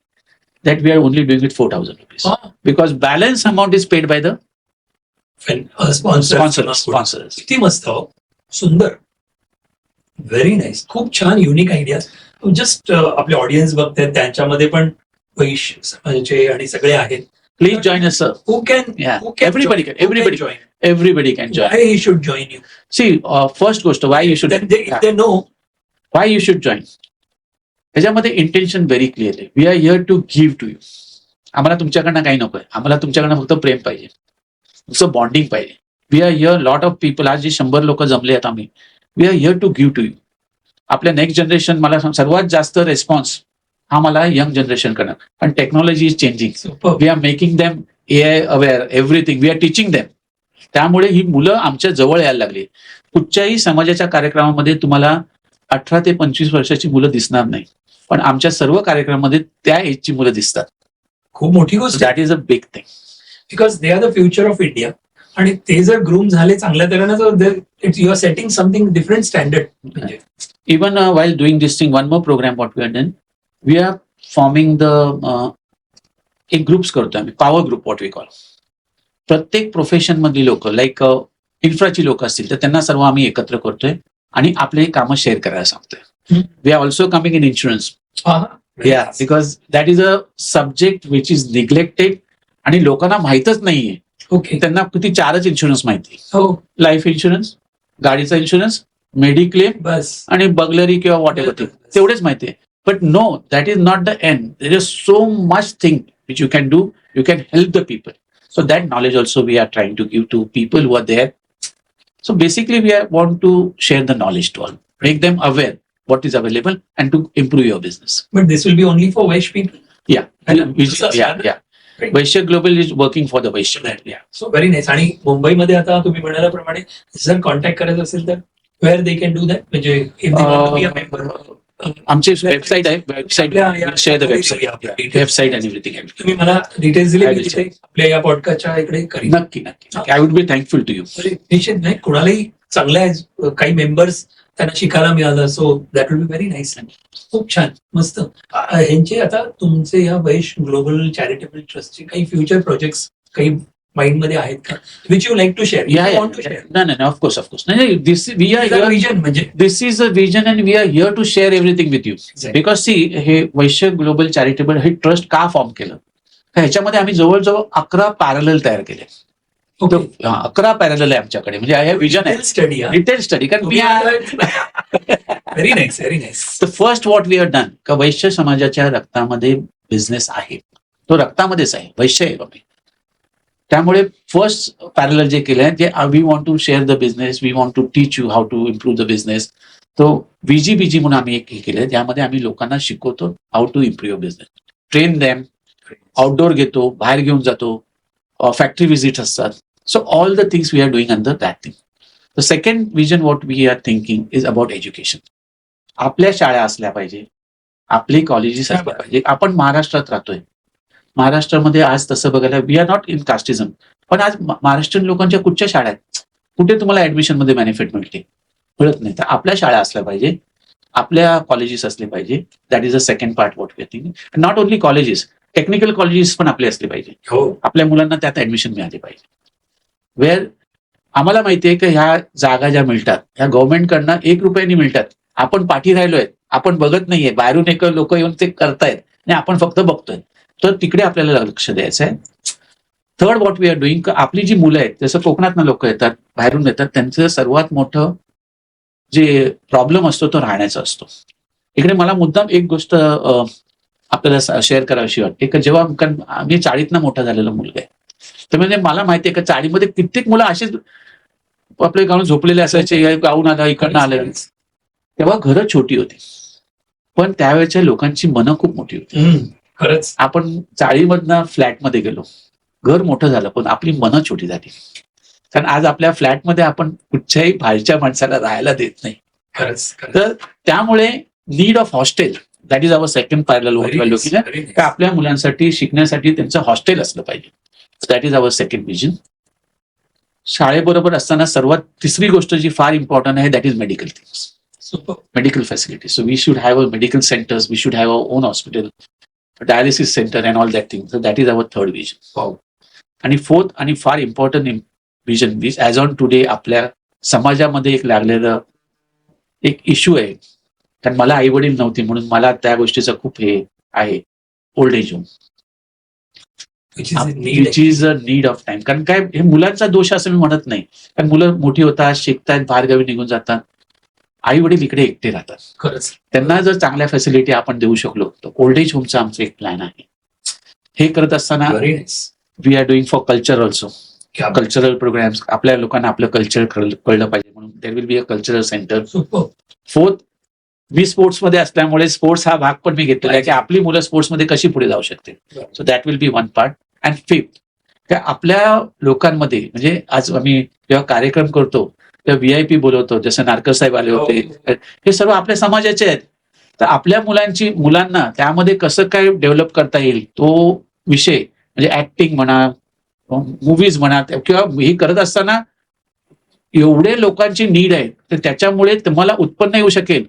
that we are only doing it 4,000 rupees. Because balance amount is paid by the sponsors. किती मस्त हो. सुंदर. Very nice. खूप छान युनिक आयडिया. जस्ट आपले ऑडियन्स बघतात त्यांच्यामध्ये पण वैश्य समाजाचे आणि सगळे आहेत. Please join us sir. Who can Everybody can join. Why he should join you? See, first गोष्ट why you should. If they know why you should join. त्याच्यामध्ये इंटेन्शन व्हेरी क्लिअर आहे. We are here to give to you. आम्हाला तुमच्याकडनं काही नकोय. आम्हाला तुमच्याकडनं फक्त प्रेम पाहिजे, तुमचं बॉन्डिंग पाहिजे. We are here lot of people. आज जे 100 लोक जमले आहेत आम्ही, we are here to give to you. आपल्या नेक्स्ट जनरेशन, मला सर्वात जास्त रेस्पॉन्स हा मला यंग जनरेशन करणार. पण technology is changing. We are making them AI aware everything. We are teaching them. त्यामुळे ही मुलं आमच्या जवळ यायला लागली. कुठच्याही समाजाच्या कार्यक्रमामध्ये तुम्हाला 18 ते 25 वर्षाची मुलं दिसणार नाही, पण आमच्या सर्व कार्यक्रमामध्ये त्या एजची मुलं दिसतात. खूप मोठी गोष्ट. That is a big thing. Because they are the future of India. आणि ते जर ग्रूम झाले चांगल्या तऱ्हेने तर you are setting something different standard. म्हणजे even while doing this thing, one more program what we are done, we are forming the एक groups करतोय आम्ही, power group what we call. प्रत्येक प्रोफेशन मधली लोक, लाईक इन्फ्राची लोक असतील तर त्यांना सर्व आम्ही एकत्र करतोय आणि आपले कामं शेअर करायला सांगतोय. We are also coming in insurance. Because that is a subject which is neglected आणि लोकांना माहीतच नाहीये. ओके. त्यांना किती 4च इन्शुरन्स माहिती. हो. लाईफ इन्शुरन्स, गाडीचा इन्शुरन्स, मेडिक्लेम बस आणि बगलरी किंवा व्हॉट एव्हर थिंग, तेवढेच माहिती आहे. But no, that is not the end. There is so much thing which you can do. You can help the people. So that knowledge also we are trying to give to people who are there. So basically we want to share the knowledge to all, make them aware what is available and to improve your business. But this will be only for Vaishya people. Yeah. Vaishya Global is working for the Vaishya. Yeah. So very nice. आणि मुंबईमध्ये आता तुम्ही म्हणाल्याप्रमाणे जर contact करायचं असेल तर where they can do that? म्हणजे if they want to be a member. आमची वेबसाईट आहे. Website share the website and everything. तुम्ही मला डिटेल्स दिले की तिथे आपल्या या पॉडकास्टच्या इकडे करीन. नक्की. I would be thankful to you. निश्चित नाही, कुणालाही चांगलं आहे. काही मेंबर्स त्यांना शिकायला मिळालं. So that will be very nice. खूप छान, मस्त. ह्यांचे आता तुमचे या वैश्य ग्लोबल चॅरिटेबल ट्रस्टचे काही फ्युचर प्रोजेक्ट्स काही माइंड मध्ये आहेत का, which you like to share? नाही, ऑफकोर्स. नाही, दिस वी आर विजन, म्हणजे this is a vision and we are here to share everything with you. Because see, हे वैश्य ग्लोबल चॅरिटेबल हे ट्रस्ट का फॉर्म केलं, ह्याच्यामध्ये आम्ही जवळजवळ 11 पॅरलल तयार केले. 11 पॅरलल आहे आमच्याकडे. म्हणजे हे विजन आहे, डिटेल स्टडी. कारण we are very nice, very nice. The first what we are done, का वैश्य समाजाच्या रक्तामध्ये बिझनेस आहे, तो रक्तामध्येच आहे, वैश्य आहे आम्ही. त्यामुळे फर्स्ट पॅरलल जे केलं आहे ते we want to share the business, we want to teach you how to improve the business. तो VGBG म्हणून आम्ही एक हे केलं, त्यामध्ये आम्ही लोकांना शिकवतो how to improve your business, train them, outdoor घेतो, बाहेर घेऊन जातो, फॅक्टरी व्हिजिट असतात. So all the things we are doing under that thing. The second vision what we are thinking is about education. आपल्या शाळा असल्या पाहिजे, आपले कॉलेजेस असल्या पाहिजे. आपण महाराष्ट्रात राहतोय, महाराष्ट्रामध्ये आज तसं बघायला we are not in casteism, पण आज महाराष्ट्रीयन लोकांच्या कुठच्या शाळा आहेत, कुठे तुम्हाला ऍडमिशन मध्ये बेनिफिट मिळत नाही. तर आपल्या शाळा असल्या पाहिजे, आपल्या कॉलेजेस असले पाहिजे. That is a second part what we are thinking. Not only colleges, technical colleges पण आपले असले पाहिजे. आपल्या मुलांना त्यात ऍडमिशन मिळाले पाहिजे. वेअर आम्हाला माहितीये की ह्या जागा ज्या मिळतात ह्या गव्हर्नमेंटकडनं 1 रुपयानी मिळतात. आपण पाठी राहिलोय, आपण बघत नाहीये, बाहेरून एक लोक येऊन ते करतायत आणि आपण फक्त बघतोय. तर तिकडे आपल्याला लक्ष द्यायचं आहे. Third what we are doing, आपली जी मुलं आहेत, जसं कोकणातनं लोक येतात, बाहेरून येतात, त्यांचं सर्वात मोठं जे प्रॉब्लेम असतो तो राहण्याचा असतो. इकडे मला मुद्दाम एक गोष्ट आपल्याला शेअर करावीशी वाटते की जेव्हा आम्ही 40तनं मोठा झालेला मुलगा आहे, तर म्हणजे मला माहितीये का चाळीमध्ये कित्येक मुलं असेच आपले गाऊन झोपलेले असायचे, गाऊन आला इकडनं आलं. तेव्हा घरं छोटी होती, पण त्यावेळेच्या लोकांची मनं खूप मोठी होती. खरंच. आपण चाळीमधनं फ्लॅटमध्ये गेलो, घर मोठं झालं पण आपली मनं छोटी झाली. कारण आज आपल्या फ्लॅटमध्ये आपण कुठच्याही बाहेरच्या माणसाला राहायला देत नाही. खरंच. तर त्यामुळे need of hostel, that is our second parallel, का आपल्या मुलांसाठी शिकण्यासाठी त्यांचं हॉस्टेल असलं पाहिजे. That is our second vision. शाळेबरोबर असताना सर्वात तिसरी गोष्ट जी फार इम्पॉर्टंट आहे that is medical things, medical facilities. So we should have a medical centers, we should have our own hospital, a dialysis center and all that thing. So that is our third vision. Wow. आणि fourth आणि फार important vision which as on today आपल्या समाजामध्ये एक लागलेलं एक issue आहे. कारण मला आई वडील नव्हती म्हणून मला त्या गोष्टीचं खूप हे आहे, old age home, which is a need of time. कारण काय हे मुलांचा दोष असं मी म्हणत नाही, कारण मुलं मोठी होतात, शिकतात, बाहेरगावी निघून जातात, आई वडील इकडे एकटे राहतात. खरंच. त्यांना जर चांगल्या फॅसिलिटी आपण देऊ शकलो तर ओल्ड एज होमचा आमचं एक प्लॅन आहे. हे करत असताना we are doing for culture also, cultural programs. आपल्या लोकांना आपलं कल्चर कळलं पाहिजे म्हणून there will be a cultural centre. Fourth, मी स्पोर्ट्समध्ये असल्यामुळे स्पोर्ट्स हा भाग पण मी घेतलेला आहे की आपली मुलं स्पोर्ट्समध्ये कशी पुढे जाऊ शकते. So that will be one part. And fifth, आपल्या लोकांमध्ये म्हणजे आज आम्ही जेव्हा कार्यक्रम करतो तेव्हा VIP बोलवतो, जसं नारकर साहेब आले होते, हे सर्व आपल्या समाजाचे आहेत. तर आपल्या मुलांना त्यामध्ये कसं काय डेव्हलप करता येईल तो विषय, म्हणजे ऍक्टिंग म्हणा, मूवीज म्हणा, किंवा हे करत असताना एवढे लोकांची नीड आहे तर त्याच्यामुळे तुम्हाला उत्पन्न येऊ शकेल.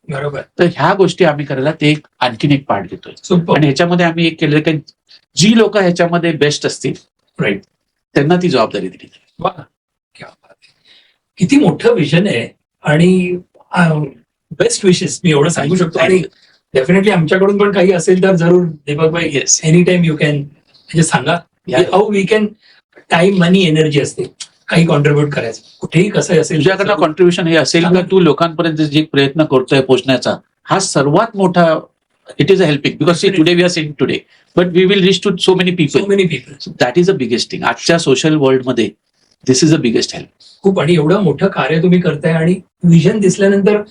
बरोबर. तर ह्या गोष्टी आम्ही करायला ते एक आणखीन एक पार्ट घेतोय. आणि ह्याच्यामध्ये आम्ही एक केलं की जी लोक ह्याच्यामध्ये बेस्ट असतील, राईट, त्यांना ती जबाबदारी दिली. किती मोठं विजन आहे आणि बेस्ट विशेस मी एवढं सांगू शकतो. आणि डेफिनेटली आमच्याकडून पण काही असेल तर जरूर Deepakbhai, yes, any time you can म्हणजे सांगा how we can. Time, money, energy असते, काही कॉन्ट्रीब्युट करायचं कुठेही कसं असेल. तुझ्याकडनं कॉन्ट्रीब्युशन हे असेल का तू लोकांपर्यंत जे प्रयत्न करतोय पोहोचण्याचा, हा सर्वात मोठा, it is a helping. Because today we are seeing today but we will reach to so many people. That is a biggest thing. आजच्या सोशल वर्ल्डमध्ये this is a biggest help. खूप. आणि एवढं मोठं कार्य तुम्ही करताय आणि विजन दिसल्यानंतर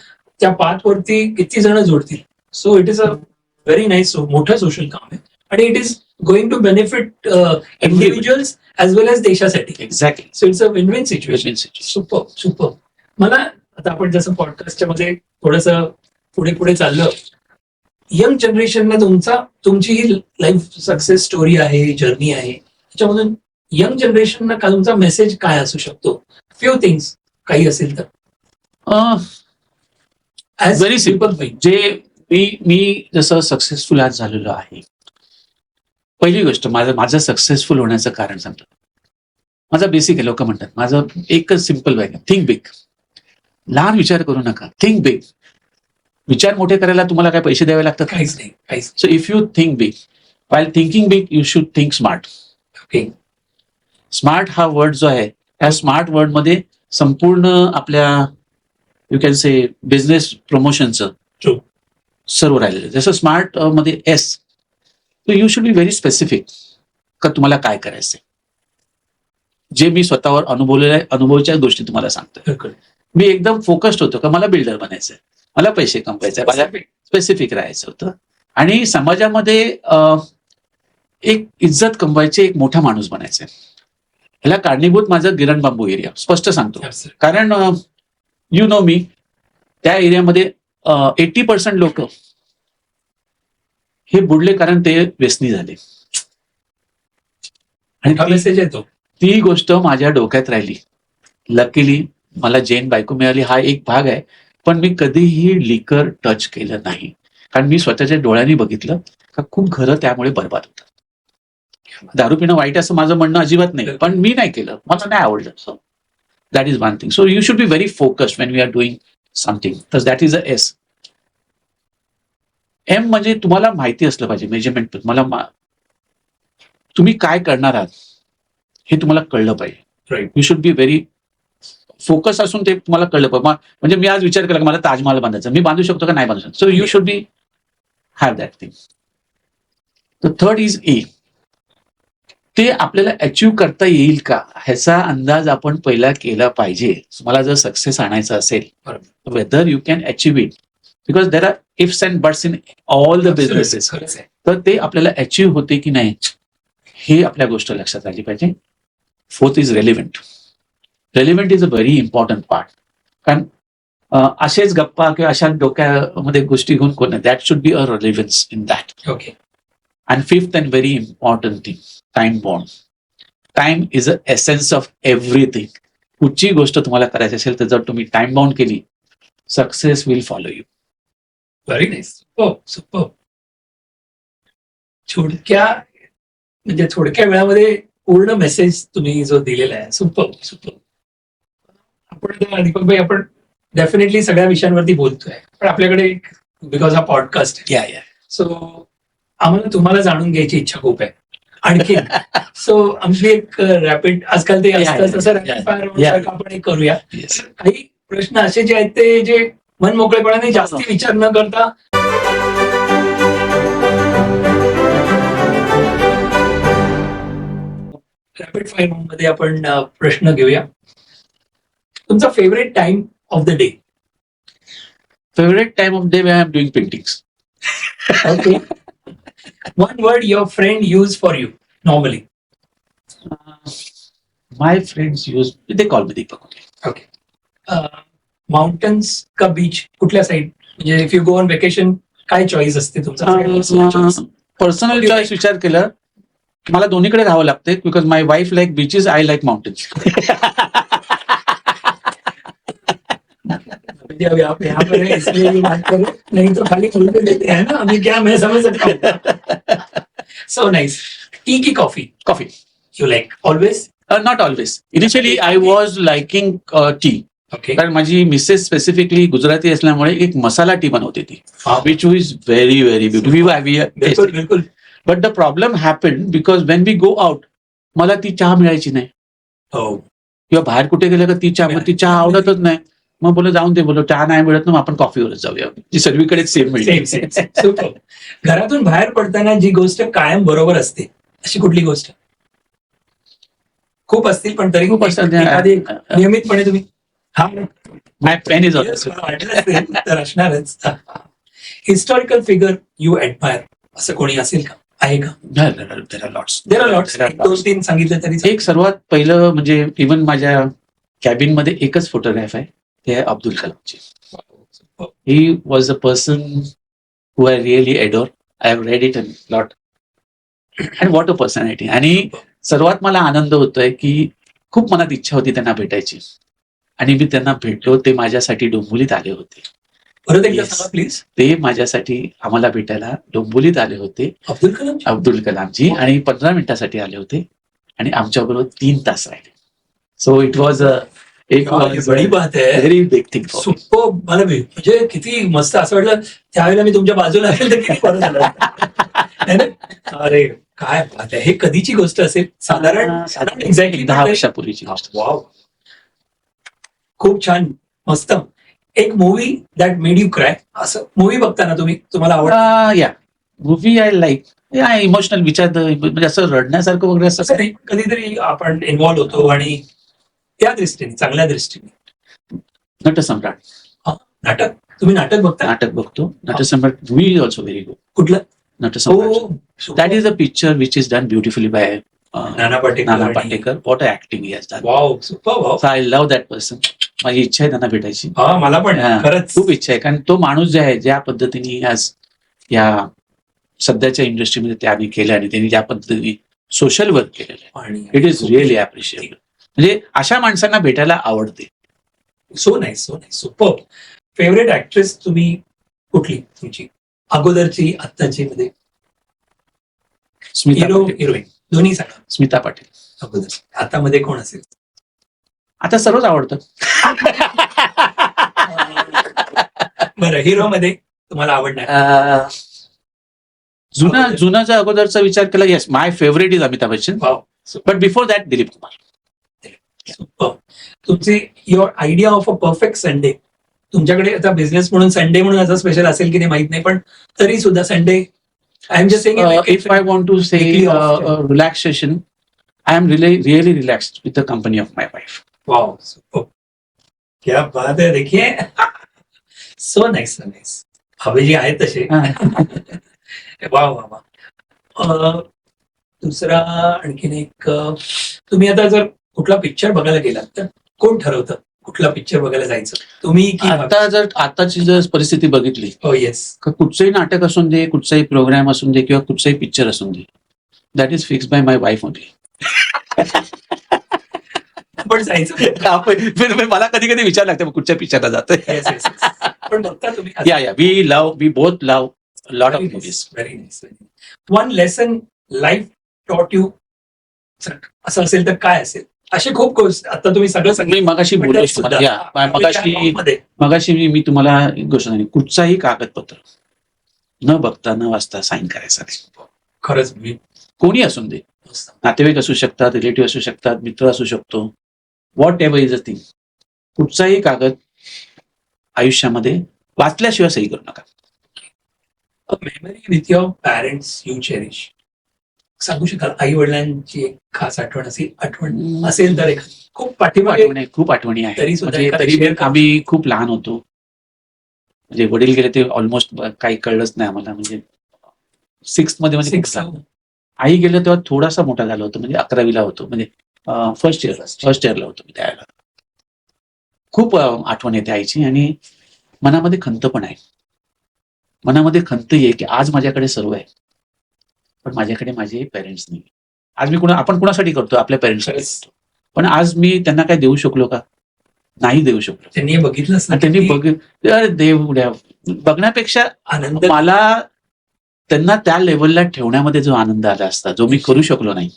त्या पाथवरती किती जण जोडतील. So it is a very nice, मोठं सोशल काम आहे आणि it is going to benefit individuals as well as देशासाठी. Exactly. So it's a win win situation. Super. मला आता आपण जसं पॉडकास्टच्या मध्ये थोडंसं पुढे चाललं, यंग जनरेशनला तुमची ही लाईफ सक्सेस स्टोरी आहे, जर्नी आहे, त्याच्यामधून यंग जनरेशनला तुमचा मेसेज काय असू शकतो? फ्यू थिंग्स काही असेल तर. Very simple. जे मी जसं सक्सेसफुल आज झालेलो आहे, पहिली गोष्ट माझं सक्सेसफुल होण्याचं कारण सांगतो. माझा बेसिक आहे, लोक म्हणतात माझं एकच सिम्पल आहे, थिंक बिग. लहान विचार करू नका, थिंक बिग. विचार मोठे करायला तुम्हाला काय पैसे द्यावे लागतात? काहीच नाही. So if you think big, while thinking big you should think smart. Okay. Smart हा वर्ड जो आहे, त्या स्मार्ट वर्डमध्ये संपूर्ण आपल्या यू कॅन से बिझनेस प्रमोशनचं सर्व राहिलेलं. जसं स्मार्ट मध्ये S, तर you should be very specific का तुम्हाला काय करायचंय. जे मी स्वतःवर अनुभवच्या गोष्टी तुम्हाला सांगतोय. मी एकदम फोकस्ड होतो का मला बिल्डर बनायचंय, मला पैसे कमवायचे, मला स्पेसिफिक राहायचं होतं आणि समाजामध्ये एक इज्जत कमवायची, एक मोठा माणूस बनायचा. ह्याला कारणीभूत माझं गिरण बांबू एरिया, स्पष्ट सांगतो. कारण यू नो मी, त्या एरियामध्ये 80% लोक हे बुडले कारण ते व्यसनी झाले. आणि ती गोष्ट माझ्या डोक्यात राहिली. लकीली मला जैन बायको मिळाली, हा एक भाग आहे. पण मी कधीही लिकर टच केलं नाही, कारण मी स्वतःच्या डोळ्यांनी बघितलं का खूप घरं त्यामुळे बर्बाद होतात. दारू पिणं वाईट असं माझं म्हणणं अजिबात नाही, पण मी नाही केलं, मला नाही आवडलं. So that is one thing. So you should be very focused when we are doing something. तर that is a S. M म्हणजे तुम्हाला माहिती असलं पाहिजे, मेजरमेंट. तुम्ही काय करणार आहात हे तुम्हाला कळलं पाहिजे. You should be very focus असून ते तुम्हाला कळलं पाहिजे. म्हणजे मी आज विचार केला की मला ताजमहाल बांधायचा, मी बांधू शकतो का नाही बांधू शकतो. So you should B have that thing. The third is E. ते आपल्याला अचीव्ह करता येईल का ह्याचा अंदाज आपण पहिला केला पाहिजे. मला जर सक्सेस आणायचा असेल, whether you can achieve it, because there are ifs and buts in all the businesses. तर ते आपल्याला अचीव्ह होते की नाही हे आपल्या गोष्ट लक्षात आली पाहिजे. Fourth is relevant. Relevant is a very important part. कारण असेच गप्पा किंवा अशा डोक्यामध्ये गोष्टी घेऊन कोण that should be a relevance in that. Okay. And fifth and very important thing, time bond. Time is a essence of everything. कुठची गोष्ट तुम्हाला करायची असेल तर जर तुम्ही टाइम बाउंड केली, success will follow you. Very nice. Super. थोडक्या वेळामध्ये पूर्ण मेसेज तुम्ही जो दिलेला आहे, सुपर. आपण दीपकभाई, आपण डेफिनेटली सगळ्या विषयांवरती बोलतोय, पण आपल्याकडे बिकॉज हा पॉडकास्ट आहे, सो आम्हाला तुम्हाला जाणून घ्यायची इच्छा खूप आहे आणखी. सो आमची एक रॅपिड, आजकाल ते असतं तसं रॅपिड फायर आपण एक करूया. काही प्रश्न असे जे आहेत ते जे मन मोकळेपणाने जास्ती विचार न करता रॅपिड फायर मध्ये आपण प्रश्न घेऊया. तुमचा favourite time of the day? Favourite time of day when I am doing paintings. Okay. One word your friend use for you normally. My friends use, they call me Deepak. Okay. Mountains का beach, कुठल्या side? म्हणजे if you go on vacation काय choice असते तुमचा? Personal choice विचार केला, मला दोन्हीकडे राहावं लागते, because my wife like beaches, I like mountains. इसलिए भी बात करो, नहीं तो खाली उल्टे देते हैं ना, अभी क्या मैं समझ सकता हूँ. So nice. टी की coffee? Coffee. You like always? Not always. Initially I was liking tea. Okay. कारण माझी मिसेस स्पेसिफिकली गुजराती असल्यामुळे एक मसाला टी बनवते ती, which is very very beautiful. बिलकुल. But the problem happen because when we go out, मला ती चहा मिळायची नाही, किंवा बाहेर कुठे गेलं का ती चहा आवडतच नाही. मग बोल जाऊन ते बोलो चहा नाही मिळत ना, मग आपण कॉफीवरच जाऊया, जी सर्वीकडे सेम मिळते. घरातून बाहेर पडताना जी गोष्ट कायम बरोबर असते अशी कुठली गोष्ट? खूप असतील पण तरी खूप असतात. नियमितपणे तुम्ही माय पेन इज तर असणारच. हिस्टॉरिकल फिगर यू ऍडमायर असं कोणी असेल का? आहे का? There are lots. 2-3 सांगितलं तरी. एक सर्वात पहिलं म्हणजे इव्हन माझ्या कॅबिन मध्ये एकच फोटोग्राफ आहे, ते आहे अब्दुल कलामची. He was a person who I really adore. I have read it a lot and what a personality. आणि सर्वात मला आनंद होतोय की खूप मनात इच्छा होती त्यांना भेटायची, आणि मी त्यांना भेटलो. ते माझ्यासाठी डोंबिवलीत आले होते. परत एकदा सांगा प्लीज. ते माझ्यासाठी आम्हाला भेटायला डोंबिवलीत आले होते, अब्दुल कलामजी, आणि 15 मिनिटासाठी आले होते आणि आमच्याबरोबर 3 तास राहिले. सो इट वॉज बडी बात आहे, व्हेरी बिग थिंग. सुपर. मला म्हणजे किती मस्त असं वाटलं त्यावेळेला मी तुमच्या बाजूला असेल तर किती बरं झालं. अरे काय बात आहे. हे कधीची गोष्ट असेल? साधारण एक्झॅक्टली 10 वर्षापूर्वीची गोष्ट. वाव, खूप छान, मस्त. एक movie that made you cry, असं मूवी बघताना तुम्हाला आवडतं? या मूवी आय लाईक, या इमोशनल विचार, म्हणजे असं रडण्यासारखं वगैरे असं नाही, कधीतरी आपण इन्व्हॉल्व्ह होतो आणि त्या दृष्टीने, चांगल्या दृष्टीने. नटसम्राट. नाटक? तुम्ही नाटक बघता? नाटक बघतो. Natsamrat movie is also very good. कुठलं? Natsamrat. That is a picture which is done beautifully by Nana Patekar. What a acting he has done. Wow, super. Wow, I love that person. माझी इच्छा आहे त्यांना भेटायची. मला पण खरंच खूप इच्छा आहे, कारण तो माणूस जे आहे, ज्या पद्धतीने आज या सध्याच्या इंडस्ट्रीमध्ये त्याने केलं आणि त्यांनी ज्या पद्धतीने सोशल वर्क केलेलं आहे, इट इज रिअली अप्रिशिएबल. म्हणजे अशा माणसांना भेटायला आवडते. So nice, so nice, super. Favourite actress तुम्ही कुठली तुमची? अगोदरची, आत्ताची मध्ये? हिरो, हिरोईन दोन्ही सांगा. स्मिता पाटील. अगोदर. आता मध्ये कोण असेल? आता सर्वच आवडतं. बरं, हिरो मध्ये तुम्हाला आवडणार? जुना जर अगोदरचा विचार केला, yes, my favourite is Amitabh Bachchan. But before that Dilip Kumar. तुमची your idea of a perfect Sunday. तुमच्याकडे आता बिझनेस म्हणून संडे म्हणून असं स्पेशल असेल की नाही माहित नाही, पण तरी सुद्धा Sunday, I am just saying, if I want to say relaxation, I am really relaxed with the company of my wife. Wow, super, क्या बात है. देखिए, सो नाईस, सो नाईस. हवेजी आहेत तसे. वा वा वा. दुसरा आणखीन एक, तुम्ही आता जर कुठला पिक्चर बघायला गेलात तर कोण ठरवतं कुठला पिक्चर बघायला जायचं, तुम्ही की? आताची जर परिस्थिती बघितली, हो येस, कुठचंही नाटक असून दे, कुठचाही प्रोग्राम असून दे, किंवा कुठचाही पिक्चर असून दे, that is fix by my wife only. पण जायचं. मला कधी कधी विचार लागते कुठच्या पिक्चरला जातोय. पण बघता तुम्ही? Yeah we both love lot of movies. Very nice. One lesson life taught you असं असेल तर काय असेल? असे खूप कोर्स आता तुम्ही सगळं मी मगाशी बोललो मगाशी मी तुम्हाला एक गोष्ट सांगितली, कुठचाही कागदपत्र न बघता न वाचता साईन करायचा नाही. खरंच, कोणी असून दे, नातेवाईक असू शकतात, रिलेटिव्ह असू शकतात, मित्र असू शकतो, what ever is a thing. कुठचाही कागद आयुष्यामध्ये वाचल्याशिवाय सही करू नका. Memory with your parents you cherish. सांगू शकाल आई वडिलांची एक खास आठवण असेल तर? खूप पाठीमागे खूप आठवणी आहे. तरी आम्ही खूप लहान होतो, म्हणजे वडील गेले ते ऑलमोस्ट काही कळलंच नाही आम्हाला, म्हणजे 6th मध्ये म्हणजे आई गेलं तेव्हा थोडासा मोठा झाला होतो, म्हणजे 11वीला होतो, म्हणजे फर्स्ट इयरला होतो मी त्यावेळेला. खूप आठवण येते आईची, आणि मनामध्ये खंत पण आहे. मनामध्ये खंत आहे की आज माझ्याकडे सर्व आहे, पण माझ्याकडे माझे पेरेंट्स नाही. आज मी आपण कुणासाठी करतो? आपल्या पेरेंट्ससाठी करतो. पण आज मी त्यांना काय देऊ शकलो का? नाही देऊ शकलो. त्यांनी बघितलंच ना. त्यांनी बघण्यापेक्षा आनंद मला त्यांना त्या लेवलला ठेवण्यामध्ये जो आनंद आला असता, जो मी करू शकलो नाही,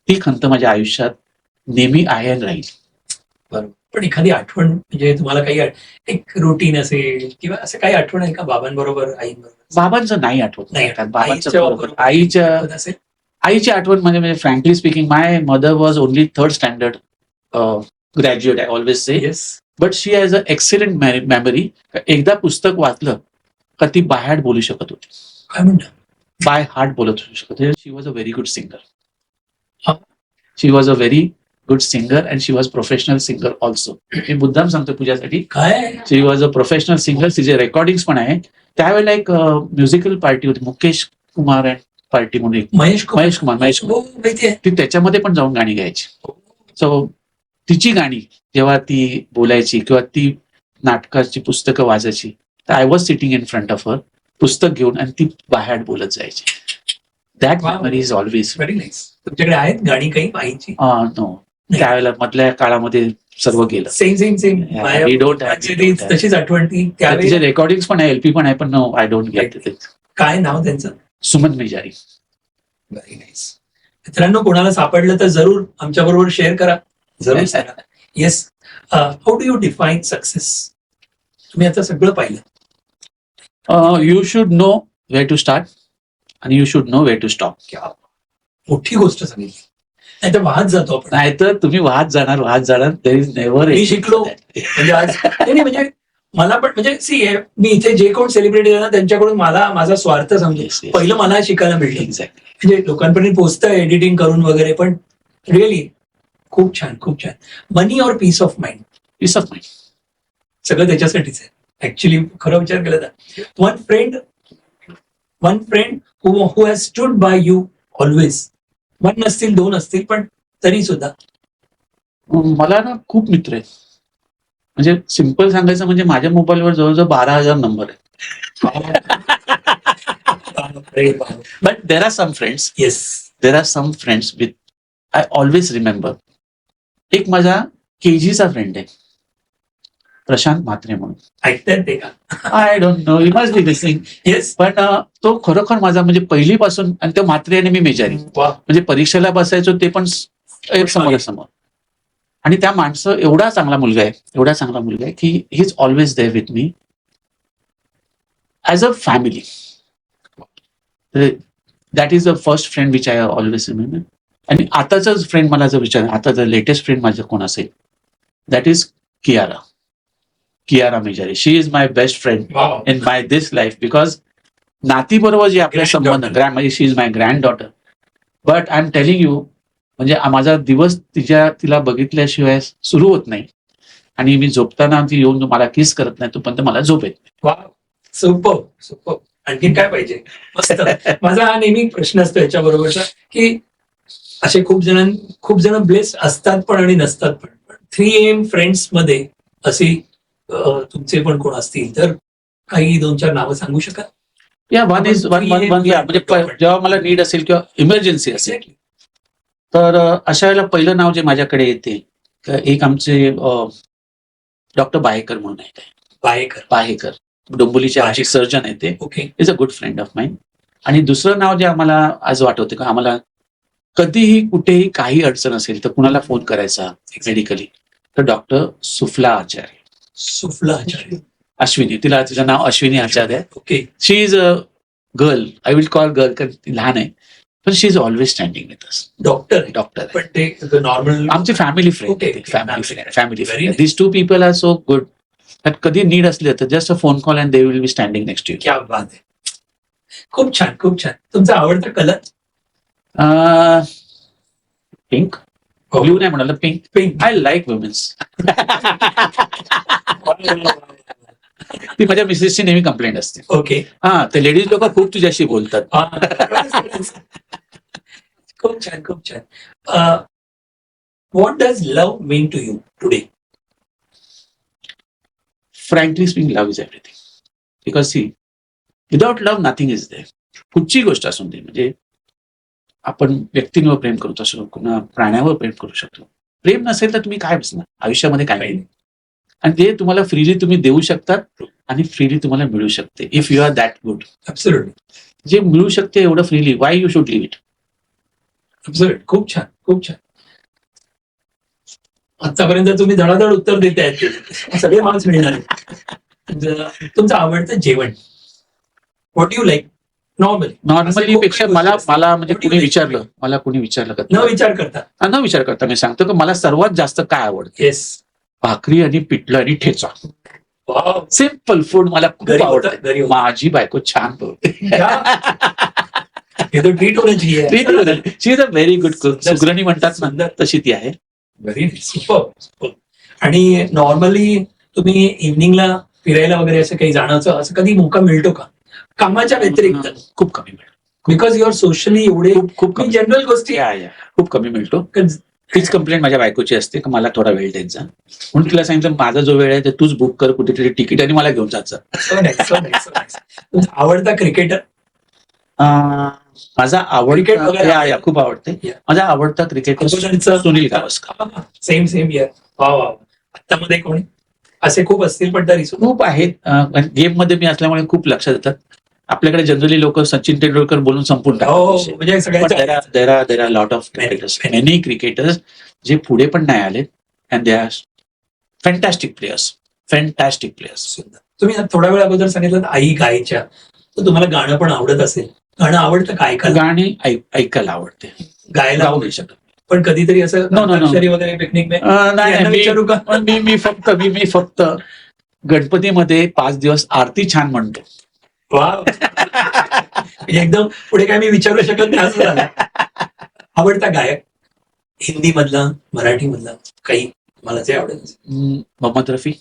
ती खंत माझ्या आयुष्यात नेहमी आहे आणि राहील. बरोबर. पण एखादी आठवण, म्हणजे तुम्हाला काही एक रुटीन असेल किंवा असं काही आठवण आहे का बाबांबरोबर, आईबरोबर? बाबांचं नाही आठवत. बाबांचं बरोबर. आईची आठवण म्हणजे frankly speaking, my mother was only 3rd standard graduate, I always say. But she has a एक्सेलंट memory. एकदा पुस्तक वाचलं का ती बाय हार्ट बोलू शकत होती. काय म्हणता? बाय हार्ट बोलत शकत होती. She was a very good singer. She was a very good singer and she was professional singer also. मी मुद्दाम सांगतो तुझ्यासाठी. काय? She was a professional singer. तिचे रेकॉर्डिंग्स पण आहे. त्यावेळेला एक म्युझिकल पार्टी होती, मुकेश कुमार अँड पार्टी म्हणून, एक महेश कुमार, ती त्याच्यामध्ये पण जाऊन गाणी गायची. सो तिची गाणी जेव्हा ती बोलायची किंवा ती नाटकाची पुस्तकं वाचायची, तर I was sitting in front of her, पुस्तक घेऊन, आणि ती बाहेर बोलत जायची. That memory is always very nice. तुमच्याकडे आहेत गाणी काही आईची? नो, त्यावेळेला मधल्या काळामध्ये सर्व गेलं. सेम. तशीच आठवण ती. तिचे रेकॉर्डिंग पण आहे, एलपी पण आहे, पण no, I don't get it. काय नाव त्यांचं? सुमन मेजारी. Very nice. मित्रांनो, कोणाला सापडलं तर जरूर आमच्या बरोबर शेअर करा, जरूर सांगा. Yes. How do you define success? तुम्ही आता सगळं पाहिलं. You should know where to start आणि you should know where to stop. मोठी गोष्ट सांगितली. नाही तर वाहत जातो आपण. नाही तर तुम्ही वाहत जाणार. There is never. मी शिकलो म्हणजे आज म्हणजे मला पण, म्हणजे मी इथे जे कोण सेलिब्रिटी ना त्यांच्याकडून मला माझा स्वार्थ समजू. पहिलं मला शिकायला मिळतं. म्हणजे लोकांपर्यंत पोहोचतं एडिटिंग करून वगैरे, पण रिअली खूप छान. मनी और पीस ऑफ माइंड सगळं त्याच्यासाठीच आहे ऍक्च्युली. खरं विचार केला तर one friend who has stood by you always. 1 नसतील, 2 असतील, पण तरी सुद्धा. मला ना खूप मित्र आहेत. म्हणजे सिम्पल सांगायचं म्हणजे माझ्या मोबाईलवर जवळजवळ 12,000 नंबर आहेत. But there are some friends. Yes, there are some friends with I always remember. एक माझा केजीचा फ्रेंड आहे, प्रशांत म्हात्रे म्हणून. ऐकतायत ते का? I don't know, you must be listening. Yes. पण तो खरोखर माझा, म्हणजे पहिलीपासून, आणि तो म्हात्रे आणि मी मेजारी, म्हणजे परीक्षेला बसायचो ते पण समोरासमोर. आणि त्या माणसं एवढा चांगला मुलगा आहे की he is always there with me as a family. That is the first friend which I always remember. आणि आताचाच फ्रेंड मला जर विचार, आता जर लेटेस्ट फ्रेंड माझं कोण असेल, that is Kiara Mejari. She is my best friend in my this life, because नाती बरोबर जे आपले संबंध, म्हणजे she is my granddaughter. But I am telling you, म्हणजे माझा दिवस तिला बघितल्याशिवाय सुरू होत नाही. आणि मी झोपताना ती येऊन मला किस करत नाही तोपर्यंत मला झोप येत नाही. वा, सुपर. आणखी काय पाहिजे? मस्त. माझा हा नेहमी प्रश्न असतो याच्याबरोबरचा, की असे खूप जण ब्लेस असतात पण आणि नसतात पण. 3 AM फ्रेंड्स मध्ये असे तुमचे पण कोण असतील तर काही 2-4 नावं सांगू शकाल? या one is one one one या म्हणजे जेव्हा मला नीड असेल किंवा इमर्जन्सी असेल तर अशा वेळेला पहिलं नाव जे माझ्याकडे येते एक आमचे डॉक्टर बाहेकर म्हणून आहेत. बाहेकर डोंबिवलीचे आमचे सर्जन आहेत ते. Okay. Is a good friend of mine. आणि दुसरं नाव जे आम्हाला आज वाटवते का आम्हाला कधीही कुठेही काही अडचण असेल तर कुणाला फोन करायचा मेडिकली तर डॉक्टर सुफला आचार्य. अश्विनी तिचं नाव अश्विनी आचार्य आहे. Okay. She is a girl. I will call girl कारण ती लहान आहे पण she is always standing with us. Doctor पण ते नॉर्मल आमचे family friend. This 2 people are so good. कधी नीड असले तर just a phone call and they will be standing next to you. क्या बात आहे. खूप छान. तुमचा आवडता कलर? पिंक. ब्लू नाही म्हणाल, पिंक. I like women's. ती माझ्या मिसेसची नेहमी कंप्लेंट असते. ओके. हा ते लेडीज लोक खूप तुझ्याशी बोलतात. खूप छान. What does love mean to you today? Frankly speaking love is everything. Because see without love nothing is there. कुठची गोष्ट असून दे म्हणजे आपण व्यक्तींवर प्रेम करतो असो कुणा प्राण्यावर प्रेम करू शकतो. प्रेम नसेल तर तुम्ही काय बसणार आयुष्यामध्ये काय नाही. आणि ते तुम्हाला फ्रीली तुम्ही देऊ शकतात आणि फ्रीली तुम्हाला मिळू शकते if you are that good. Absolutely. जे मिळू शकते एवढं freely why you should leave it. Absolutely. खूप छान. आतापर्यंत तुम्ही धडाधड उत्तर देताय. सगळे मार्क्स मिळणार. तुमचं आवडतं जेवण? व्हॉट यू लाईक नॉर्मली पेक्षा मला म्हणजे कुणी विचारलं का न विचार करता मी सांगतो की मला सर्वात जास्त काय आवडतं. येस. भाकरी आणि पिठलं आणि ठेचा. सिम्पल फूड मला खूप आवडतं. माझी बायको छान बनवते. She is a very good cook. सुगरणी म्हणतात ना तशी ती आहे. Very super. आणि नॉर्मली तुम्ही इव्हनिंगला फिरायला वगैरे असं काही जाण्याचं असं कधी मौका मिळतो का कामाच्या व्यतिरिक्त? खूप कमी मिळतो. बिकॉज यू आर सोशली एवढे खूप जनरल गोष्टी खूप कमी मिळतो. तीच कंप्लेंट माझ्या बायकोची असते की मला थोडा वेळ द्यायचा म्हणून तिला सांगितलं माझा जो वेळ आहे ते तूच बुक कर कुठेतरी तिकीट आणि मला घेऊन जायचं. आवडता क्रिकेटर? माझा खूप आवडते. माझा आवडता cricketer Sunil Gavaskar. Same year. आत्तामध्ये कोणी असे खूप असतील पण तरी खूप आहेत. गेम मध्ये मी असल्यामुळे खूप लक्षात येतात. आपल्याकडे जनरली लोक सचिन तेंडुलकर बोलून संपून टाकतात. There are lot of cricketers, many cricketers जे पुढे पण नाही आले and they are fantastic players. तुम्ही थोड्या वेळ अगोदर सांगितलं आई गायच्या, तर तुम्हाला गाणं पण आवडत असेल. गाणं आवडतं काय? गाणी ऐकायला आवडते, गायला गाऊ नाही शकत. पण कधीतरी असं वगैरे पिकनिक विचारू का? मी फक्त गणपतीमध्ये 5 दिवस आरती छान म्हणतो. एकदम पुढे काय मी विचारू शकत नाही असं झालं. आवडता गायक हिंदी मधला, मराठी मधला काही मला जे आवडत? Mohammed Rafi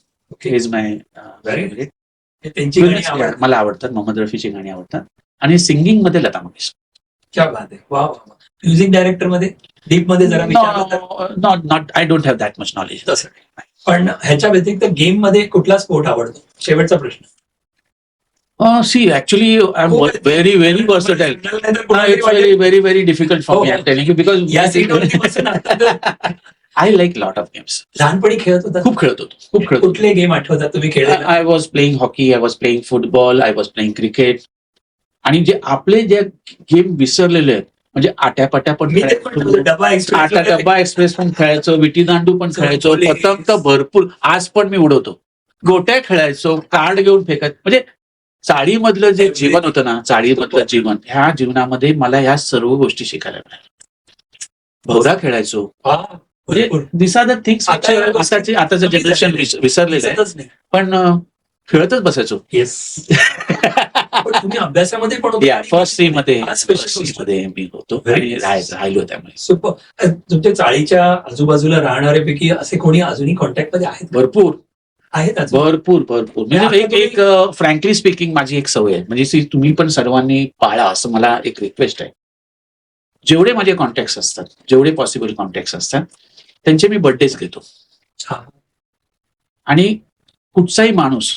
is my favourite. त्यांची गाणी मला आवडतात. मोहम्मद रफीची गाणी आवडतात. आणि सिंगिंग मध्ये लता मंगेशकर. क्या बात आहे. वा. म्युझिक डायरेक्टर मध्ये डीप मध्ये जरा not I don't have that much knowledge. तसं पण ह्याच्या व्यतिरिक्त गेम मध्ये कुठला स्पोर्ट आवडतो? शेवटचा प्रश्न. See, actually, I'm very versatile. It's very difficult for me. I'm telling you because I like lot of games. लहानपणी खेळत होता? खूप खेळत होतो. कुठले गेम आठवतात तुम्ही खेळले? I was playing hockey, I was playing football, I was playing cricket. आणि जे आपले जे गेम विसरलेले आहेत म्हणजे आट्यापाट्या पण डबा एक्सप्रेस पण खेळायचो, विटी दांडू पण खेळायचो, पतंग तर भरपूर आज पण मी उडवतो, गोट्या खेळायचो, कार्ड घेऊन फेकायचो. म्हणजे चाळीमधलं जे जीवन होतं ना, चाळीमधलं जीवन, ह्या जीवनामध्ये मला ह्या सर्व गोष्टी शिकायला मिळाल्या. भोवरा खेळायचो. म्हणजे दिस आर द थिंग्स आताचं जनरेशन विसरलेलं आहे. पण खेळतच बसायचो. येस. पण तुम्ही अभ्यासामध्ये पण होते या आणि फर्स्ट सी मध्ये हा special गोष्ट. मध्ये मी होतो Very आणि nice. राहिलो त्यामुळे. सुपर. तुमच्या चाळीच्या आजूबाजूला राहणाऱ्यापैकी असे कोणी अजूनही कॉन्टॅक्ट मध्ये आहेत? भरपूर आहेत अजून? भरपूर भरपूर म्हणजे आता एक फ्रँकली स्पीकिंग माझी एक सवय आहे, म्हणजे तुम्ही पण सर्वांनी पाळा असं मला एक रिक्वेस्ट आहे. जेवढे माझे कॉन्टॅक्ट असतात, जेवढे पॉसिबल कॉन्टॅक्ट असतात, त्यांचे मी बर्थडेच घेतो. छान. आणि कुठचाही माणूस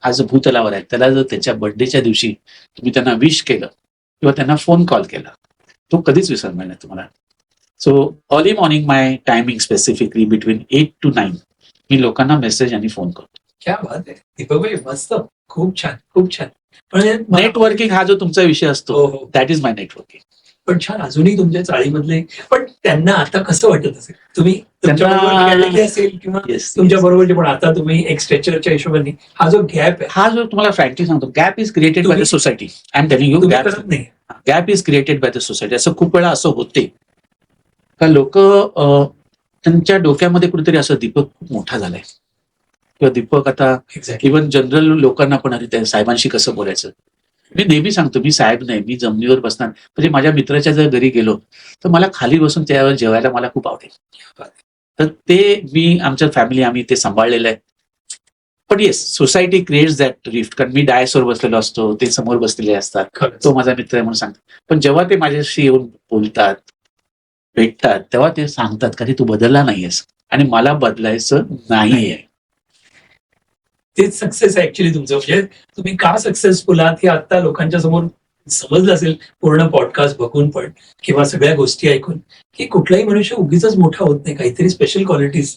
आज भूतलावर आहे, त्याला जर त्याच्या बर्थडेच्या दिवशी तुम्ही त्यांना विश केलं किंवा त्यांना फोन कॉल केला, तो कधीच विसरणार नाही तुम्हाला. So early morning my timing specifically between 8 to 9 मी लोकांना मेसेज आणि फोन करतो. क्या बात आहे दीपक भाई, मस्त. खूप छान, खूप छान. म्हणजे नेटवर्किंग हा जो तुमचा विषय असतो, हो हो, दॅट इज माय नेटवर्किंग. पण छान. अजूनही तुमच्या चाळीमधले, पण त्यांना आता कसं वाटत असेल? तुम्ही तुमच्या त्यांना- बरोबर खेळलेले असेल किंवा येस, तुमच्या बरोबरचे, पण आता तुम्ही एक स्ट्रेचरच्या हिशोबाने हा जो गॅप आहे, हा जो तुम्हाला फ्रँकली सांगतो, gap is created by the तुम्ही- society. I am telling you, तुम्ही करत नाही. Gap is created by the society. असं खूप वेळा असं होते का लोक त्यांच्या डोक्यामध्ये कुठेतरी असं दीपक खूप मोठा झालाय किंवा दीपक आता एक्झॅक्टली. इव्हन जनरल लोकांना पण अरे त्या साहेबांशी कसं बोलायचं. मी नेहमी सांगतो, मी साहेब नाही, मी जमिनीवर बसणार. म्हणजे माझ्या मित्राच्या जर घरी गेलो तर मला खाली बसून त्यावर जेवायला मला खूप आवडेल. तर ते मी आमच्या फॅमिली आम्ही ते सांभाळलेलं आहे. पण येस, सोसायटी क्रिएट्स दॅट रिफ्ट. कारण मी डायसवर बसलेलो असतो, ते समोर बसलेले असतात, खरंच. तो माझा मित्र आहे म्हणून सांगतो. पण जेव्हा ते माझ्याशी येऊन बोलतात, भेटतात, तेव्हा ते सांगतात का तू बदलला नाहीयेस आणि मला बदलायचं नाहीये. तेच सक्सेस आहे ऍक्च्युली तुमचं. म्हणजे तुम्ही का सक्सेसफुल आहात हे आता लोकांच्या समोर समजलं असेल, पूर्ण पॉडकास्ट बघून पण किंवा सगळ्या गोष्टी ऐकून, की कुठलाही मनुष्य उगीच मोठा होत नाही. काहीतरी स्पेशल क्वालिटीज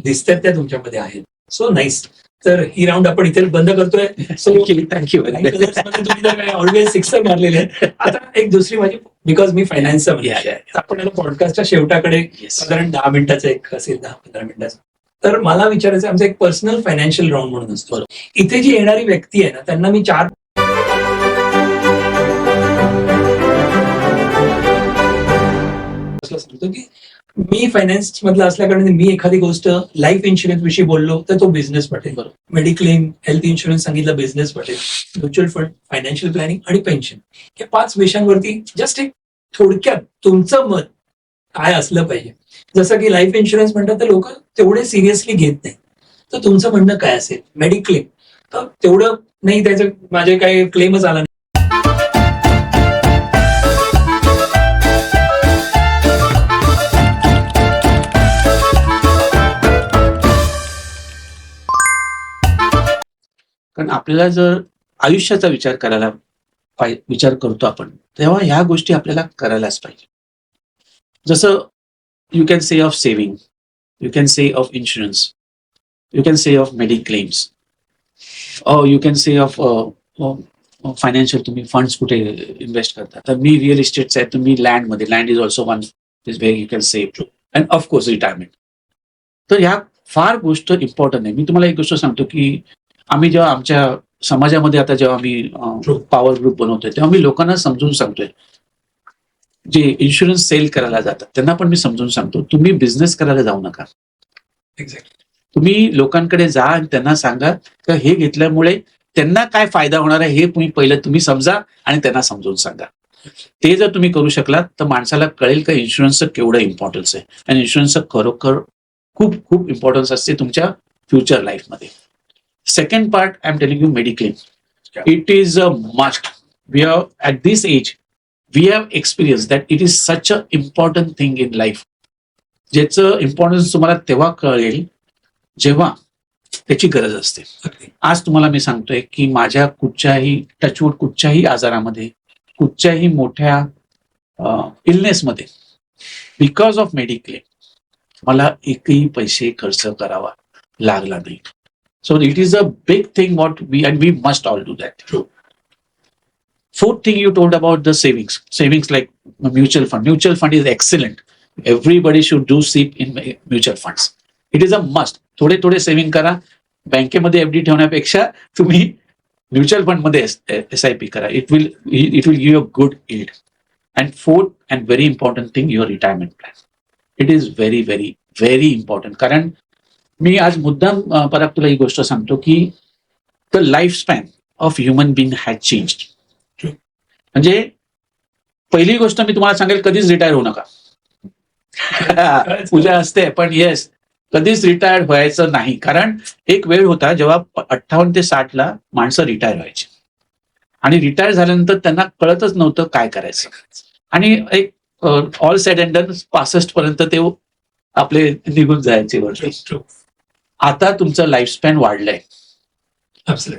दिसतात त्या तुमच्यामध्ये आहेत. So nice. तर ही राऊंड आपण इथे बंद करतोय. So thank you. तुम्ही तर काय ऑलवेज सिक्सर मारलेले आहेत. आता एक दुसरी माझी, बिकॉज मी फायनान्सचा म्हणजे, तर आपण आता पॉडकास्टच्या शेवटाकडे साधारण 10 मिनिटाचं एक असेल, 10-15 मिनिटाचं. तर मला विचारायचं, आमचा एक पर्सनल फायनान्शियल राऊंड म्हणून असतो. इथे जी येणारी व्यक्ती आहे ना, त्यांना मी 4 सांगतो की मी फायनान्स मधला असल्याकारणे मी एखादी गोष्ट लाईफ इन्शुरन्स विषयी बोललो तर तो बिझनेस पटेल, मेडिक्लेम, हेल्थ इन्शुरन्स सांगितलं बिझनेस पटेल, म्युच्युअल फंड, फायनान्शियल प्लॅनिंग आणि पेन्शन, या 5 विषयांवरती जस्ट एक थोडक्यात तुमचं मत काय असलं पाहिजे. जसं की लाईफ इन्शुरन्स म्हणतात तर लोक तेवढे सिरियसली घेत नाही, तर तुमचं म्हणणं काय असेल? मेडिक्लेम तर तेवढं नाही, त्याचं माझे काही क्लेमच आला नाही. कारण आपल्याला जर आयुष्याचा विचार करायला विचार करतो आपण, तेव्हा ह्या गोष्टी आपल्याला करायलाच पाहिजे. जसं you can say of saving, you can say of insurance, you can say of mediclaims, you can say of financial, तुम्ही फंड्स कुठे इन्व्हेस्ट करता. तर मी रिअल इस्टेटचा आहे, तुम्ही लँडमध्ये, land is also one is where you can save, and of course retirement. तर ह्या फार गोष्ट इम्पॉर्टंट आहे. मी तुम्हाला एक गोष्ट सांगतो की आम्ही जेव्हा आमच्या समाजामध्ये आता जेव्हा आम्ही पॉवर ग्रुप बनवतोय, तेव्हा मी लोकांना समजून सांगतोय, जे इन्शुरन्स सेल करायला जातात त्यांना पण मी समजून सांगतो, तुम्ही बिझनेस करायला जाऊ नका. एक्झॅक्टली. तुम्ही लोकांकडे जा आणि त्यांना सांगा की हे घेतल्यामुळे त्यांना काय फायदा होणार आहे हे तुम्ही समजा आणि त्यांना समजून सांगा. ते जर तुम्ही करू शकलात तर माणसाला कळेल का इन्शुरन्सचं केवढं इम्पॉर्टन्स आहे. आणि इन्शुरन्सचं खरोखर खूप खूप इम्पॉर्टन्स असते तुमच्या फ्युचर लाईफमध्ये. Second part, I am telling you, mediclaim. It is a must. We are at this age, we have experience that it is such a important thing in life, ज्याचं importance तुम्हाला तेव्हा कळेल जेव्हा त्याची गरज असते. आज तुम्हाला मी सांगतोय की माझ्या कुठच्याही आजारामध्ये, कुठच्याही मोठ्या इलनेसमध्ये, बिकॉज ऑफ मेडिक्लेम मला एकही पैसे खर्च करावा लागला नाही. So it is a big thing what we must all do that. Fourth thing you told about the savings like mutual fund. Mutual fund is excellent. Everybody should do SIP in mutual funds. It is a must. थोडे saving करा. बँकेमध्ये FD ठेवण्यापेक्षा तुम्ही mutual fund मध्ये SIP करा. It will give a good yield. And fourth and very important thing, your retirement plan. It is very very very important. कारण मी आज मुद्दाम परत तुला ही गोष्ट सांगतो की the life span of human being has changed. म्हणजे पहिली गोष्ट मी तुम्हाला सांगेल, कधीच रिटायर होऊ नका. पूजा असते पण येस, कधीच रिटायर व्हायचं नाही. कारण एक वेळ होता जेव्हा 58 ते 60 ला माणसं रिटायर व्हायची आणि रिटायर झाल्यानंतर त्यांना कळतच नव्हतं काय करायचं. आणि एक ऑल सेड अँड डन 65 पर्यंत ते आपले निघून जायचे वर्ष. आता तुमचं लाईफस्पॅन वाढलंय.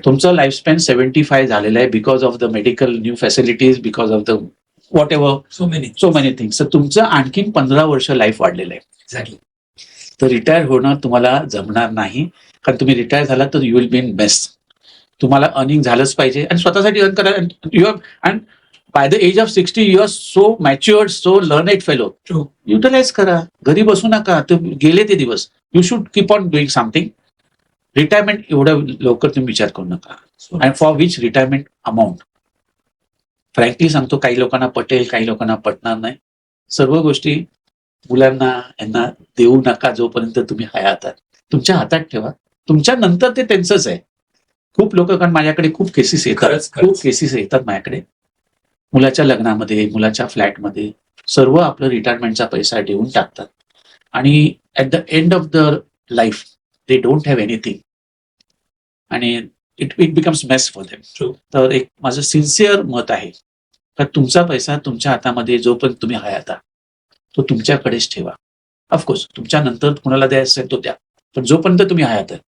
तुमचं लाईफस्पॅन 75 झालेलं आहे because of the medical new facilities, because of the what ever so many things. तर तुमचं आणखीन 15 वर्ष लाईफ वाढलेलं आहे. तर रिटायर होणं तुम्हाला जमणार नाही, कारण तुम्ही रिटायर झाला तर you will be in mess. तुम्हाला अर्निंग झालंच पाहिजे आणि स्वतःसाठी अर्न करा. And by the age of 60 you are so matured, so learned fellow. Utilise करा, घरी बसू नका. ते गेले ते दिवस. You should keep on doing something. Retirement एवढं लवकर तुम्ही विचार करू नका. And for which retirement amount. Frankly सांगतो, काही लोकांना पटेल, काही लोकांना पटणार नाही. सर्व गोष्टी मुलांना यांना देऊ नका जोपर्यंत तुम्ही हयात आहात. तुमच्या हातात ठेवा. तुमच्या नंतर ते त्यांचंच आहे. खूप लोक, कारण माझ्याकडे खूप केसेस येतात, खूप केसेस येतात माझ्याकडे. मुलाच्या लग्नामध्ये, मुलाच्या फ्लॅटमध्ये सर्व आपलं रिटायरमेंटचा पैसा देऊन टाकतात आणि at the end of the life they don't have anything आणि it becomes mess for them. तर एक माझं सिन्सिअर मत आहे तर तुमचा पैसा तुमच्या हातामध्ये जोपर्यंत तुम्ही हयात आहात तो तुमच्याकडेच ठेवा. ऑफकोर्स तुमच्या नंतर कुणाला द्यायचं असेल तो द्या, पण जोपर्यंत तुम्ही हयात आहे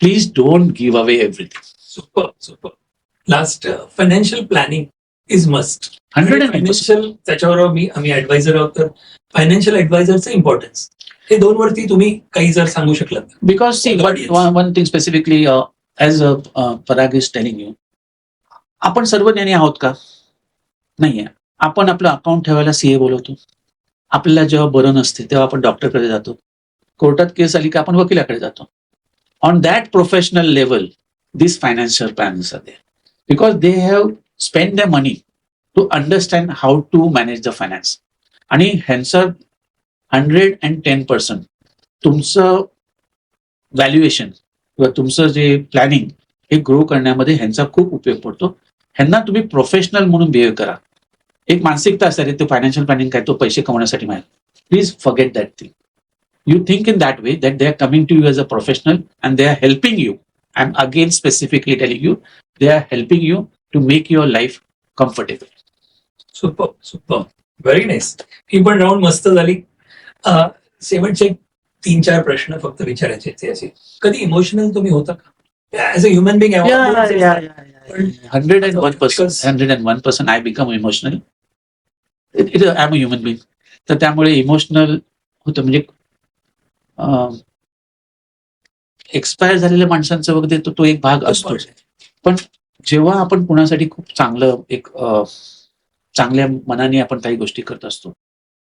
please don't give away everything. Super. Last, financial planning is must. 100% financial, त्याच्यावर आम्ही ऍडवायझर आहोत, तर फायनान्शियल ऍडवायझरचं इम्पॉर्टन्स हे दोन वरती तुम्ही काही जर सांगू शकलात. Because see one thing specifically as Parag is telling you, आपण सर्व ज्ञानी आहोत का? नाहीये. आपण आपलं अकाउंट ठेवायला सीए बोलवतो. आपल्याला जेव्हा बरं नसते तेव्हा आपण डॉक्टरकडे जातो. कोर्टात केस आली की आपण वकिलाकडे जातो. On that professional level this financial plans are there because they have spend the money to understand how to manage the finance. आणि ह्यांचं 110% तुमचं व्हॅल्युएशन किंवा तुमचं जे प्लॅनिंग हे ग्रो करण्यामध्ये ह्यांचा खूप उपयोग पडतो. ह्यांना तुम्ही प्रोफेशनल म्हणून बिहेव करा. एक मानसिकता असते, ते फायनान्शियल प्लॅनिंग काय, तो पैसे कमवण्यासाठी माहिती. Please forget that thing. You think in that way that they are coming to you as a professional and they are helping you. I'm again specifically telling you, they are helping you to make your life comfortable. Super. Very nice. ही पण round मस्त झाली. शेवटचे 3-4 प्रश्न फक्त विचारायचे आहेत असे. कधी इमोशनल तुम्ही होता का as a human being? 101% I become emotional. I'm a human being. तर त्यामुळे इमोशनल होतं. म्हणजे एक्सपायर झालेल्या माणसांचं वगैरे तो एक भाग असतो. पण जेव्हा आपण कुणासाठी खूप चांगलं एक चांगल्या मनाने आपण काही गोष्टी करत असतो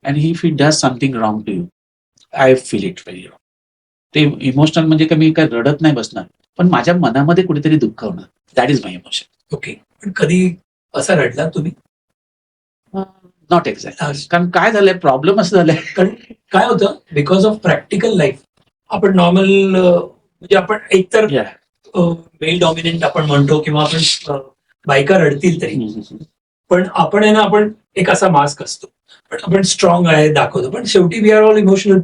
and if it does something wrong to you, I feel it very wrong. ते इमोशनल म्हणजे का मी काय रडत नाही बसणार, पण माझ्या मनामध्ये कुठेतरी दुःख होणार. That is my emotion. Okay. पण कधी असा रडला तुम्ही? Not exact. कारण काय झालंय, प्रॉब्लेम असं झालंय, कारण काय होतं, बिकॉज ऑफ प्रॅक्टिकल लाईफ आपण नॉर्मल म्हणजे आपण एकतर मेल डॉमिनेंट आपण म्हणतो किंवा आपण बायका रडतील तरी, पण आपण आहे ना, आपण एक असा मास्क असतो, पण आपण स्ट्रॉंग आहे दाखवतो, पण शेवटी we are all emotional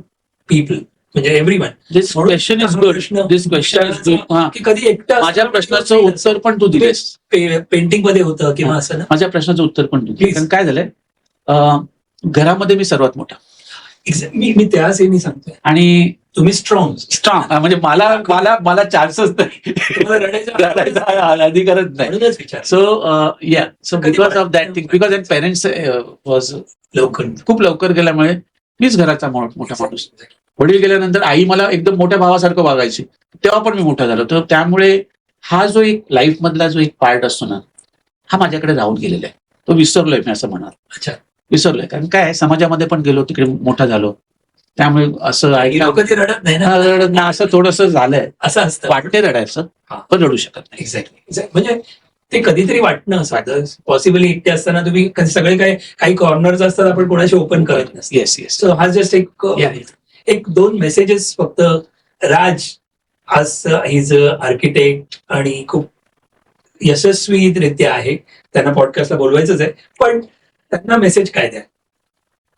people. म्हणजे everyone. This question is good. This question is good. की कधी एकटा माझ्या प्रश्नाचं उत्तर पण तू दिलेस. पेंटिंग मध्ये होतं किंवा असं ना. माझ्या प्रश्नाचं उत्तर पण तू दिलेस. कारण काय झालंय, घरामध्ये मी सर्वात मोठा. मी त्याच हे मी सांगतोय. आणि तुम्ही स्ट्रॉंग म्हणजे मला चान्सच नाही, रडायचा अधिकारच नाही. म्हणूनच विचार. So because of that thing, because and parents was खूप लवकर गेल्यामुळे मीच घराचा मोठा माणूस. वडील गेल्यानंतर आई मला एकदम मोठ्या भावासारखं वागायची, तेव्हा पण मी मोठा झालो. तर त्यामुळे हा जो एक लाईफ मधला जो एक पार्ट असतो ना, हा माझ्याकडे राहून गेलेला आहे. तो विसरलोय मी असं म्हणणार. अच्छा. विसरलोय. कारण काय समाजामध्ये पण गेलो, तिकडे मोठा झालो, त्यामुळे असं रडत नाही ना, रडत नाही असं थोडंसं झालंय. असं असतं, वाटते रडायचं पण रडू शकत नाही. एक्झॅक्टली. म्हणजे ते कधीतरी वाटणं असं पॉसिबली. एकटे असताना तुम्ही सगळे काही कॉर्नर्स असतात, आपण कोणाशी ओपन करत नसतो. Yes yes. सो हा जस्ट एक 2 मेसेजेस फक्त. राज आज इज अ आर्किटेक्ट आणि खूप यशस्वीरित्या आहे, त्यांना पॉडकास्टला बोलवायचंच आहे, पण त्यांना मेसेज काय द्या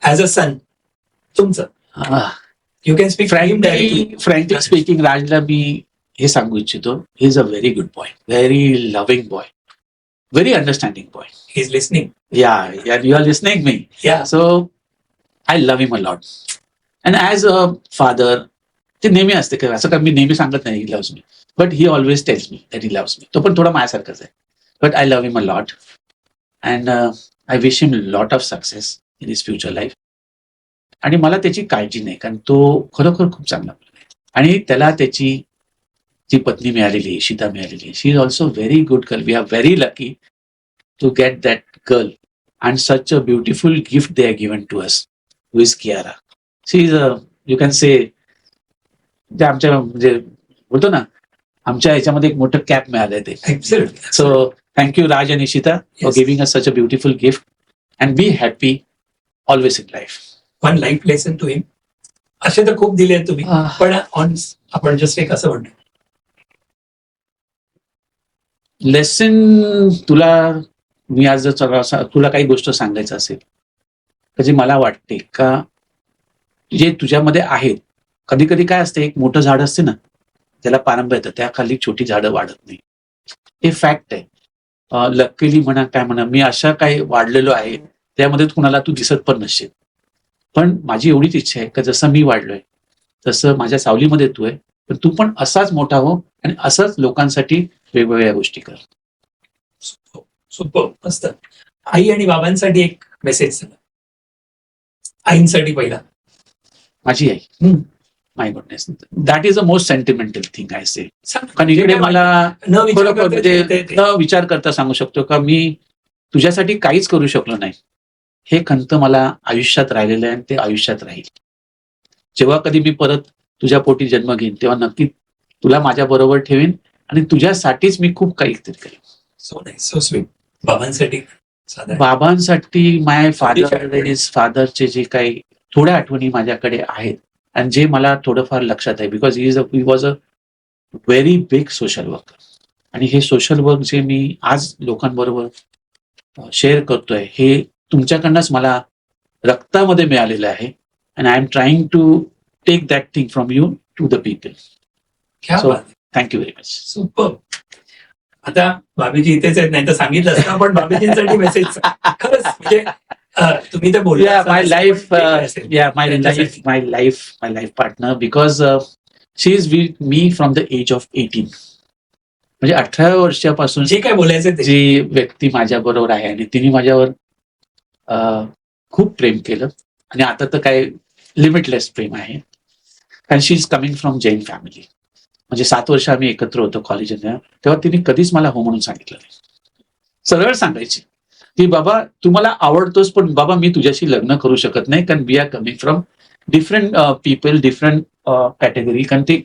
ॲज अ सन तुमचं? You can speak frankly speaking, राजला मी हे सांगू इच्छितो, he is a very good boy, very loving boy, very understanding boy. He is listening. Yeah, you are listening me. Yeah. So I love him a lot. And as a father, ते नेहमी असते का, असं का मी नेहमी सांगत नाही he loves me, but he always tells me that he loves me. तो पण थोडा माझ्यासारखाच आहे, but I love him a lot and I wish him lot of success in his future life. आणि मला त्याची काळजी नाही, कारण तो खरोखर खूप चांगला मुलगा आहे. आणि त्याला त्याची जी पत्नी मिळालेली आहे, शीता मिळालेली आहे, she is also very good girl. We are very lucky to get that girl, and such a beautiful gift they have given to us, who is Kiara. She is a, you can say, जे आमच्या म्हणजे बोलतो ना, आमच्या ह्याच्यामध्ये एक मोठं cap मिळालंय ते. सो थँक्यू राज आणि Ishita for giving us such a beautiful gift, and be happy always in life. One life lesson to him. असे तर खूप दिले आहेत तुम्ही, पण आपण जस्ट एक असं म्हणतो लेसन, तुला मी आज जर तुला काही गोष्ट सांगायचं असेल तर जी मला वाटते का जे तुझ्यामध्ये आहेत, कधी कधी काय असते, एक मोठं झाड असते ना, त्याला पारंब्य येतं, त्याखाली छोटी झाडं वाढत नाही, हे फॅक्ट आहे. लकीली म्हणा काय म्हणा, मी अशा काही वाढलेलो आहे त्यामध्ये कुणाला तू दिसत पण नसेल, पण माझी एवढीच इच्छा आहे का जसं मी वाढलोय तसं माझ्या सावलीमध्ये तू आहे, पण तू पण असाच मोठा हो आणि असंच लोकांसाठी वेगवेगळ्या गोष्टी कर. सुपर, मस्त. आई आणि बाबांसाठी एक मेसेज सांगा. आईंसाठी पहिला. माझी आई, my goodness, that is a most sentimental thing I say. कारण इकडे मला न विचार करता सांगू शकतो का मी तुझ्यासाठी काहीच करू शकलो नाही, हे खंत मला आयुष्यात राहिलेलं आहे आणि ते आयुष्यात राहील. जेव्हा कधी मी परत तुझ्या पोटी जन्म घेईन तेव्हा नक्की तुला माझ्या बरोबर ठेवीन आणि तुझ्यासाठीच मी खूप काहीतरी करेन. So nice, so sweet. बाबांसाठी? बाबांसाठी माय फादरचे जे काही थोड्या आठवणी माझ्याकडे आहेत आणि जे मला थोडंफार लक्षात आहे, because he was a very big social worker. आणि हे सोशल वर्क जे मी आज लोकांबरोबर शेअर करतोय हे तुमच्याकडनंच मला रक्तामध्ये मिळालेलं आहे, and I am trying to take that thing from you to the people. So thank you very much. Super. आता बाबीजी इथेच आहेत, नाही तर सांगितलं असतं, पण बाबीजींसाठी मेसेज खरंच म्हणजे तुम्ही तर बोलला. My life my life partner, because she is with me from the age of 18. म्हणजे 18 वर्षापासून जे काय बोलायचं जी व्यक्ती माझ्या बरोबर आहे आणि तिने माझ्यावर खूप प्रेम केलं, आणि आता तर काय लिमिटलेस प्रेम आहे. कारण she is coming from Jain family. म्हणजे 7 वर्ष आम्ही एकत्र होतो कॉलेजला, तेव्हा तिने कधीच मला हो म्हणून सांगितलं नाही. सरळ सांगायची की बाबा तू मला आवडतोस, पण बाबा मी तुझ्याशी लग्न करू शकत नाही, कारण we are coming from different people, different category. कारण ते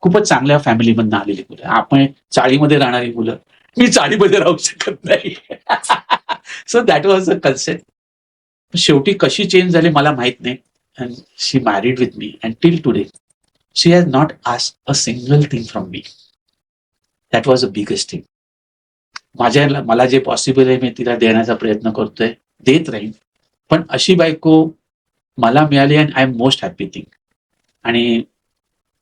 खूपच चांगल्या फॅमिलीमधून आलेली मुलं, आपण चाळीमध्ये राहणारी मुलं, मी चाळीमध्ये राहू शकत नाही. So that was a concept. शेवटी कशी चेंज झाली मला माहित नाही, and she married with me, and till today she has not asked a single thing from me. That was the biggest thing. मला जे पॉसिबल आहे मी तिला देण्याचा प्रयत्न करतोय, देत राहीन, पण अशी बायको मला मिळाली and I am most happy thing. आणि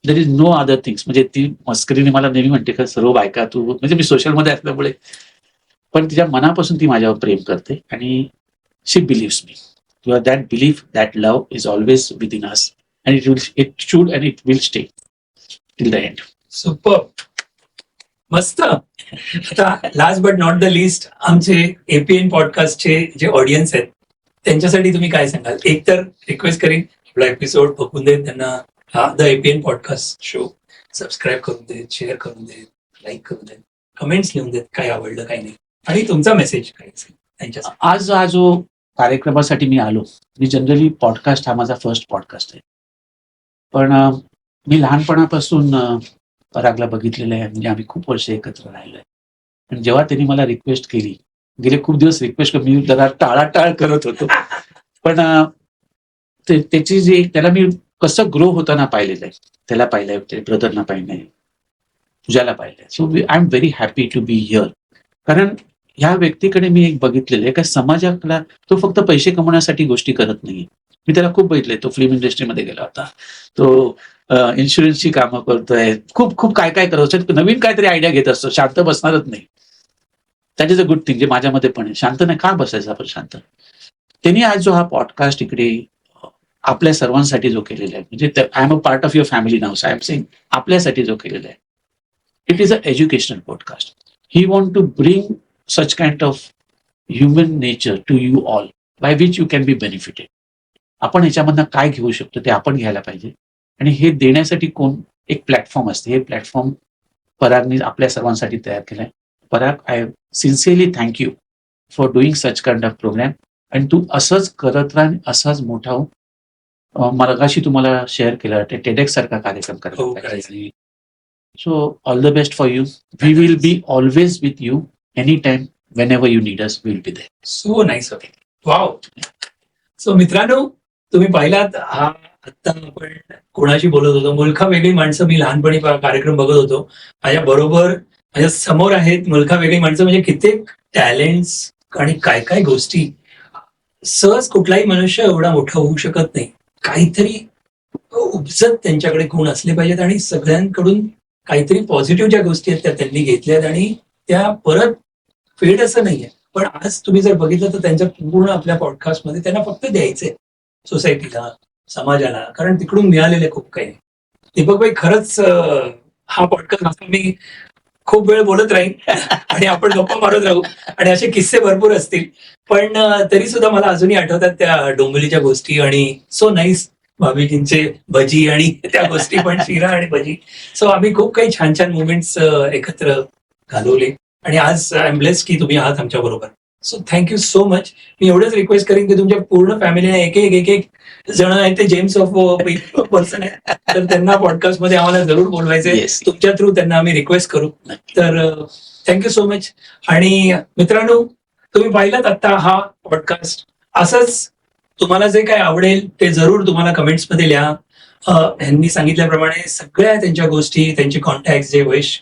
there is no other things. म्हणजे ती मस्करीने मला नेहमी म्हणते का सर्व बायका तू, म्हणजे मी सोशलमध्ये असल्यामुळे, पण तिच्या मनापासून ती माझ्यावर प्रेम करते आणि शी beliefs me. That belief, that love is always with in us. And it should and it will stay till the end. Super, मस्त. आता last but not the list, आमचे एपीएन पॉडकास्टचे जे ऑडियन्स आहेत त्यांच्यासाठी तुम्ही काय सांगाल? एक तर रिक्वेस्ट करेन आपला एपिसोड बघून देत, त्यांना the APN podcast show subscribe करून देत, शेअर करून देत, लाईक करून देत, कमेंट्स लिहून देत, काय आवडलं काय नाही, आणि तुमचा मेसेज काय त्यांच्यासाठी. आज हा जो कार्यक्रमासाठी मी आलो, मी जनरली पॉडकास्ट हा माझा फर्स्ट पॉडकास्ट आहे, पण मी लहानपणापासून परागला बघितलेलं आहे. म्हणजे आम्ही खूप वर्ष एकत्र राहिलोय. आणि जेव्हा त्यांनी मला रिक्वेस्ट केली, गेले खूप दिवस रिक्वेस्ट मी जरा टाळाटाळ करत होतो, पण त्याची जी त्याला मी कसं ग्रो होताना पाहिलेलं आहे, त्याला पाहिलंय, ब्रदरना पाहिलंय, तुझ्याला पाहिलंय. So I am very happy to be here कारण ह्या व्यक्तीकडे मी एक बघितलेलं आहे, का समाजाला तो फक्त पैसे कमवण्यासाठी गोष्टी करत नाहीये. मी त्याला खूप बघितलंय. तो फिल्म इंडस्ट्रीमध्ये गेला होता. तो इन्शुरन्सची कामं करतोय. खूप खूप काय काय करत असतो. नवीन काहीतरी आयडिया घेत असतो. शांत बसणारच नाही. That is a good thing, जे माझ्यामध्ये पण आहे. शांत नाही, का बसायचं आपण शांत? त्यांनी आज जो हा पॉडकास्ट इकडे आपल्या सर्वांसाठी जो केलेला आहे, म्हणजे I am a part of your family नाव, सो आय एम सेइंग आपल्यासाठी जो केलेला आहे, it is a educational podcast. He want to bring such kind of human nature to you all, by which you can be benefited. आपण ह्याच्यामधनं काय घेऊ शकतो ते आपण घ्यायला पाहिजे. आणि हे देण्यासाठी कोण एक प्लॅटफॉर्म असते. हे प्लॅटफॉर्म परागने आपल्या सर्वांसाठी तयार केलंय. Parag, I sincerely thank you for doing such kind of programme. आणि तू असंच करत राहा, असंच मोठा हो. मगाशी तुम्हाला शेअर केलं ते टेडेक्स सारखा कार्यक्रम करायला पाहिजे. So all the best for you. We will be always with you. Anytime, whenever you need us, we'll be there. So nice. Okay, wow. So मित्रांनो, तुम्ही पाहिलात हा आता आपण कोणाशी बोलत होतो. मुलखा वेगळी माणसं. मी लहानपणी कार्यक्रम बघत होतो. माझ्या बरोबर माझ्या समोर आहेत मुलखा वेगळी माणसं. म्हणजे कित्येक टॅलेंट्स आणि काय काय गोष्टी. सहज कुठलाही मनुष्य एवढा मोठा होऊ शकत नाही. काहीतरी उपजत त्यांच्याकडे गुण असले पाहिजेत आणि सगळ्यांकडून काहीतरी पॉझिटिव्ह ज्या गोष्टी आहेत त्या त्यांनी घेतल्यात आणि त्या परत फेड असं नाहीये. पण आज तुम्ही जर बघितलं तर त्यांच्या पूर्ण आपल्या पॉडकास्टमध्ये त्यांना फक्त द्यायचंय सोसायटीला, समाजाला, कारण तिकडून मिळालेले खूप काही. दीपकभाई, खरंच हा पॉडकास्ट मी खूप वेळ बोलत राहीन आणि आपण गप्पा मारत राहू आणि असे किस्से भरपूर असतील. पण तरी सुद्धा मला अजूनही आठवतात त्या डोंबिवलीच्या गोष्टी आणि सो नाईस भाभीजींचे भजी आणि त्या गोष्टी पण शिरा आणि भजी. सो आम्ही खूप काही छान छान मुवमेंट्स एकत्र घालवले आणि आज आय एम ब्लेस्ड की तुम्ही आहात आमच्या बरोबर. So thank you so much. मी एवढंच रिक्वेस्ट करेन की तुमच्या पूर्ण फॅमिलीला एक एक जण आहेत ते जेम्स ऑफ पर्सन आहेत, तर त्यांना पॉडकास्ट मध्ये आम्हाला जरूर बोलवायचे. तुमच्या थ्रू त्यांना आम्ही रिक्वेस्ट करू. तर थँक्यू सो मच. आणि मित्रांनो, तुम्ही पाहिलात आता हा पॉडकास्ट. असंच तुम्हाला जे काय आवडेल ते जरूर तुम्हाला कमेंट्समध्ये लिहा. ह्यांनी सांगितल्याप्रमाणे सगळ्या त्यांच्या गोष्टी, त्यांचे कॉन्टॅक्ट, जे वैश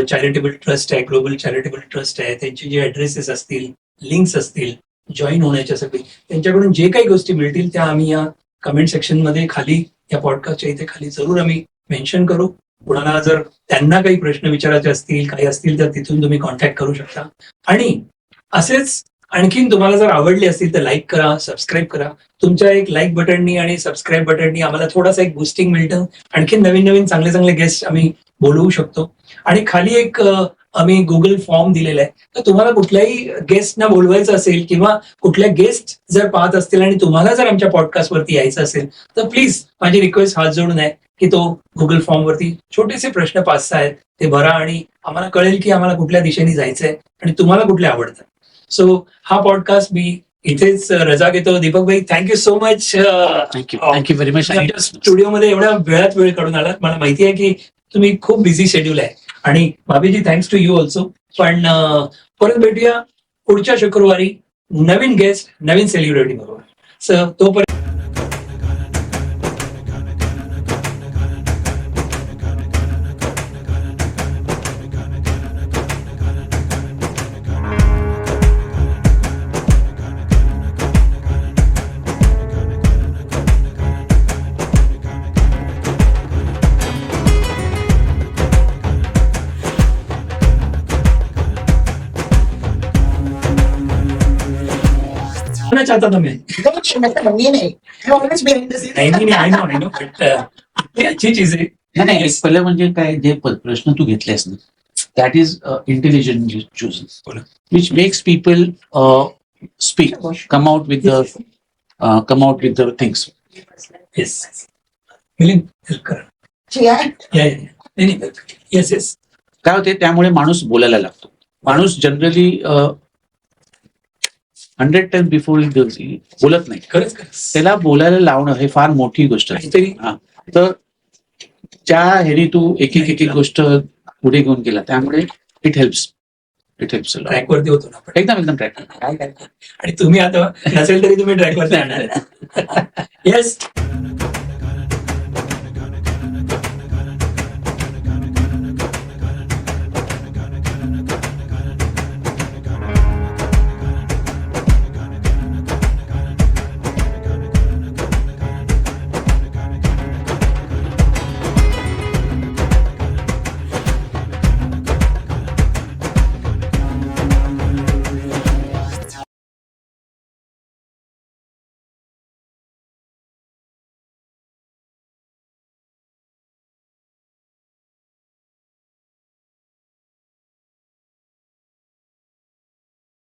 चॅरिटेबल ट्रस्ट आहे, ग्लोबल चॅरिटेबल ट्रस्ट आहे, त्यांचे जे ऍड्रेसेस असतील, लिंक्स असतील जॉईन होण्याच्यासाठी, त्यांच्याकडून जे काही गोष्टी मिळतील त्या आम्ही या कमेंट सेक्शनमध्ये खाली, या पॉडकास्टच्या इथे खाली जरूर आम्ही मेन्शन करू. कुणाला जर त्यांना काही प्रश्न विचारायचे असतील, काही असतील, तर तिथून तुम्ही कॉन्टॅक्ट करू शकता. आणि असेच आणखीन तुम्हाला जर आवडले असतील तर लाईक करा, सबस्क्राईब करा. तुमच्या एक लाईक बटननी आणि सबस्क्राईब बटननी आम्हाला थोडासा एक बुस्टिंग मिळतं. आणखीन नवीन नवीन चांगले चांगले गेस्ट आम्ही बोलवू शकतो. आणि खाली एक आम्ही गुगल फॉर्म दिलेला आहे. तर तुम्हाला कुठल्याही गेस्टना बोलवायचं असेल किंवा कुठल्या गेस्ट जर पाहत असतील आणि तुम्हाला जर आमच्या पॉडकास्टवरती यायचं असेल तर प्लीज माझी रिक्वेस्ट हात जोडून आहे की तो गुगल फॉर्मवरती छोटेसे प्रश्न 5-6 आहेत ते भरा आणि आम्हाला कळेल की आम्हाला कुठल्या दिशेने जायचंय आणि तुम्हाला कुठले आवडतात. सो हा पॉडकास्ट मी इथेच रजा घेतो. दीपकभाई, thank you so much. Thank you very much. स्टुडिओमध्ये एवढ्या वेळात वेळ काढून आलात. मला माहिती आहे की तुम्ही खूप बिझी शेड्यूल आहे. आणि भाभीजी, थँक्स टू यू ऑल्सो. पण परत भेटूया पुढच्या शुक्रवारी नवीन गेस्ट, नवीन सेलिब्रिटी बरोबर. सो तोपर्यंत चाहता था मैं. I know, but अच्छी चीज आहे. नाही, पहिलं म्हणजे काय, जे प्रश्न तू घेतलेस ना, that is intelligently chosen, which makes people speak, come out with the things. Yes, Milind help करा. Yes yes. काय होते, त्यामुळे माणूस बोलायला लागतो. माणूस जनरली 100 टाइम्स बिफोर बोलत नाही. खरंच त्याला बोलायला लावणं हे फार मोठी गोष्ट आहे. तर त्या ह्यानी तू एक एक गोष्ट पुढे घेऊन गेला, त्यामुळे इट हेल्प्स. ट्रॅकवरती होतो ना आपण. एकदम ट्रॅक. आणि तुम्ही आता नसेल तरी तुम्ही ट्रॅकवरती आणणार. येस.